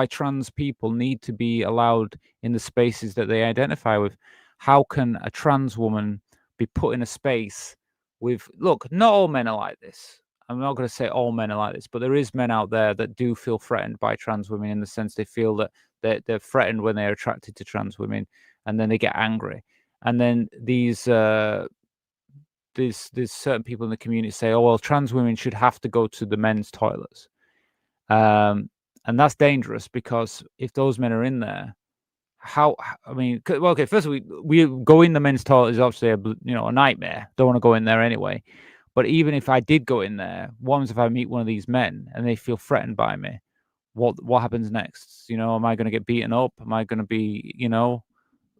trans people need to be allowed in the spaces that they identify with. How can a trans woman be put in a space with? Look, not all men are like this. I'm not going to say all men are like this, but there is men out there that do feel threatened by trans women, in the sense they feel that they're threatened when they're attracted to trans women, and then they get angry. And then there's certain people in the community say, oh, well, trans women should have to go to the men's toilets. And that's dangerous, because if those men are in there, okay, first we go in the men's toilet is obviously a nightmare. Don't want to go in there anyway. But even if I did go in there, what happens if I meet one of these men and they feel threatened by me? What happens next? Am I going to get beaten up? Am I going to be,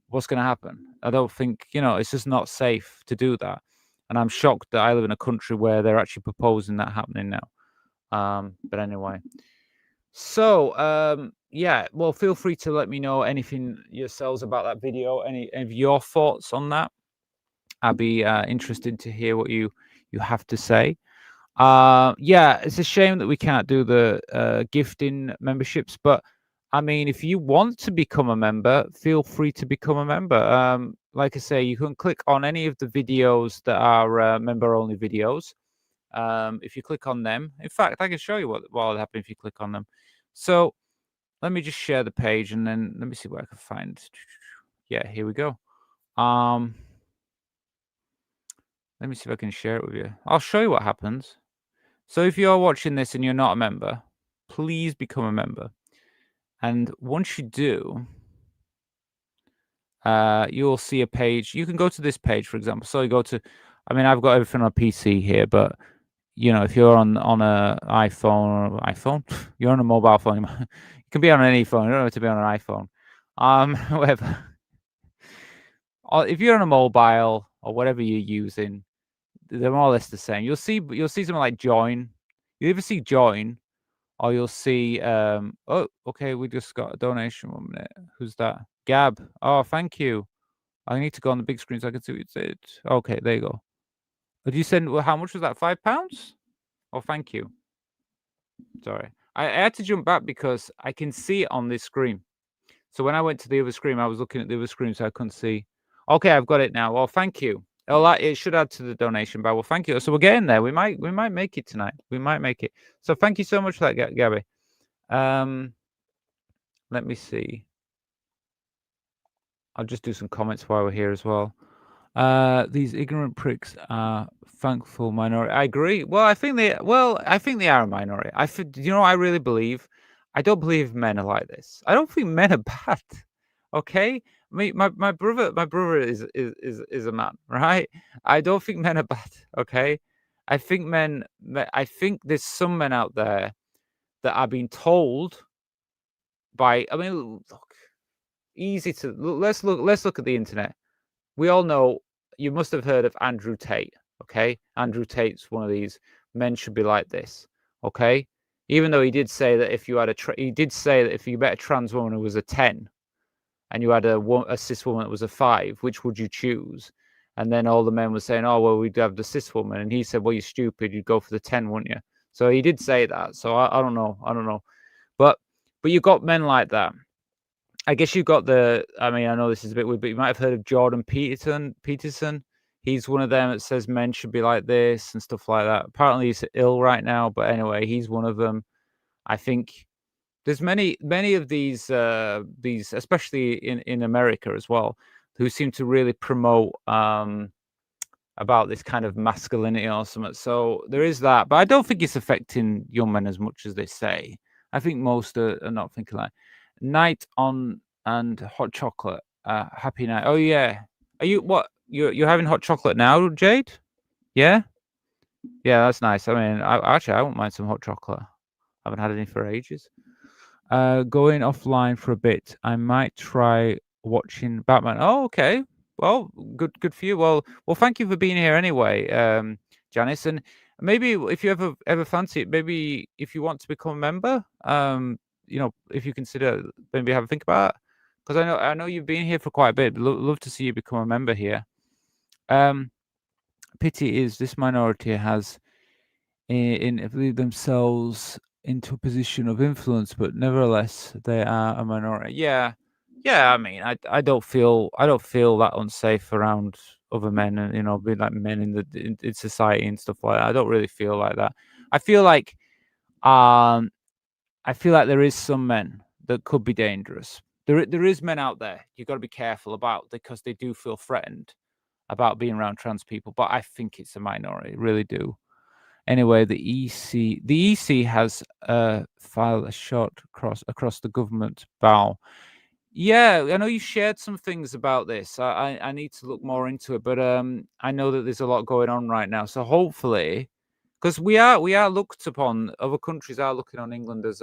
what's going to happen? I don't think, it's just not safe to do that. And I'm shocked that I live in a country where they're actually proposing that happening now. But anyway, so yeah, well, feel free to let me know anything yourselves about that video, any of your thoughts on that. I'd be interested to hear what you have to say. Yeah, it's a shame that we can't do the gifting memberships, but I mean, if you want to become a member, feel free to become a member. Like I say, you can click on any of the videos that are member-only videos. If you click on them, in fact, I can show you what will happen if you click on them. So let me just share the page, and then let me see what I can find. Yeah, here we go. Let me see if I can share it with you. I'll show you what happens. So if you're watching this and you're not a member, please become a member. And once you do, you'll see a page. You can go to this page, for example. So you go to, I mean, I've got everything on a PC here, but if you're on a iPhone, you're on a mobile phone. You can be on any phone. You don't have to be on an iPhone. Whatever. If you're on a mobile or whatever you're using, they're more or less the same. You'll see something like join. You either see join, or you'll see oh, okay, we just got a donation. 1 minute. Who's that? Gab. Oh, thank you. I need to go on the big screen so I can see what it said. Okay, there you go. Did you send, well, how much was that? £5? Oh, thank you. Sorry. I had to jump back because I can see it on this screen. So when I went to the other screen, I was looking at the other screen, so I couldn't see. Okay, I've got it now. Well, thank you. Oh, it should add to the donation bar. Well, thank you. So we're getting there. We might make it tonight. We might make it. So thank you so much for that, Gabby. Let me see. I'll just do some comments while we're here as well. These ignorant pricks are thankful minority. I agree. Well, I think they are a minority. I really believe. I don't believe men are like this. I don't think men are bad. Okay, my brother is a man, right? I don't think men are bad. Okay, I think there's some men out there that are being told by. I mean, look, let's look at the internet. We all know, you must have heard of Andrew Tate. Okay, Andrew Tate's one of these men should be like this. Okay, even though he did say that if you had if you met a trans woman who was a 10, and you had a cis woman that was a 5, which would you choose? And then all the men were saying, oh, well, we'd have the cis woman. And he said, well, you're stupid. You'd go for the 10, wouldn't you? So he did say that. So I don't know. But you got men like that. I guess you got I know this is a bit weird, but you might have heard of Jordan Peterson. He's one of them that says men should be like this and stuff like that. Apparently he's ill right now. But anyway, he's one of them. I think there's many of these, especially in America as well, who seem to really promote about this kind of masculinity or something. So there is that, but I don't think it's affecting young men as much as they say. I think most are not thinking like night on and hot chocolate. Happy night. Oh yeah. Are you what? You're having hot chocolate now, Jade? Yeah. Yeah, that's nice. I mean, I wouldn't mind some hot chocolate. I haven't had any for ages. Going offline for a bit. I might try watching Batman. Oh, okay. Well, good for you. Well, thank you for being here anyway, Janice. And maybe if you ever fancy it, maybe if you want to become a member, if you consider maybe have a think about it, because I know you've been here for quite a bit. Love to see you become a member here. Pity is this minority has in themselves into a position of influence, but nevertheless they are a minority. Yeah. I mean, I don't feel that unsafe around other men, and being like men in society and stuff like that. I don't really feel like that. I feel like there is some men that could be dangerous. There is men out there you've got to be careful about, because they do feel threatened about being around trans people. But I think it's a minority, really do. Anyway, the EC has filed a shot across the government bow. Yeah, I know you shared some things about this. I need to look more into it, but I know that there's a lot going on right now. So hopefully, because we are looked upon, other countries are looking on England as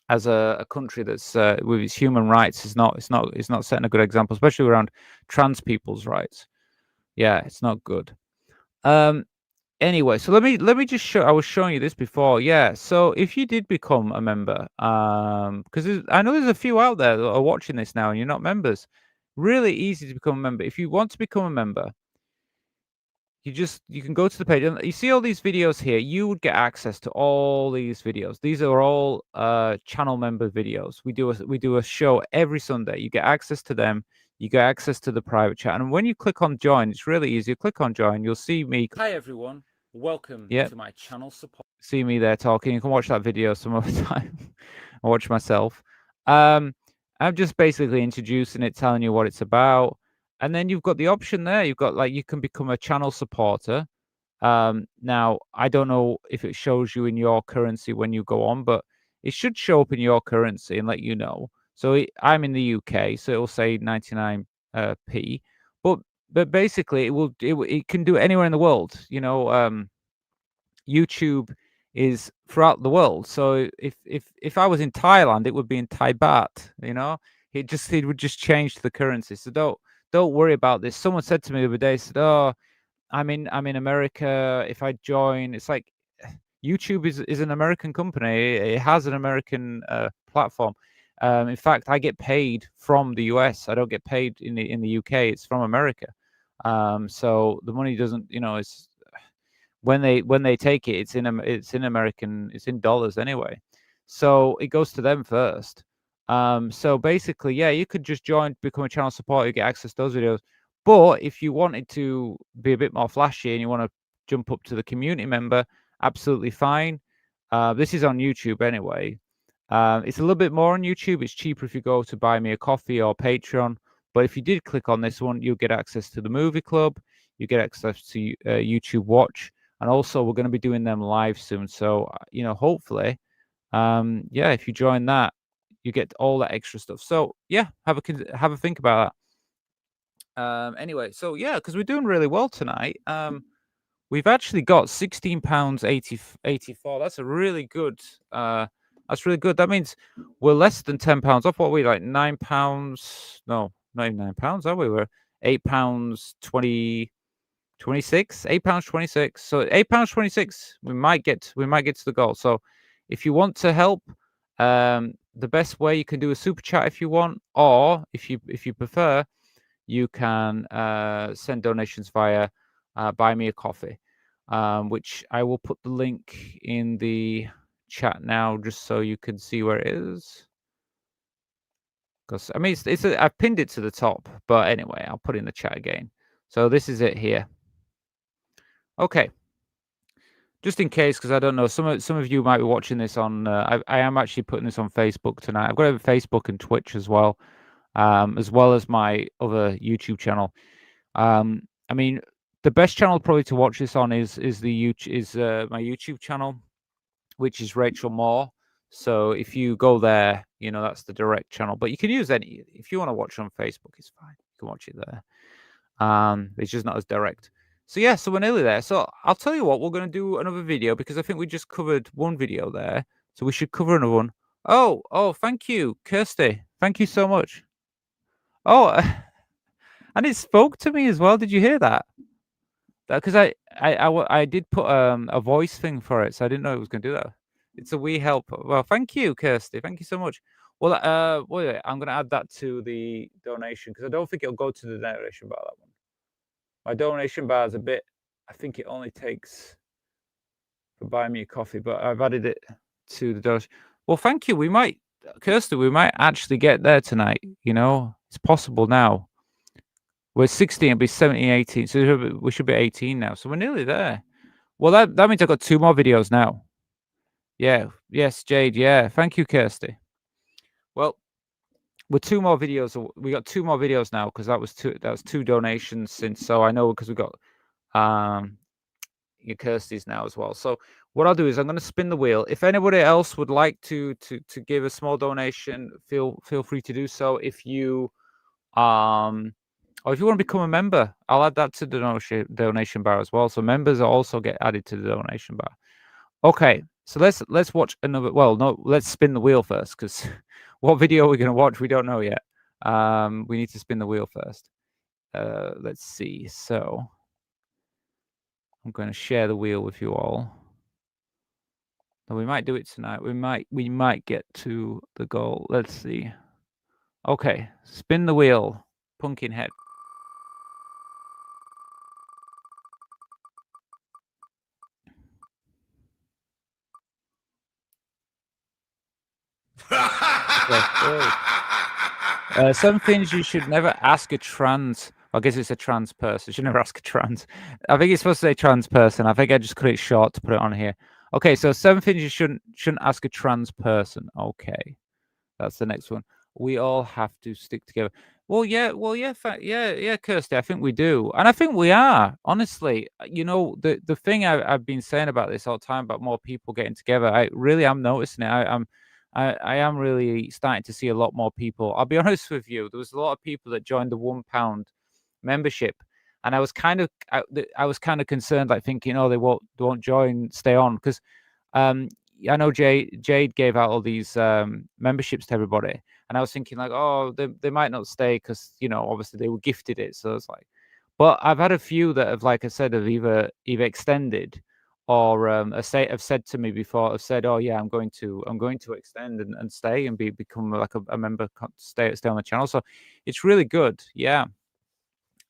as a country that's with its human rights is not setting a good example, especially around trans people's rights. Yeah, it's not good. Anyway, so let me just show. I was showing you this before. Yeah, so if you did become a member, because I know there's a few out there that are watching this now, and you're not members. Really easy to become a member. If you want to become a member, you can go to the page and you see all these videos here. You would get access to all these videos. These are all channel member videos. We do a show every Sunday. You get access to them. You get access to the private chat. And when you click on join, it's really easy. You click on join, you'll see me. Hi everyone. Welcome to my channel support. See me there talking. You can watch that video some other time. I watch myself. I'm just basically introducing it, telling you what it's about. And then you've got the option there. You've got you can become a channel supporter. Now, I don't know if it shows you in your currency when you go on, but it should show up in your currency and let you know. So I'm in the UK, so it'll say 99p. But basically, it can do it anywhere in the world. YouTube is throughout the world. So if I was in Thailand, it would be in Thai baht. It would just change the currency. So don't worry about this. Someone said to me the other day, said, "Oh, I'm in America. If I join, it's like YouTube is an American company. It has an American platform. In fact, I get paid from the US. I don't get paid in the UK. It's from America. So the money doesn't, it's when they take it, it's in American, it's in dollars anyway. So it goes to them first. So basically, yeah, you could just join, become a channel supporter, you get access to those videos. But if you wanted to be a bit more flashy and you want to jump up to the community member, absolutely fine. This is on YouTube anyway. It's a little bit more on YouTube. It's cheaper if you go to Buy Me a Coffee or Patreon. But if you did click on this one, you'll get access to the movie club. You get access to YouTube Watch. And also, we're going to be doing them live soon. So, hopefully, if you join that, you get all that extra stuff. So, yeah, have a think about that. Anyway, so yeah, because we're doing really well tonight. We've actually got £16.84. That's a really good. That's really good. That means we're less than £10 off. What are we, like £9? No, not even £9, are we? We're £8.26. £8.26. So £8.26. We might get to the goal. So if you want to help, the best way, you can do a super chat if you want, or if you prefer, you can send donations via Buy Me a Coffee, which I will put the link in the chat now, just so you can see where it is. Because I mean, I've pinned it to the top, but anyway, I'll put it in the chat again. So this is it here. Okay. Just in case, because I don't know, some of you might be watching this on. I am actually putting this on Facebook tonight. I've got a Facebook and Twitch as well as my other YouTube channel. I mean, the best channel probably to watch this on is my YouTube channel, which is Rachel Moore. So if you go there, that's the direct channel. But you can use any. If you want to watch on Facebook, it's fine. You can watch it there. It's just not as direct. So yeah, so we're nearly there. So I'll tell you what, we're going to do another video because I think we just covered one video there. So we should cover another one. Oh, thank you, Kirsty. Thank you so much. Oh, and it spoke to me as well. Did you hear that? Because I did put a voice thing for it, so I didn't know it was going to do that. It's a wee help. Well, thank you, Kirsty. Thank you so much. Well, wait, I'm going to add that to the donation because I don't think it'll go to the donation bar, that one. My donation bar is a bit, I think it only takes for Buy Me a Coffee, but I've added it to the donation. Well, thank you. Kirsty, we might actually get there tonight. It's possible now. We're 16, it'll be 17, 18. So we should be 18 now. So we're nearly there. Well, that means I've got 2 more videos now. Yeah. Yes, Jade. Yeah. Thank you, Kirsty. Well, with 2 more videos, we got 2 more videos now because that was 2 donations since. So I know because we got your Kirsty's now as well. So what I'll do is I'm going to spin the wheel. If anybody else would like to give a small donation, feel free to do so. If you or if you want to become a member, I'll add that to the donation bar as well. So members also get added to the donation bar. Okay, So let's watch another. Well, no, let's spin the wheel first, because what video we're going to watch, we don't know yet. We need to spin the wheel first. Let's see. So I'm going to share the wheel with you all. And we might do it tonight. We might get to the goal. Let's see. Okay, spin the wheel, Pumpkinhead. Some things you should never ask a trans. I guess it's a trans person. You should never ask a trans. I think it's supposed to say trans person. I think I just cut it short to put it on here. Okay, so 7 things you shouldn't ask a trans person. Okay, that's the next one. We all have to stick together. Well, yeah, Kirsty. I think we do, and I think we are. Honestly, the thing I've been saying about this all the time about more people getting together. I really am noticing it. I am really starting to see a lot more people. I'll be honest with you. There was a lot of people that joined the £1 membership, and I was kind of concerned, like thinking, oh, they won't join, stay on, because I know Jade gave out all these memberships to everybody, and I was thinking like, oh, they might not stay because obviously they were gifted it. So it's like, but I've had a few that have, like I said, have either extended or have said to me before, have said, oh yeah, I'm going to extend and stay and become like a member, stay on the channel. So it's really good, yeah.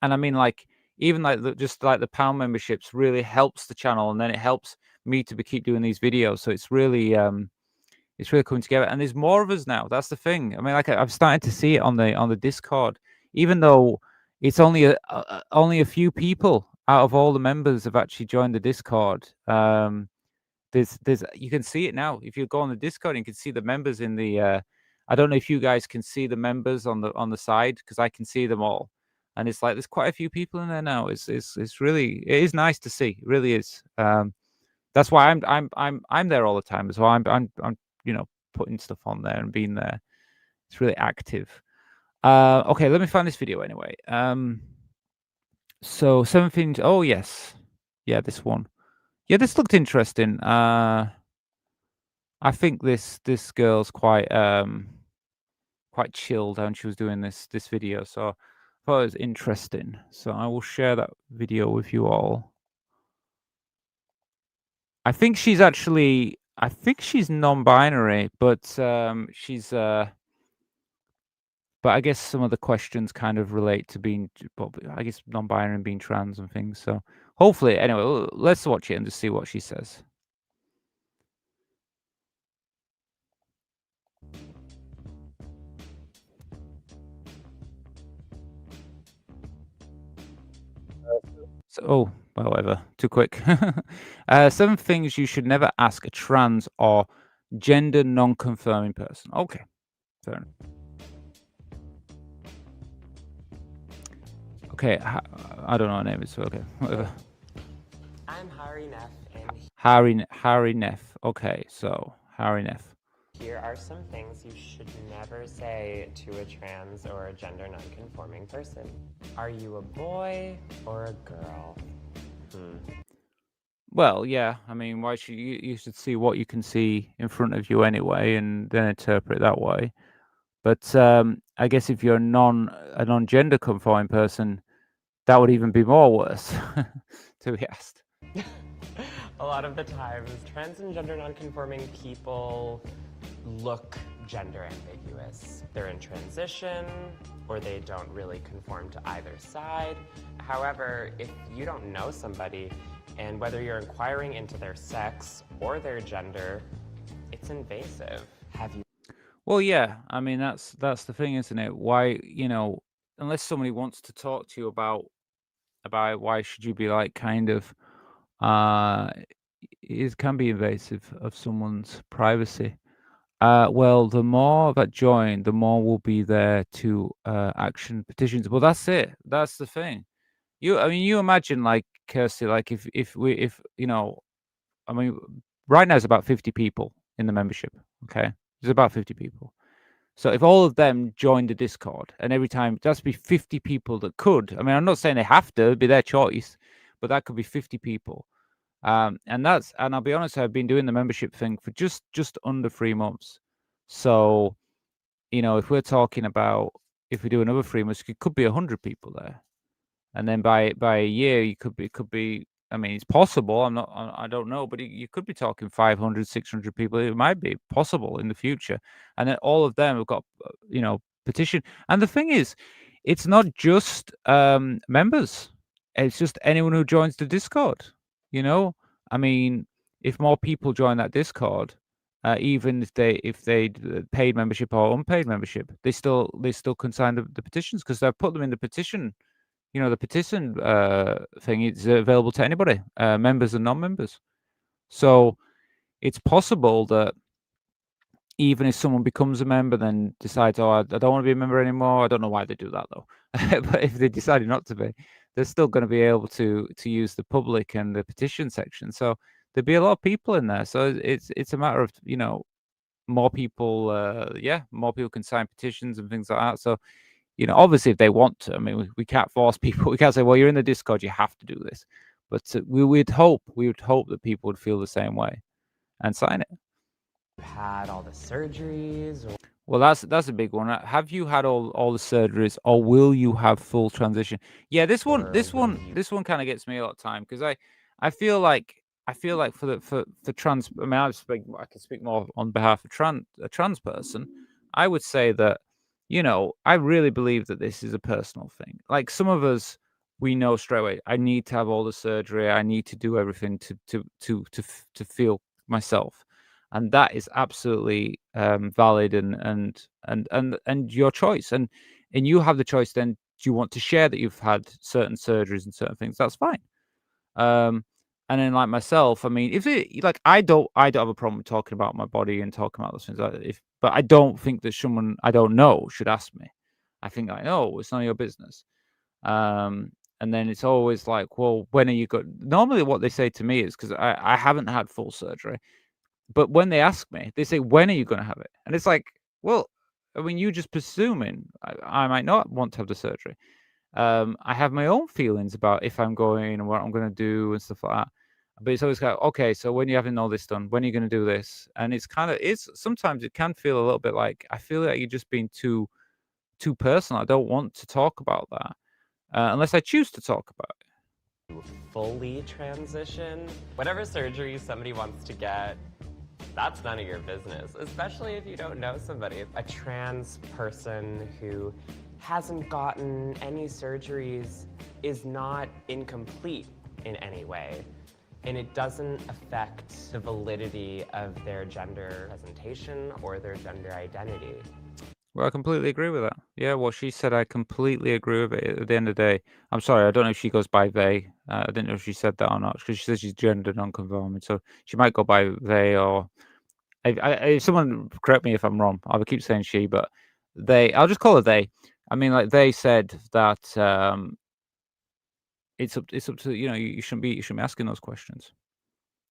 And I mean, like, even like just like the pound memberships really helps the channel, and then it helps me to keep doing these videos. So it's really coming together, and there's more of us now. That's the thing. I mean, like, I'm starting to see it on the Discord, even though it's only a few people out of all the members have actually joined the Discord. There's you can see it now. If you go on the Discord, you can see the members in the I don't know if you guys can see the members on the side, because I can see them all. And it's like there's quite a few people in there now. It's really, it is nice to see. It really is. That's why I'm there all the time as well. I'm putting stuff on there and being there. It's really active. Okay, let me find this video anyway. So 7 things. Oh yes, yeah, this one. Yeah, this looked interesting. I think this girl's quite chilled when she was doing this video. So I thought it was interesting. So I will share that video with you all. I think she's non-binary, but she's but I guess some of the questions kind of relate to being, I guess, non-binary and being trans and things. So hopefully, anyway, let's watch it and just see what she says. So, whatever, too quick. 7 things you should never ask a trans or gender non-confirming person. Okay, fair enough. Okay, I don't know her name, so okay, whatever. I'm Hari Neff, and Hari Neff. Okay, so Hari Neff. here are some things you should never say to a trans or a gender non-conforming person. Are you a boy or a girl? Well, yeah. I mean, why should you should see what you can see in front of you anyway, and then interpret it that way. But I guess if you're a non-gender conforming person, that would even be more worse to be asked. A lot of the times, trans and gender non-conforming people look gender ambiguous. They're in transition, or they don't really conform to either side. However, if you don't know somebody, and whether you're inquiring into their sex or their gender, it's invasive. Have you? Well, yeah. I mean, that's the thing, isn't it? Why, unless somebody wants to talk to you about why should you be like kind of, it can be invasive of someone's privacy. Well, the more that join, the more will be there to action petitions. Well, that's it. That's the thing. You imagine, like, Kirsty, like if I mean, right now it's about 50 people in the membership. Okay, there's about 50 people. So if all of them joined the Discord, and every time that's be 50 people that could. I mean, I'm not saying they have to, it'd be their choice, but that could be 50 people. And I'll be honest, I've been doing the membership thing for just under 3 months. So, if we're talking about, if we do another 3 months, it could be 100 people there. And then by a year, it could be, I mean, it's possible. I don't know, but you could be talking 500, 600 people. It might be possible in the future. And then all of them have got, petition. And the thing is, it's not just members. It's just anyone who joins the Discord. I mean, if more people join that Discord, even if they paid membership or unpaid membership, they still can sign the petitions, because they've put them in the petition. The petition thing is available to anybody, members and non-members. So it's possible that even if someone becomes a member, then decides, oh, I don't want to be a member anymore. I don't know why they do that though. But if they decided not to be, they're still going to be able to use the public and the petition section. So there'd be a lot of people in there. So it's a matter of, more people, more people can sign petitions and things like that. So, obviously if they want to, I mean, we can't force people. We can't say, well, you're in the Discord, you have to do this. But we would hope that people would feel the same way and sign it. Had all the surgeries? Well, that's a big one. Have you had all the surgeries, or will you have full transition? Yeah, this one kind of gets me a lot of time, because I feel like for trans, I mean, I can speak more on behalf of a trans person. I would say that, I really believe that this is a personal thing. Like, some of us, we know straight away, I need to have all the surgery, I need to do everything to feel myself. And that is absolutely valid and your choice. And you have the choice then, do you want to share that you've had certain surgeries and certain things? That's fine. And then, like myself, I mean, if it, like, I don't have a problem with talking about my body and talking about those things. But I don't think that someone I don't know should ask me. I think, like, no, it's none of your business. And then it's always like, well, when are you going? Normally, what they say to me is, because I haven't had full surgery, but when they ask me, they say, when are you going to have it? And it's like, well, I mean, you're just presuming I might not want to have the surgery. I have my own feelings about if I'm going and what I'm going to do and stuff like that. But it's always like, okay, so when you're having all this done, when are you going to do this? And sometimes it can feel a little bit like, I feel like you're just being too personal. I don't want to talk about that unless I choose to talk about it. Fully transition? Whatever surgery somebody wants to get, that's none of your business, especially if you don't know somebody. A trans person who hasn't gotten any surgeries is not incomplete in any way, and it doesn't affect the validity of their gender presentation or their gender identity. Well, I completely agree with that. Yeah, what she said, I completely agree with it. At the end of the day, I'm sorry, I don't know if she goes by they. I didn't know if she said that or not, because she says she's gender non-conforming, so she might go by they, or if someone correct me if I'm wrong. I would keep saying she, but they. I'll just call her they. I mean, like, they said that it's up to, you shouldn't be asking those questions,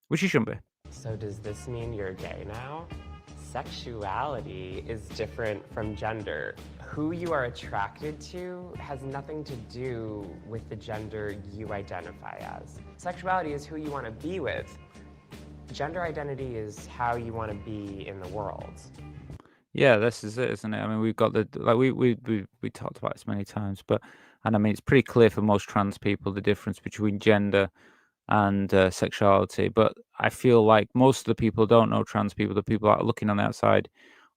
which you shouldn't be. So does this mean you're gay now? Sexuality is different from gender. Who you are attracted to has nothing to do with the gender you identify as. Sexuality is who you want to be with. Gender identity is how you want to be in the world. Yeah, this is it, isn't it? I mean, we've got we talked about this many times, and I mean, it's pretty clear for most trans people the difference between gender and sexuality. But I feel like most of the people don't know trans people. The people that are looking on the outside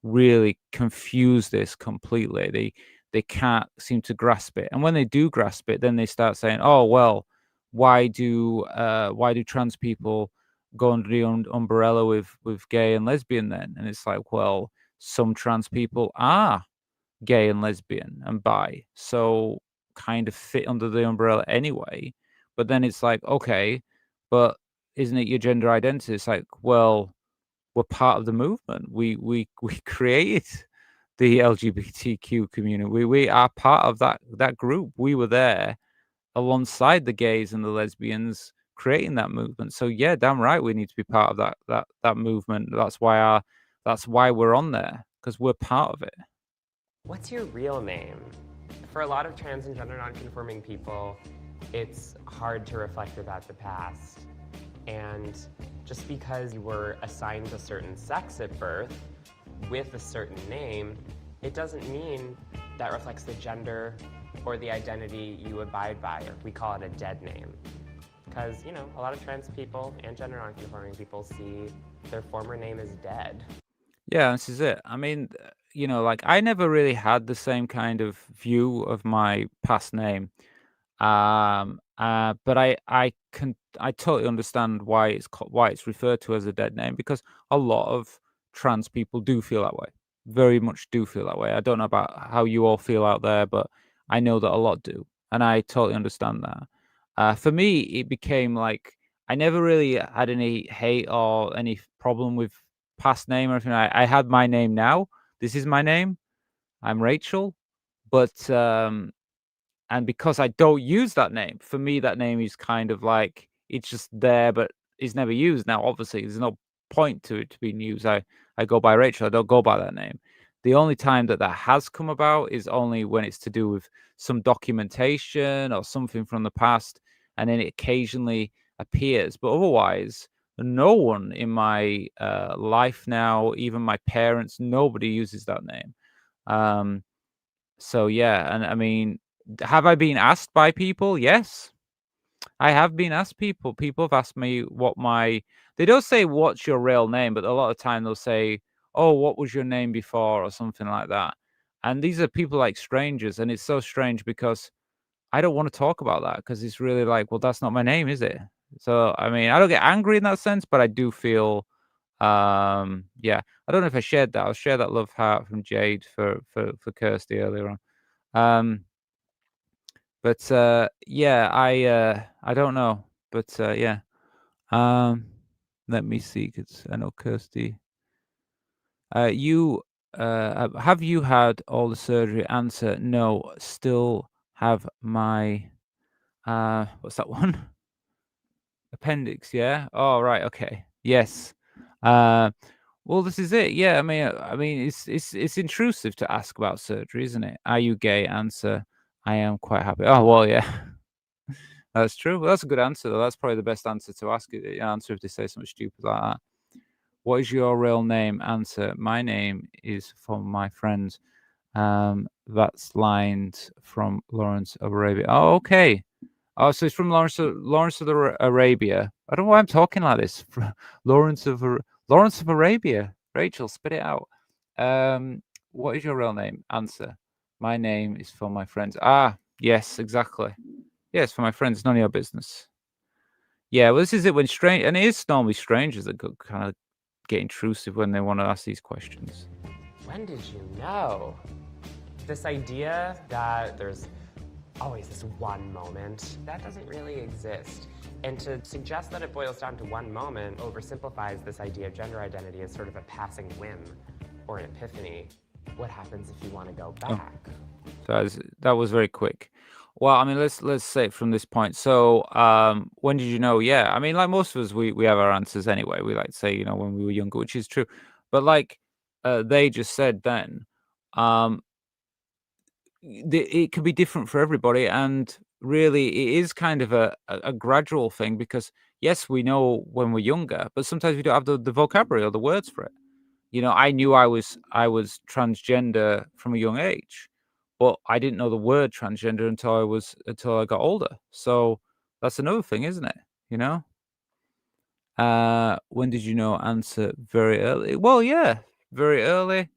really confuse this completely. They can't seem to grasp it, and when they do grasp it, then they start saying, "Oh well, why do trans people go under the umbrella with gay and lesbian then?" And it's like, well, some trans people are gay and lesbian and bi, so kind of fit under the umbrella anyway. But then it's like, okay, but isn't it your gender identity? It's like, well, we're part of the movement. We created the LGBTQ community. We are part of that group. We were there alongside the gays and the lesbians creating that movement. So yeah, damn right, we need to be part of that movement. That's why we're on there, because we're part of it. What's your real name? For a lot of trans and gender non-conforming people, it's hard to reflect about the past. And just because you were assigned a certain sex at birth with a certain name, it doesn't mean that reflects the gender or the identity you abide by. We call it a dead name. Because, you know, a lot of trans people and gender nonconforming people see their former name as dead. Yeah, this is it. I mean, you know, like I never really had the same kind of view of my past name. But I totally understand why why it's referred to as a dead name, because a lot of trans people do feel that way. Very much do feel that way. I don't know about how you all feel out there, but I know that a lot do, and I totally understand that. For me, it became like I never really had any hate or any problem with past name or anything. I had my name now. This is my name. I'm Rachel, but and because I don't use that name, for me that name is kind of like it's just there, but it's never used. Now, obviously, there's no point to it to being used. I go by Rachel. I don't go by that name. The only time that has come about is only when it's to do with some documentation or something from the past, and then it occasionally appears. But otherwise, no one in my life now, even my parents, nobody uses that name. So yeah, and I mean, have I been asked by people? Yes, I have been asked. People have asked me what my. They don't say what's your real name, but a lot of time they'll say, "Oh, what was your name before?" or something like that. And these are people like strangers, and it's so strange because I don't want to talk about that because it's really like, well, that's not my name, is it? So I mean, I don't get angry in that sense, but I do feel, yeah. I don't know if I shared that. I'll share that love heart from Jade for Kirsty earlier on. But yeah, I don't know, but yeah. Let me see, because I know Kirsty. You have you had all the surgery? Answer: no, still have my what's that one? Appendix, yeah. Oh, right, okay. Yes. Well, this is it. Yeah, I mean, it's intrusive to ask about surgery, isn't it? Are you gay? Answer: I am quite happy. Oh, well, yeah. That's true. Well, that's a good answer, though. That's probably the best answer to answer if they say something stupid like that. What is your real name? Answer: my name is for my friends. That's lined from Lawrence of Arabia. Oh, okay. Oh, so it's from Lawrence of Arabia. I don't know why I'm talking like this. Lawrence of Arabia. Rachel, spit it out. What is your real name? Answer: my name is for my friends. Ah, yes, exactly. Yes, for my friends. None of your business. Yeah, well, this is it when strange, and it is normally strangers that kind of get intrusive when they want to ask these questions. When did you know? This idea that there's always this one moment, that doesn't really exist. And to suggest that it boils down to one moment oversimplifies this idea of gender identity as sort of a passing whim or an epiphany. What happens if you want to go back? So that was very quick. Well, I mean, let's say it from this point. So, when did you know? Yeah, I mean, like most of us, we have our answers anyway. We like to say, you know, when we were younger, which is true. But like they just said then, it could be different for everybody, and really, it is kind of a gradual thing because yes, we know when we're younger, but sometimes we don't have the vocabulary or the words for it. You know, I knew I was transgender from a young age, but I didn't know the word transgender until I got older. So that's another thing, isn't it? You know. When did you know? Answer: very early. Well, yeah, very early.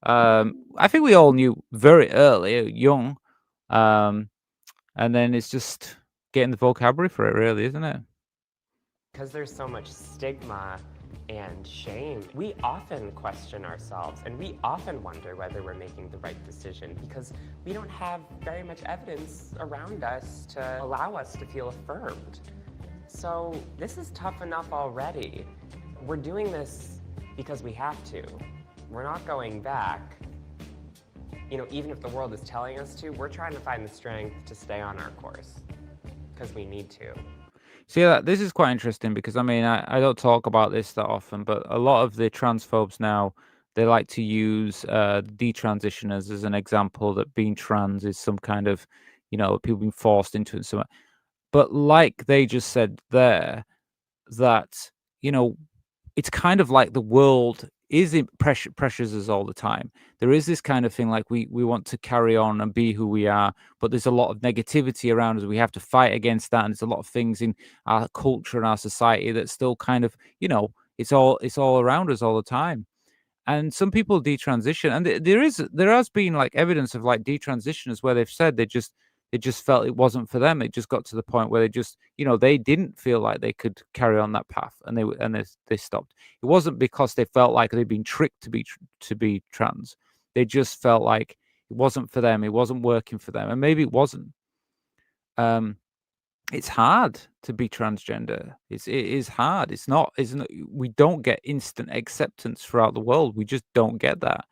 I think we all knew very early, young. And then it's just getting the vocabulary for it, really, isn't it? Because there's so much stigma and shame, we often question ourselves and we often wonder whether we're making the right decision because we don't have very much evidence around us to allow us to feel affirmed. So this is tough enough already. We're doing this because we have to. We're not going back. You know, even if the world is telling us to, we're trying to find the strength to stay on our course because we need to. See, this is quite interesting because I mean, I don't talk about this that often, but a lot of the transphobes now, they like to use detransitioners as an example that being trans is some kind of, you know, people being forced into it. But like they just said there, that, you know, it's kind of like the world is pressures us all the time. There is this kind of thing like we want to carry on and be who we are, but there's a lot of negativity around us. We have to fight against that, and there's a lot of things in our culture and our society that still kind of, you know, it's all around us all the time. And some people detransition, and there has been like evidence of like detransitioners where they've said they just felt it wasn't for them. It just got to the point where they just, you know, they didn't feel like they could carry on that path, and they stopped. It wasn't because they felt like they'd been tricked to be trans. They just felt like it wasn't for them. It wasn't working for them, and maybe it wasn't. It's hard to be transgender. It is hard. It's not. We don't get instant acceptance throughout the world. We just don't get that.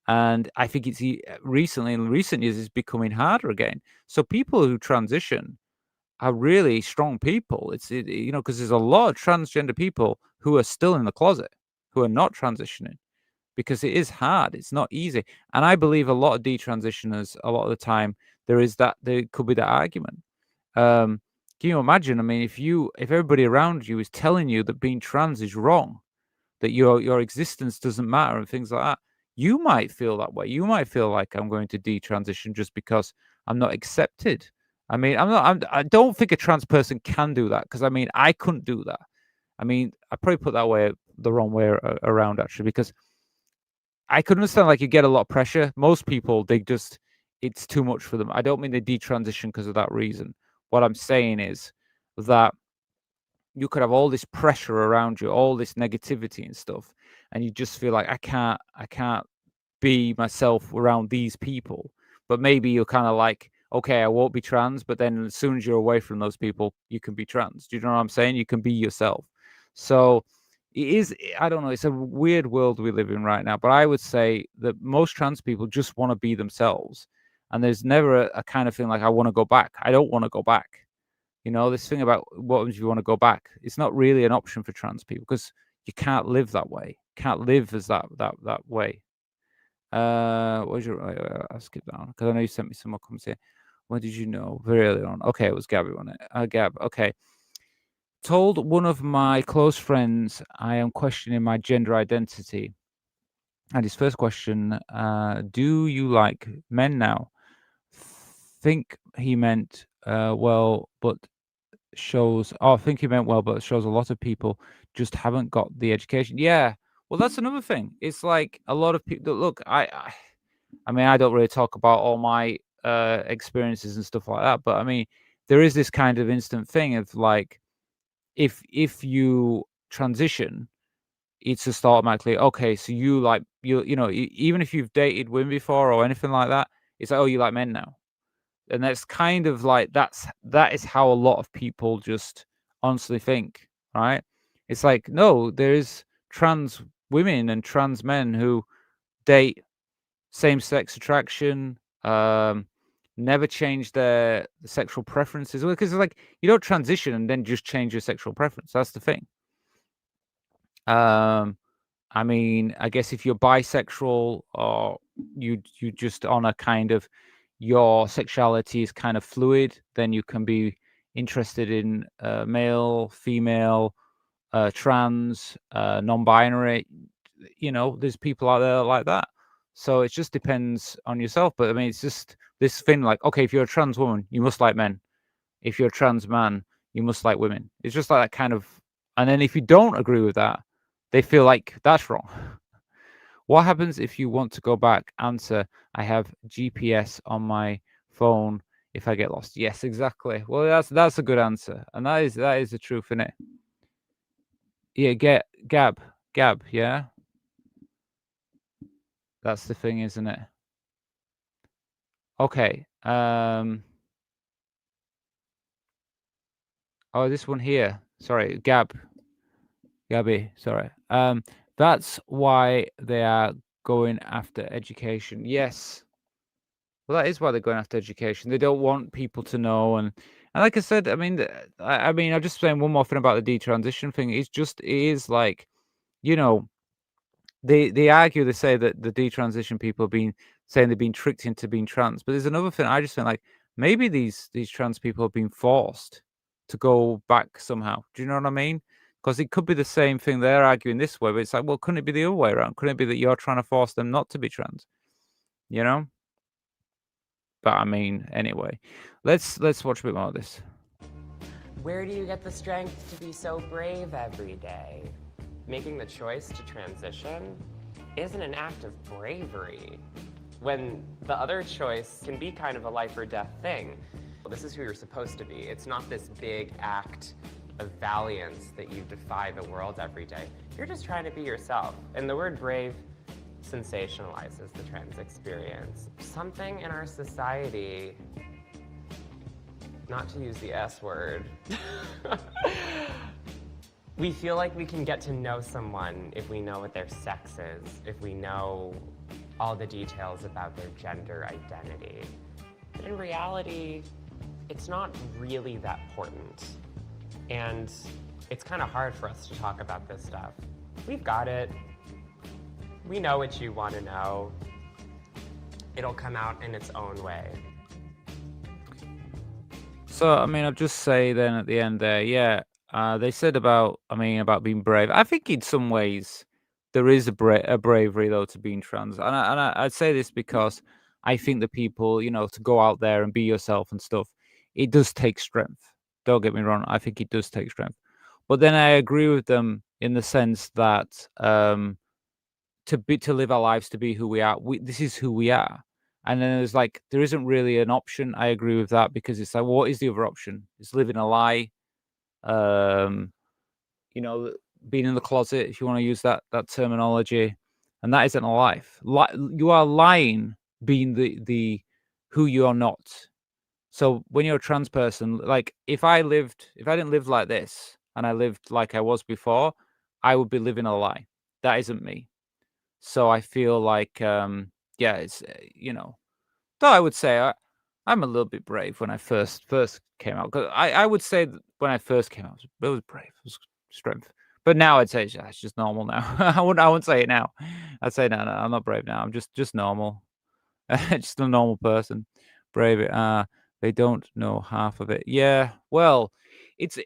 And I think it's recently, in recent years, it's becoming harder again. So people who transition are really strong people. You know, because there's a lot of transgender people who are still in the closet, who are not transitioning, because it is hard. It's not easy. And I believe a lot of detransitioners, a lot of the time, there could be that argument. Can you imagine? I mean, if everybody around you is telling you that being trans is wrong, that your existence doesn't matter and things like that, you might feel that way. You might feel like I'm going to detransition just because I'm not accepted. I mean, I don't think a trans person can do that, because I mean, I couldn't do that. I mean, I probably put that the wrong way around, actually, because I could understand like you get a lot of pressure. Most people, it's too much for them. I don't mean they detransition because of that reason. What I'm saying is that you could have all this pressure around you, all this negativity and stuff, and you just feel like I can't be myself around these people. But maybe you're kind of like, okay, I won't be trans, but then as soon as you're away from those people, you can be trans. Do you know what I'm saying? You can be yourself. So I don't know, it's a weird world we live in right now, but I would say that most trans people just want to be themselves. And there's never a kind of thing like, I want to go back. I don't want to go back. You know, this thing about what happens if you want to go back, it's not really an option for trans people, because you can't live that way. Can't live as that way. What was your? I'll skip down because I know you sent me some more comments here. When did you know? Very early on. Okay, it was Gabby, wasn't it? Gab. Okay. Told one of my close friends I am questioning my gender identity. And his first question: do you like men now? Think he meant well, but shows. Oh, I think he meant well, but shows a lot of people just haven't got the education. Yeah. Well, that's another thing. It's like a lot of people. Look, I mean, I don't really talk about all my experiences and stuff like that, but I mean, there is this kind of instant thing of like, if you transition, it's just automatically okay. So you like you know, even if you've dated women before or anything like that, it's like, oh, you like men now. And that's kind of like that is how a lot of people just honestly think, right? It's like, no, there's trans women and trans men who date same-sex attraction, never change their sexual preferences, because like you don't transition and then just change your sexual preference. That's the thing. I mean, I guess if you're bisexual, or you just on a kind of, your sexuality is kind of fluid, then you can be interested in male, female, trans, non-binary. You know, there's people out there like that. So it just depends on yourself. But I mean, it's just this thing like, okay, if you're a trans woman, you must like men. If you're a trans man, you must like women. It's just like that kind of. And then if you don't agree with that, they feel like that's wrong. What happens if you want to go back? Answer: I have GPS on my phone if I get lost. Yes, exactly. Well, that's a good answer, and that is the truth, isn't it? Yeah, Gab. Yeah, that's the thing, isn't it? Okay. Oh, this one here. Sorry, Gabby. Sorry. That's why they are going after education. Yes. Well, that is why they're going after education. They don't want people to know, and like I said, I mean, I'm just saying one more thing about the detransition thing. It is like, you know, they argue, they say that the detransition people have been saying they've been tricked into being trans, but there's another thing. I just think like maybe these trans people have been forced to go back somehow. Do you know what I mean? Because it could be the same thing they're arguing this way, but it's like, well, couldn't it be the other way around? Couldn't it be that you're trying to force them not to be trans? You know? But I mean, anyway, let's watch a bit more of this. Where do you get the strength to be so brave every day? Making the choice to transition isn't an act of bravery, when the other choice can be kind of a life or death thing. Well, this is who you're supposed to be. It's not this big act of valiance that you defy the world every day. You're just trying to be yourself. And the word brave sensationalizes the trans experience. Something in our society, not to use the S word, we feel like we can get to know someone if we know what their sex is, if we know all the details about their gender identity. But in reality, it's not really that important. And it's kind of hard for us to talk about this stuff. We've got it. We know what you want to know. It'll come out in its own way. So, I mean, I'll just say then at the end there, yeah, they said about being brave. I think in some ways there is a bravery, though, to being trans. And I'd say this because I think that people, to go out there and be yourself and stuff, it does take strength. Don't get me wrong. I think it does take strength. But then I agree with them in the sense that to live our lives, to be who we are, this is who we are. And then there's like, there isn't really an option. I agree with that, because it's like, what is the other option? It's living a lie. Being in the closet, if you want to use that terminology, and that isn't a life. You are lying, being the who you are not. So when you're a trans person, like if I didn't live like this and I lived like I was before, I would be living a lie. That isn't me. So I feel like, it's, though I would say I'm a little bit brave when I first came out. Because I would say that when I first came out, it was brave, it was strength. But now I'd say it's just normal now. I wouldn't say it now. I'd say no, I'm not brave now. I'm just normal, just a normal person. Brave. They don't know half of it. Yeah, well, it's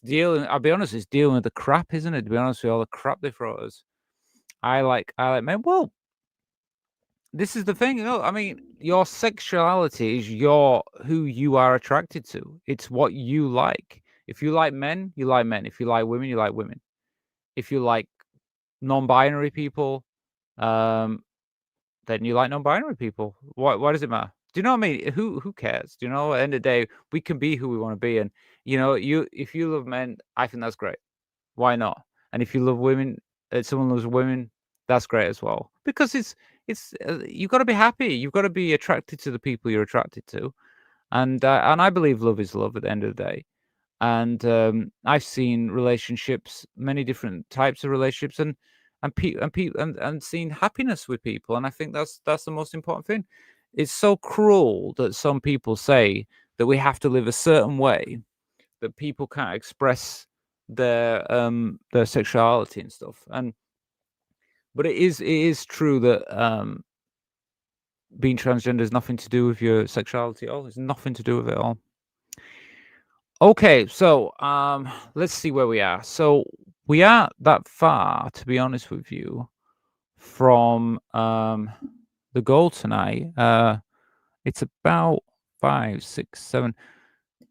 dealing. I'll be honest, it's dealing with the crap, isn't it? To be honest with you, all the crap they throw at us. I like, man. Well, this is the thing. Your sexuality is who you are attracted to. It's what you like. If you like men, you like men. If you like women, you like women. If you like non-binary people, then you like non-binary people. Why does it matter? Do you know what I mean? Who cares? Do you know? At the end of the day, we can be who we want to be, and if you love men, I think that's great. Why not? And if you love women, someone loves women, that's great as well. Because it's you've got to be happy. You've got to be attracted to the people you're attracted to, and I believe love is love at the end of the day. And I've seen relationships, many different types of relationships, and seen happiness with people, and I think that's the most important thing. It's so cruel that some people say that we have to live a certain way, that people can't express their sexuality and stuff. But it is true that being transgender has nothing to do with your sexuality at all. It's nothing to do with it at all. Okay, so let's see where we are. So we aren't that far, to be honest with you, from the goal tonight. It's about 5, 6, 7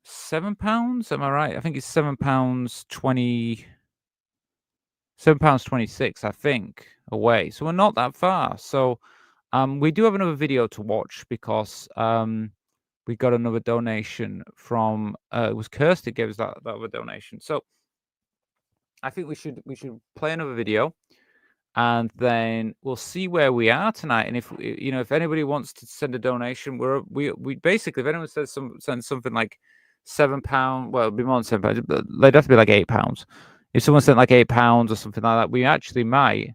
£7. Am I right? I think it's £7.20. £7.26, I think, away. So we're not that far. So we do have another video to watch, because we got another donation from it was Kirsty gave us that other donation. So I think we should play another video, and then we'll see where we are tonight. And if anybody wants to send a donation, we basically, if anyone sends something like £7, well, it'd be more than £7, but they'd have to be like £8. If someone sent like £8 or something like that, we actually might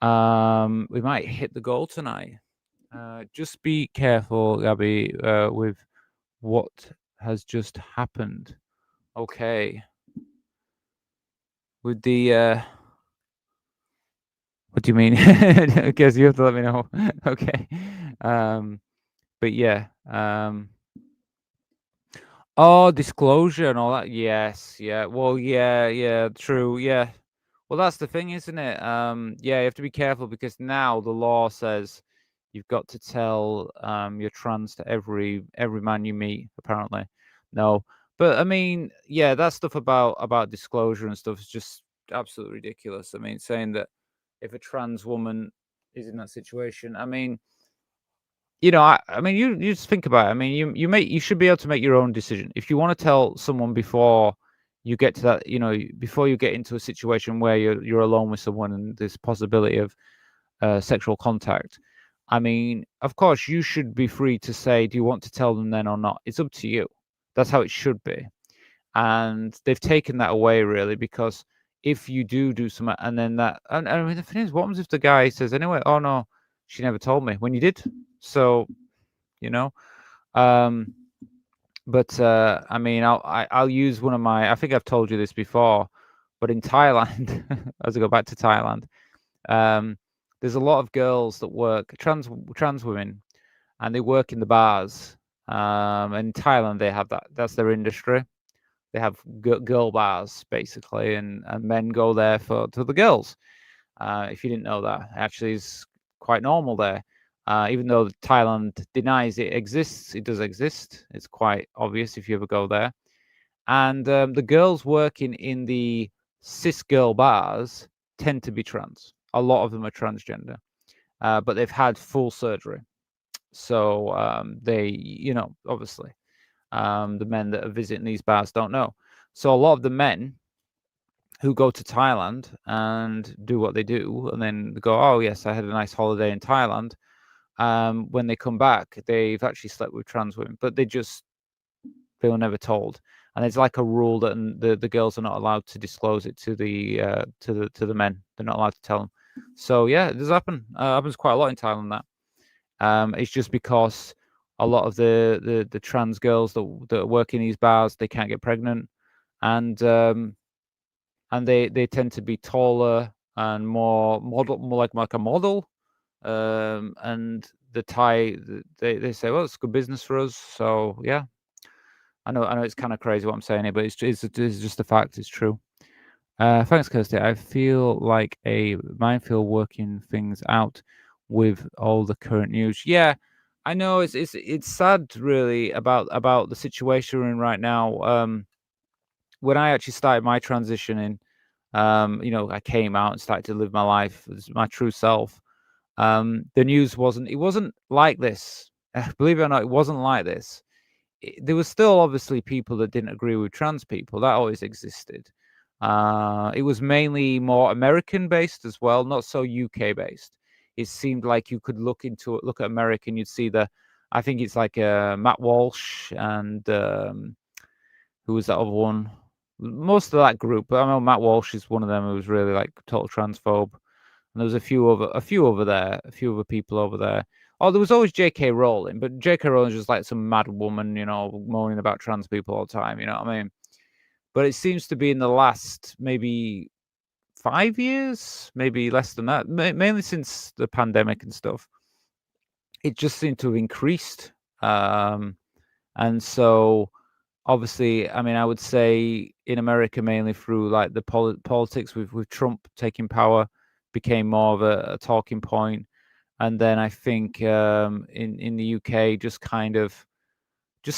hit the goal tonight. Just be careful, Gabby, with what has just happened. Okay. With the what do you mean? I guess you have to let me know. Okay. But yeah. Oh, disclosure and all that. Yes, yeah. Well, yeah, true, yeah. Well, that's the thing, isn't it? Yeah, you have to be careful because now the law says you've got to tell you're trans to every man you meet. Apparently, no. But I mean, yeah, that stuff about disclosure and stuff is just absolutely ridiculous. I mean, saying that if a trans woman is in that situation, I mean, I mean, you just think about it. I mean, you should be able to make your own decision. If you want to tell someone before you get to that, before you get into a situation where you're alone with someone and there's possibility of sexual contact. I mean, of course, you should be free to say, do you want to tell them then or not? It's up to you. That's how it should be. And they've taken that away really because if you do something and then and I mean the thing is, what happens if the guy says anyway, oh no, she never told me when you did? So you know. Um, but I mean, I'll use one of my. I think I've told you this before, but in Thailand, as I go back to Thailand, there's a lot of girls that work trans women, and they work in the bars. In Thailand, they have that. That's their industry. They have girl bars basically, and men go there to the girls. If you didn't know that, actually, is quite normal there. Even though Thailand denies it exists, it does exist. It's quite obvious if you ever go there. And the girls working in the cis girl bars tend to be trans. A lot of them are transgender, but they've had full surgery. So they, obviously, the men that are visiting these bars don't know. So a lot of the men who go to Thailand and do what they do, and then go, oh yes, I had a nice holiday in Thailand. When they come back, they've actually slept with trans women, but they were never told. And it's like a rule that the girls are not allowed to disclose it to the men. They're not allowed to tell them. So yeah, it does happen. Happens quite a lot in Thailand. That it's just because a lot of the trans girls that work in these bars, they can't get pregnant, and they tend to be taller and more like a model. And the Thai, they say, well, it's good business for us. So yeah, I know it's kind of crazy what I'm saying here, but it's just a fact. It's true. Thanks, Kirsty. I feel like a minefield working things out with all the current news. Yeah, I know it's sad really about the situation we're in right now. When I actually started my transitioning, I came out and started to live my life as my true self. The news wasn't like this. Believe it or not, it wasn't like this. There was still obviously people that didn't agree with trans people. That always existed. It was mainly more American based as well, not so UK based. It seemed like you could look at America and you'd see I think it's like Matt Walsh and who was that other one? Most of that group, but I know Matt Walsh is one of them who was really like total transphobe. And there was a few other people over there. Oh, there was always J.K. Rowling, but J.K. Rowling is just like some mad woman, moaning about trans people all the time. You know what I mean? But it seems to be in the last maybe 5 years, maybe less than that, mainly since the pandemic and stuff. It just seemed to have increased, and so obviously, I mean, I would say in America mainly through like the politics with Trump taking power became more of a talking point. And then I think in the UK just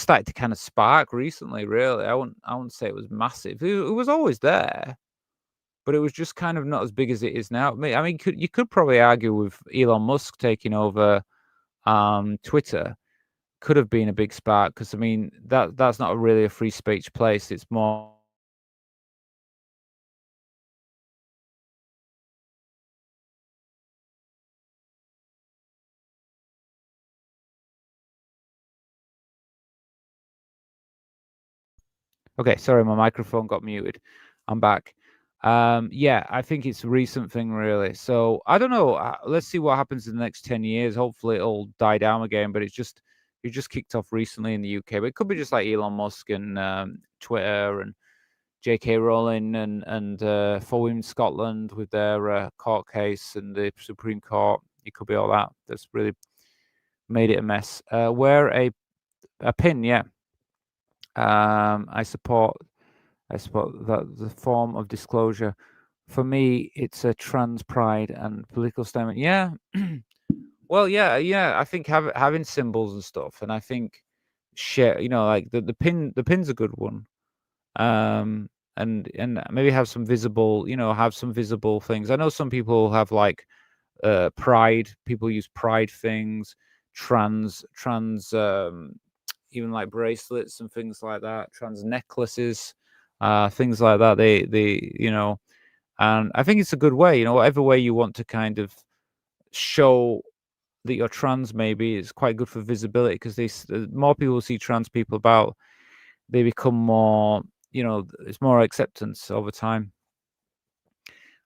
started to kind of spark recently. Really, I wouldn't say it was massive. It was always there, but it was just kind of not as big as it is now. I mean, you could probably argue with Elon Musk taking over Twitter could have been a big spark because I mean that's not really a free speech place. It's more. Okay, sorry, my microphone got muted. I'm back. Yeah, I think it's a recent thing, really. So I don't know. Let's see what happens in the next 10 years. Hopefully, it'll die down again. But it just kicked off recently in the UK. But it could be just like Elon Musk and Twitter and J.K. Rowling and for Women Scotland with their court case and the Supreme Court. It could be all that. That's really made it a mess. Wear a pin, yeah. I support that the form of disclosure. For me, it's a trans pride and political statement. Yeah. Well, yeah. I think having symbols and stuff, and I think share. Like the pin's a good one. And maybe have some visible. Have some visible things. I know some people have like pride. People use pride things. Trans. Even like bracelets and things like that. Trans necklaces. Things like that. They. And I think it's a good way. Whatever way you want to kind of show that you're trans, maybe it's quite good for visibility, because more people see trans people about, they become more, it's more acceptance over time.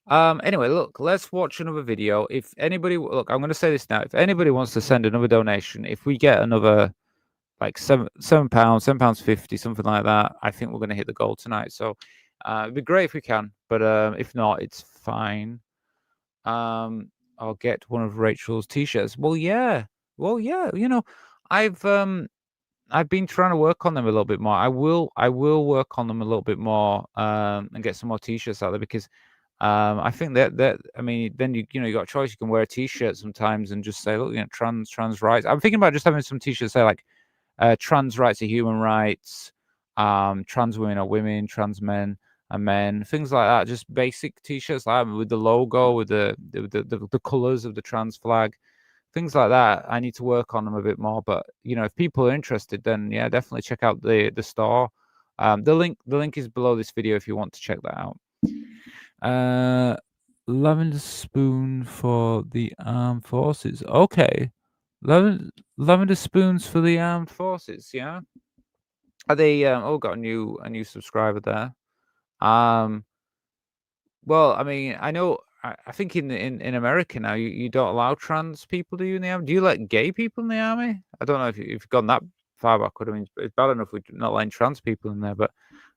Anyway, look, let's watch another video. If anybody, look, I'm going to say this now. If anybody wants to send another donation, if we get another like £7.50, something like that, I think we're going to hit the goal tonight. So it'd be great if we can, but if not, it's fine. I'll get one of Rachel's t-shirts. Well, yeah. I've been trying to work on them a little bit more. I will work on them a little bit more, and get some more t-shirts out there, because I think that I mean, then you got a choice. You can wear a t-shirt sometimes and just say, look, trans rights. I'm thinking about just having some t-shirts say like trans rights are human rights, trans women are women, trans men and men, things like that. Just basic t-shirts like that, with the logo, with the colors of the trans flag, things like that. I need to work on them a bit more, but if people are interested, then yeah, definitely check out the store. The link is below this video if you want to check that out. Lavender spoon for the armed forces. Okay, lavender spoons for the armed forces. Yeah, are they? Got a new subscriber there. Well, I mean, I know. I think in America now, you don't allow trans people, do you, in the army? Do you let gay people in the army? I don't know if you've gone that far backward. I mean, it's bad enough we're not letting trans people in there, but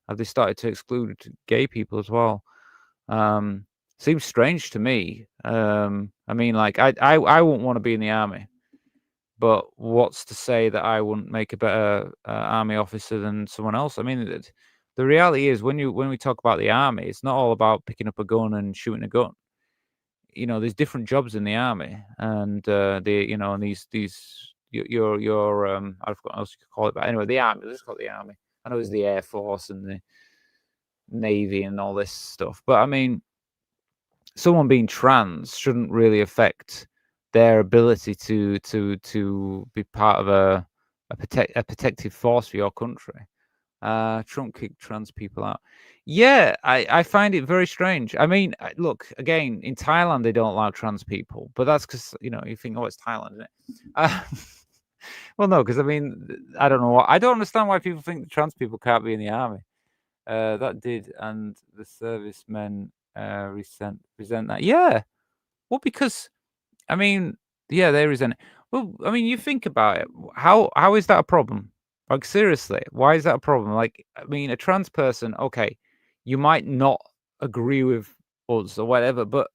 have they started to exclude gay people as well? Seems strange to me. I mean, like I wouldn't want to be in the army, but what's to say that I wouldn't make a better army officer than someone else? I mean, the reality is, when we talk about the army, it's not all about picking up a gun and shooting a gun. There's different jobs in the army, and and these your I forgot what else you could call it, but anyway, the army. Let's call it the army. I know it's the Air Force and the Navy and all this stuff, but I mean, someone being trans shouldn't really affect their ability to be part of a protective force for your country. Trump kicked trans people out. Yeah, I find it very strange. I mean, look, again, in Thailand they don't allow trans people, but that's because you think, oh, it's Thailand, isn't it? Well, no, because I mean, I don't know. I don't understand why people think that trans people can't be in the army. That did, and the servicemen resent that. Yeah, well, because I mean, yeah, they resent it. Well, I mean, you think about it. How is that a problem? Like, seriously, why is that a problem? Like, I mean, a trans person, okay, you might not agree with us or whatever, but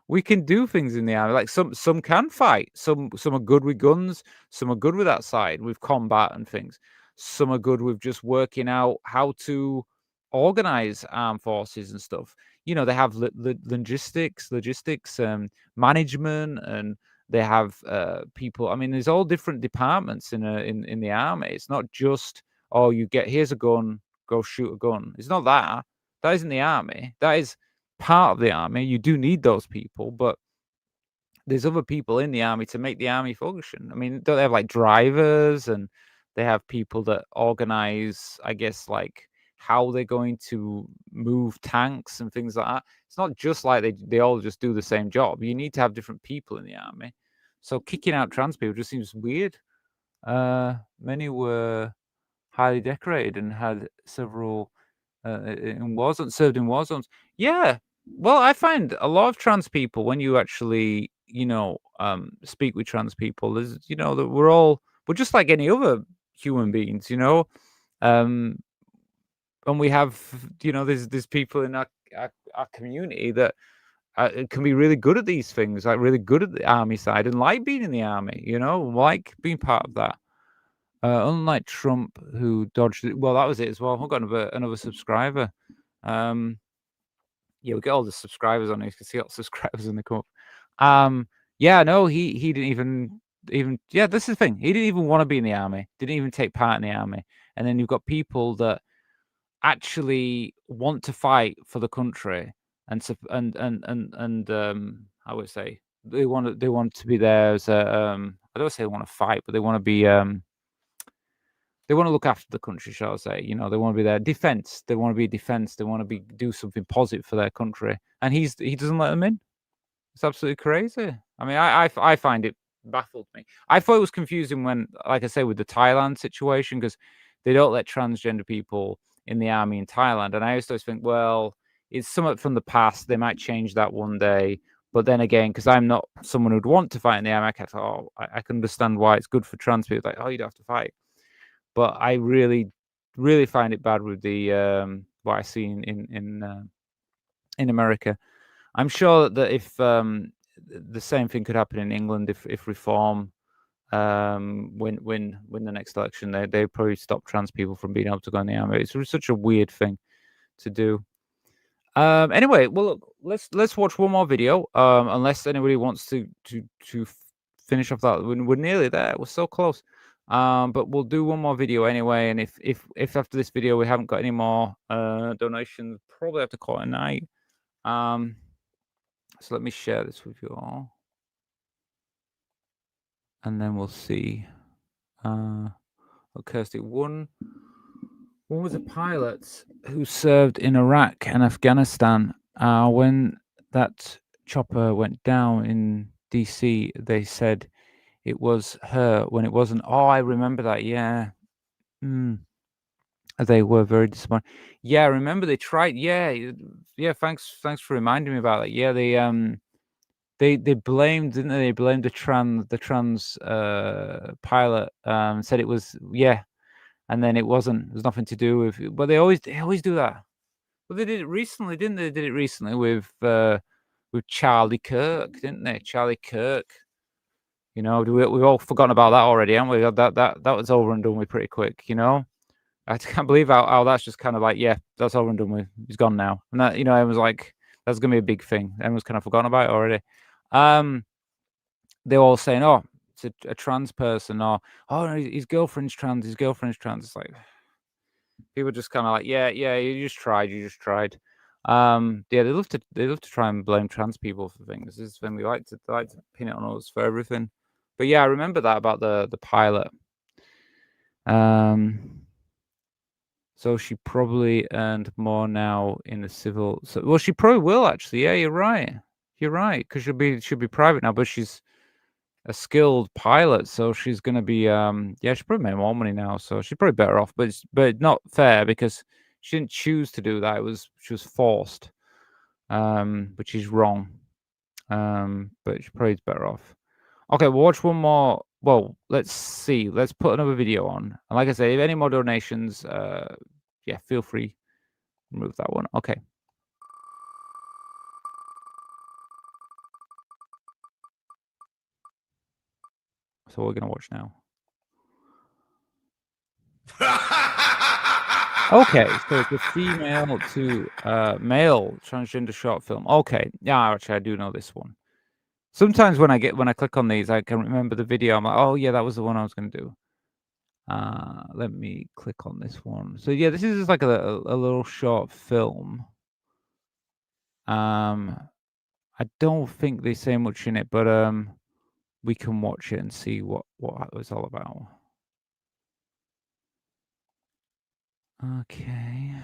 we can do things in the army. Like, some can fight. Some are good with guns. Some are good with that side, with combat and things. Some are good with just working out how to organize armed forces and stuff. They have logistics, management, and they have people. I mean, there's all different departments in the army. It's not just, oh, here's a gun, go shoot a gun. It's not that. That isn't the army. That is part of the army. You do need those people, but there's other people in the army to make the army function. I mean, don't they have like drivers, and they have people that organize, I guess, like how they're going to move tanks and things like that. It's not just like they all just do the same job. You need to have different people in the army. So kicking out trans people just seems weird. Many were highly decorated and had several served in war zones. Yeah. Well, I find a lot of trans people, when you actually, speak with trans people, there's, that we're just like any other human beings, and we have, there's people in our community that can be really good at these things, like really good at the army side, and like being in the army, like being part of that. Unlike Trump, who dodged it. Well, that was it as well. I've got another subscriber. Yeah, we get all the subscribers on here. You can see all the subscribers in the cup. Yeah, no, he didn't even. Yeah, this is the thing. He didn't even want to be in the army. Didn't even take part in the army. And then you've got people that actually want to fight for the country and I would say they want to be there as a I don't say they want to fight, but they want to be they want to look after the country, shall I say? You know, they want to be there defense. They want to be defense. They want to do something positive for their country, and he doesn't let them in. It's absolutely crazy. I mean, I find it baffled me. I thought it was confusing when, like I say, with the Thailand situation, because they don't let transgender people in the army in Thailand. And I used to always think, well, it's somewhat from the past. They might change that one day. But then again, because I'm not someone who'd want to fight in the army, I thought, I can understand why it's good for trans people. Like, oh, you don't have to fight. But I really, really find it bad with the what I see in America. I'm sure that if the same thing could happen in England, if reform win the next election, they probably stop trans people from being able to go in the army. It's such a weird thing to do. Anyway, well, look, let's watch one more video. Unless anybody wants to finish off that, we're nearly there. We're so close. But we'll do one more video anyway. And if after this video we haven't got any more donations, probably have to call it a night. So let me share this with you all, and then we'll see. Kirsty, one was a pilot who served in Iraq and Afghanistan. When that chopper went down in DC, they said it was her when it wasn't. Oh, I remember that. Yeah. They were very disappointed. Yeah, I remember they tried. Yeah. Thanks for reminding me about that. Yeah, they blamed, didn't they? They blamed the trans pilot. Said it was and then it wasn't. There's nothing to do with. But they always do that. Well, they did it recently, didn't they? They did it recently with Charlie Kirk, didn't they? Charlie Kirk. You know, we've all forgotten about that already, haven't we? That was over and done with pretty quick. You know, I can't believe how that's just kind of like, yeah, that's over and done with. He's gone now, and that, you know, everyone's like, that's gonna be a big thing. Everyone's kind of forgotten about it already. They're all saying, oh, it's a trans person, or oh, no, his girlfriend's trans. It's like people just kind of like, yeah, you just tried. Yeah, they love to try and blame trans people for things. This is when we like to pin it on us for everything. But yeah, I remember that about the pilot. So she probably earned more now in the civil. So, well, she probably will actually. Yeah, you're right. Because she'll be private now, but she's a skilled pilot, so she's gonna be she probably made more money now, so she's probably better off. But it's not fair because she didn't choose to do that. She was forced. But she's wrong. But she probably is better off. Okay, we'll watch one more. Well, let's see. Let's put another video on. And like I say, if any more donations, feel free. Remove that one. Okay. So we're gonna watch now. Okay, so it's a female to male transgender short film. Okay, yeah, actually I do know this one. Sometimes when I click on these, I can remember the video. I'm like, oh yeah, that was the one I was gonna do. Let me click on this one. So yeah, this is just like a little short film. I don't think they say much in it, but we can watch it and see what it was all about. Okay. I'll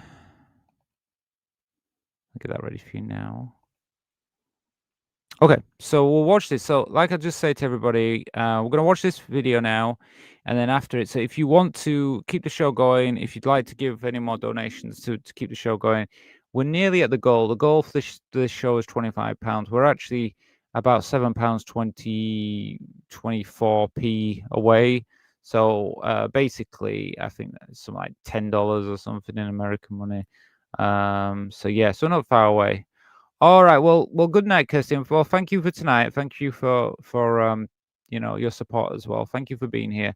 get that ready for you now. Okay, so we'll watch this. So like I just said to everybody, we're going to watch this video now, and then after it, so if you want to keep the show going, if you'd like to give any more donations to keep the show going, we're nearly at the goal. The goal for this show is £25. We're actually about £7.20, 24p away. So basically, I think that's something like $10 or something in American money. So yeah, so not far away. All right. Well, good night, Kirsten. Well, thank you for tonight. Thank you for your support as well. Thank you for being here.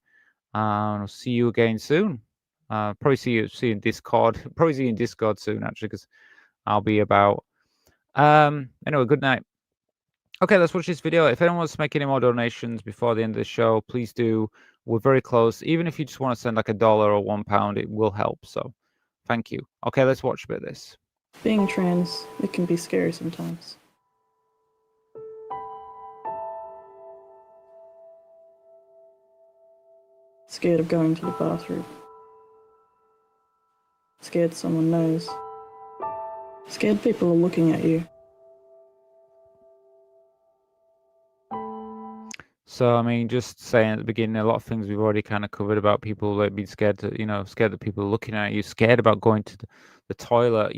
and I'll see you again soon. Probably see you in Discord. Probably see you in Discord soon, actually, because I'll be about. Anyway, good night. Okay, let's watch this video. If anyone wants to make any more donations before the end of the show, please do. We're very close. Even if you just want to send like $1 or £1, it will help. So, thank you. Okay, let's watch a bit of this. Being trans, it can be scary sometimes. Scared of going to the bathroom. Scared someone knows. Scared people are looking at you. So, I mean, just saying at the beginning, a lot of things we've already kind of covered about people like being scared to, scared that people are looking at you, scared about going to the toilet,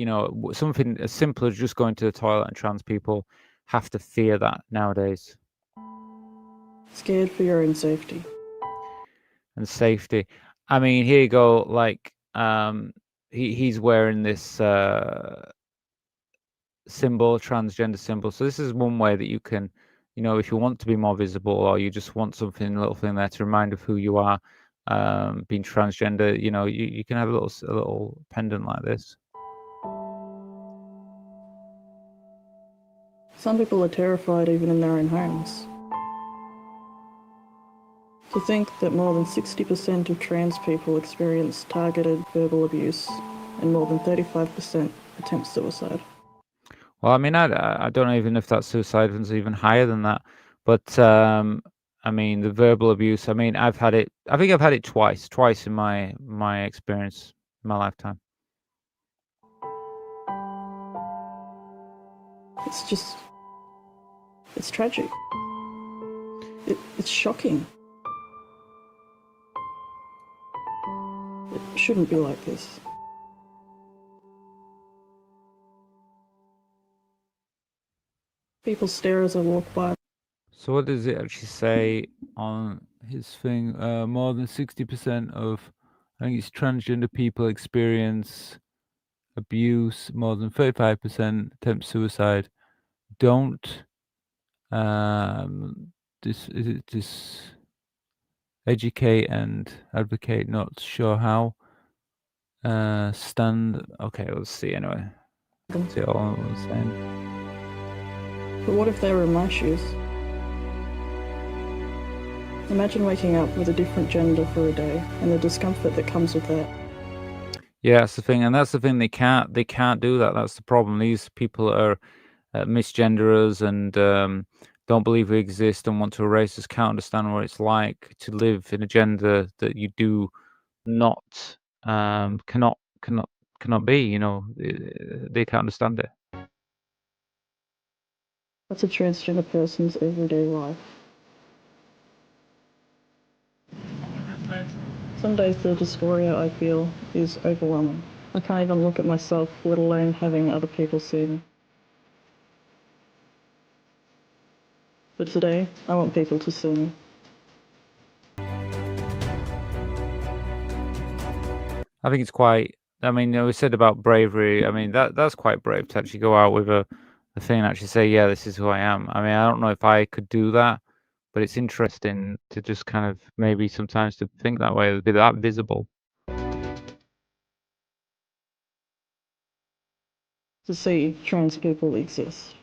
something as simple as just going to the toilet, and trans people have to fear that nowadays. Scared for your own safety. And safety. I mean, here you go, like, he's wearing this symbol, transgender symbol. So this is one way that you can, if you want to be more visible, or you just want something, a little thing there to remind of who you are, being transgender, you can have a little pendant like this. Some people are terrified even in their own homes. To think that more than 60% of trans people experience targeted verbal abuse and more than 35% attempt suicide. Well, I mean, I don't know even if that suicide is even higher than that, but I mean, the verbal abuse. I mean, I've had it. I think I've had it twice in my experience, in my lifetime. It's tragic. It's shocking. It shouldn't be like this. People stare as I walk by. So what does it actually say on his thing? More than 60% of, I think it's transgender people experience abuse. More than 35% attempt suicide. Don't educate and advocate. Not sure how. Stand. Okay, let's see. Anyway, see all I'm saying. But what if they were in my shoes? Imagine waking up with a different gender for a day and the discomfort that comes with that. Yeah, that's the thing, and that's the thing. They can't do that. That's the problem. These people are misgenderers and don't believe we exist and want to erase us. Can't understand what it's like to live in a gender that you do not cannot be. They can't understand it. That's a transgender person's everyday life. Some days the dysphoria I feel is overwhelming. I can't even look at myself, let alone having other people see me. But today, I want people to see me. I think it's quite. I mean, we said about bravery. I mean, that's quite brave to actually go out with a thing and actually say, yeah, this is who I am. I mean, I don't know if I could do that, but it's interesting to just kind of maybe sometimes to think that way, to be that visible. To see trans people exist.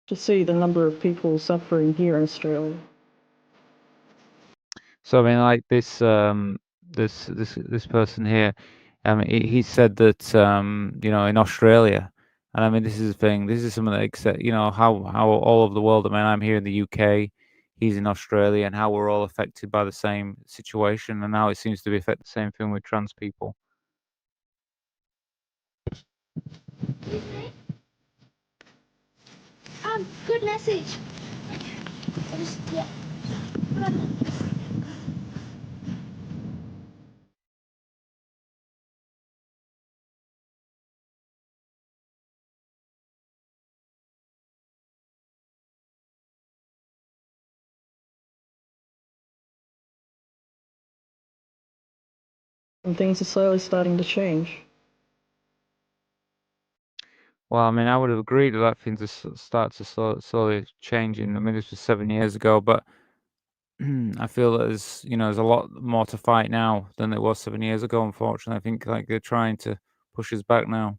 To see the number of people suffering here in Australia. So I mean, like this this person here, he said that in Australia, and I mean this is the thing. This is something that how all over the world. I mean, I'm here in the UK, he's in Australia, and how we're all affected by the same situation, and now it seems to be affect the same thing with trans people. Good message. Yeah. And things are slowly starting to change. Well, I mean, I would have agreed that things are start to slowly changing. I mean, this was 7 years ago, but I feel that there's a lot more to fight now than there was 7 years ago. Unfortunately, I think like they're trying to push us back now.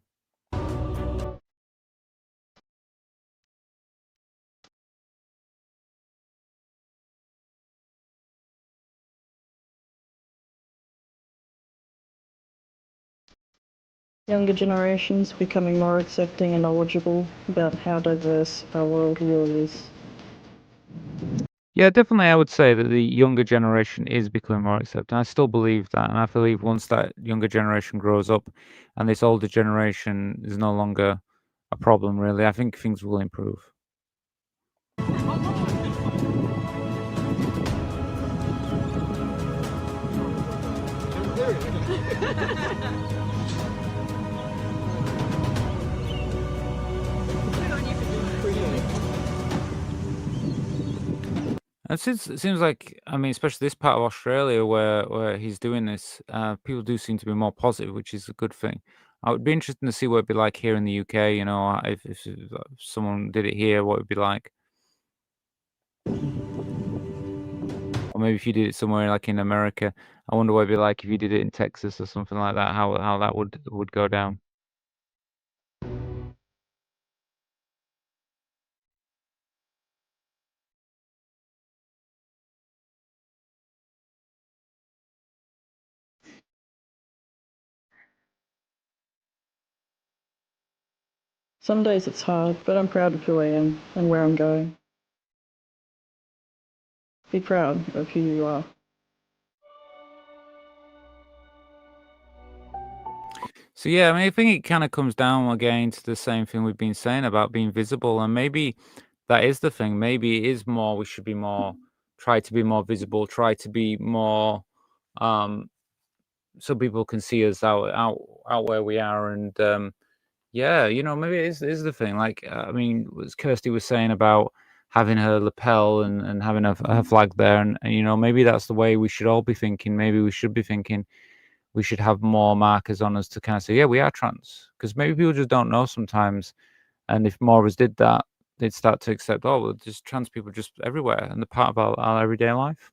Younger generations becoming more accepting and knowledgeable about how diverse our world really is. Yeah, definitely. I would say that the younger generation is becoming more accepting. I still believe that, and I believe once that younger generation grows up, and this older generation is no longer a problem, really, I think things will improve. And since it seems like, I mean, especially this part of Australia where he's doing this, people do seem to be more positive, which is a good thing. I would be interested to see what it'd be like here in the UK. If someone did it here, what it'd be like, or maybe if you did it somewhere like in America. I wonder what it'd be like if you did it in Texas or something like that. How that would go down. Some days it's hard, but I'm proud of who I am and where I'm going. Be proud of who you are. So yeah, I mean, I think it kind of comes down again to the same thing we've been saying about being visible, and maybe that is the thing. Maybe it is more. We should be more. Try to be more visible. Try to be more, so people can see us out where we are. And yeah, maybe it is the thing. Like, I mean, as Kirsty was saying about having her lapel and having her flag there, and maybe that's the way we should all be thinking. Maybe we should be thinking we should have more markers on us to kind of say, yeah, we are trans, because maybe people just don't know sometimes. And if more of us did that, they'd start to accept, oh, well, just trans people just everywhere and they're part of our everyday life.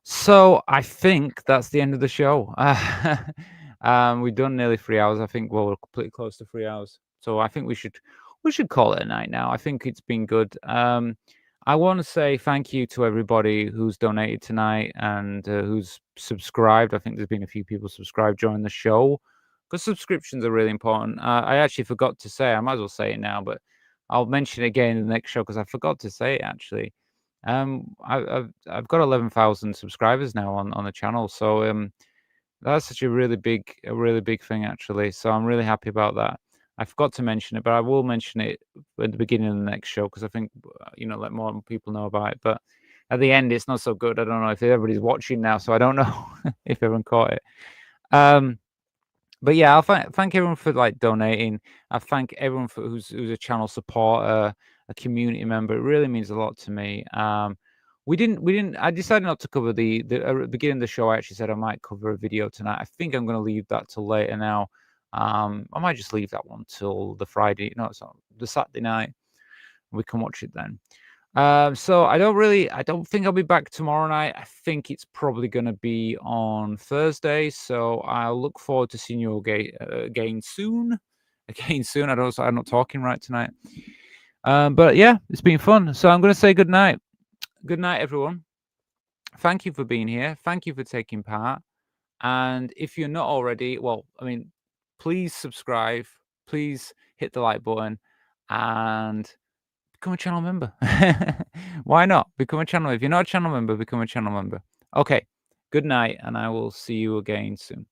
So I think that's the end of the show. We've done nearly 3 hours. I think, well, we're completely close to 3 hours. So I think we should call it a night now. I think it's been good. I want to say thank you to everybody who's donated tonight and who's subscribed. I think there's been a few people subscribed during the show because subscriptions are really important. I actually forgot to say, I might as well say it now, but I'll mention it again in the next show because I forgot to say it actually. I've got 11,000 subscribers now on the channel, so that's such a really big thing actually. So I'm really happy about that. I forgot to mention it, but I will mention it at the beginning of the next show because I think let more people know about it. But at the end, it's not so good. I don't know if everybody's watching now, so I don't know if everyone caught it. But yeah, I'll thank everyone for donating. I thank everyone for who's a channel supporter, a community member. It really means a lot to me. We didn't. I decided not to cover the beginning of the show. I actually said I might cover a video tonight. I think I'm going to leave that till later now. I might just leave that one till the Friday. No, it's not the Saturday night. We can watch it then. So I don't think I'll be back tomorrow night. I think it's probably going to be on Thursday. So I'll look forward to seeing you again soon. Again soon. I'm not talking right tonight. But yeah, it's been fun. So I'm going to say good night. Good night, everyone. Thank you for being here. Thank you for taking part. And if you're not already, well, I mean, please subscribe. Please hit the like button and become a channel member. Why not? Become a channel member. If you're not a channel member, become a channel member. Okay. Good night, and I will see you again soon.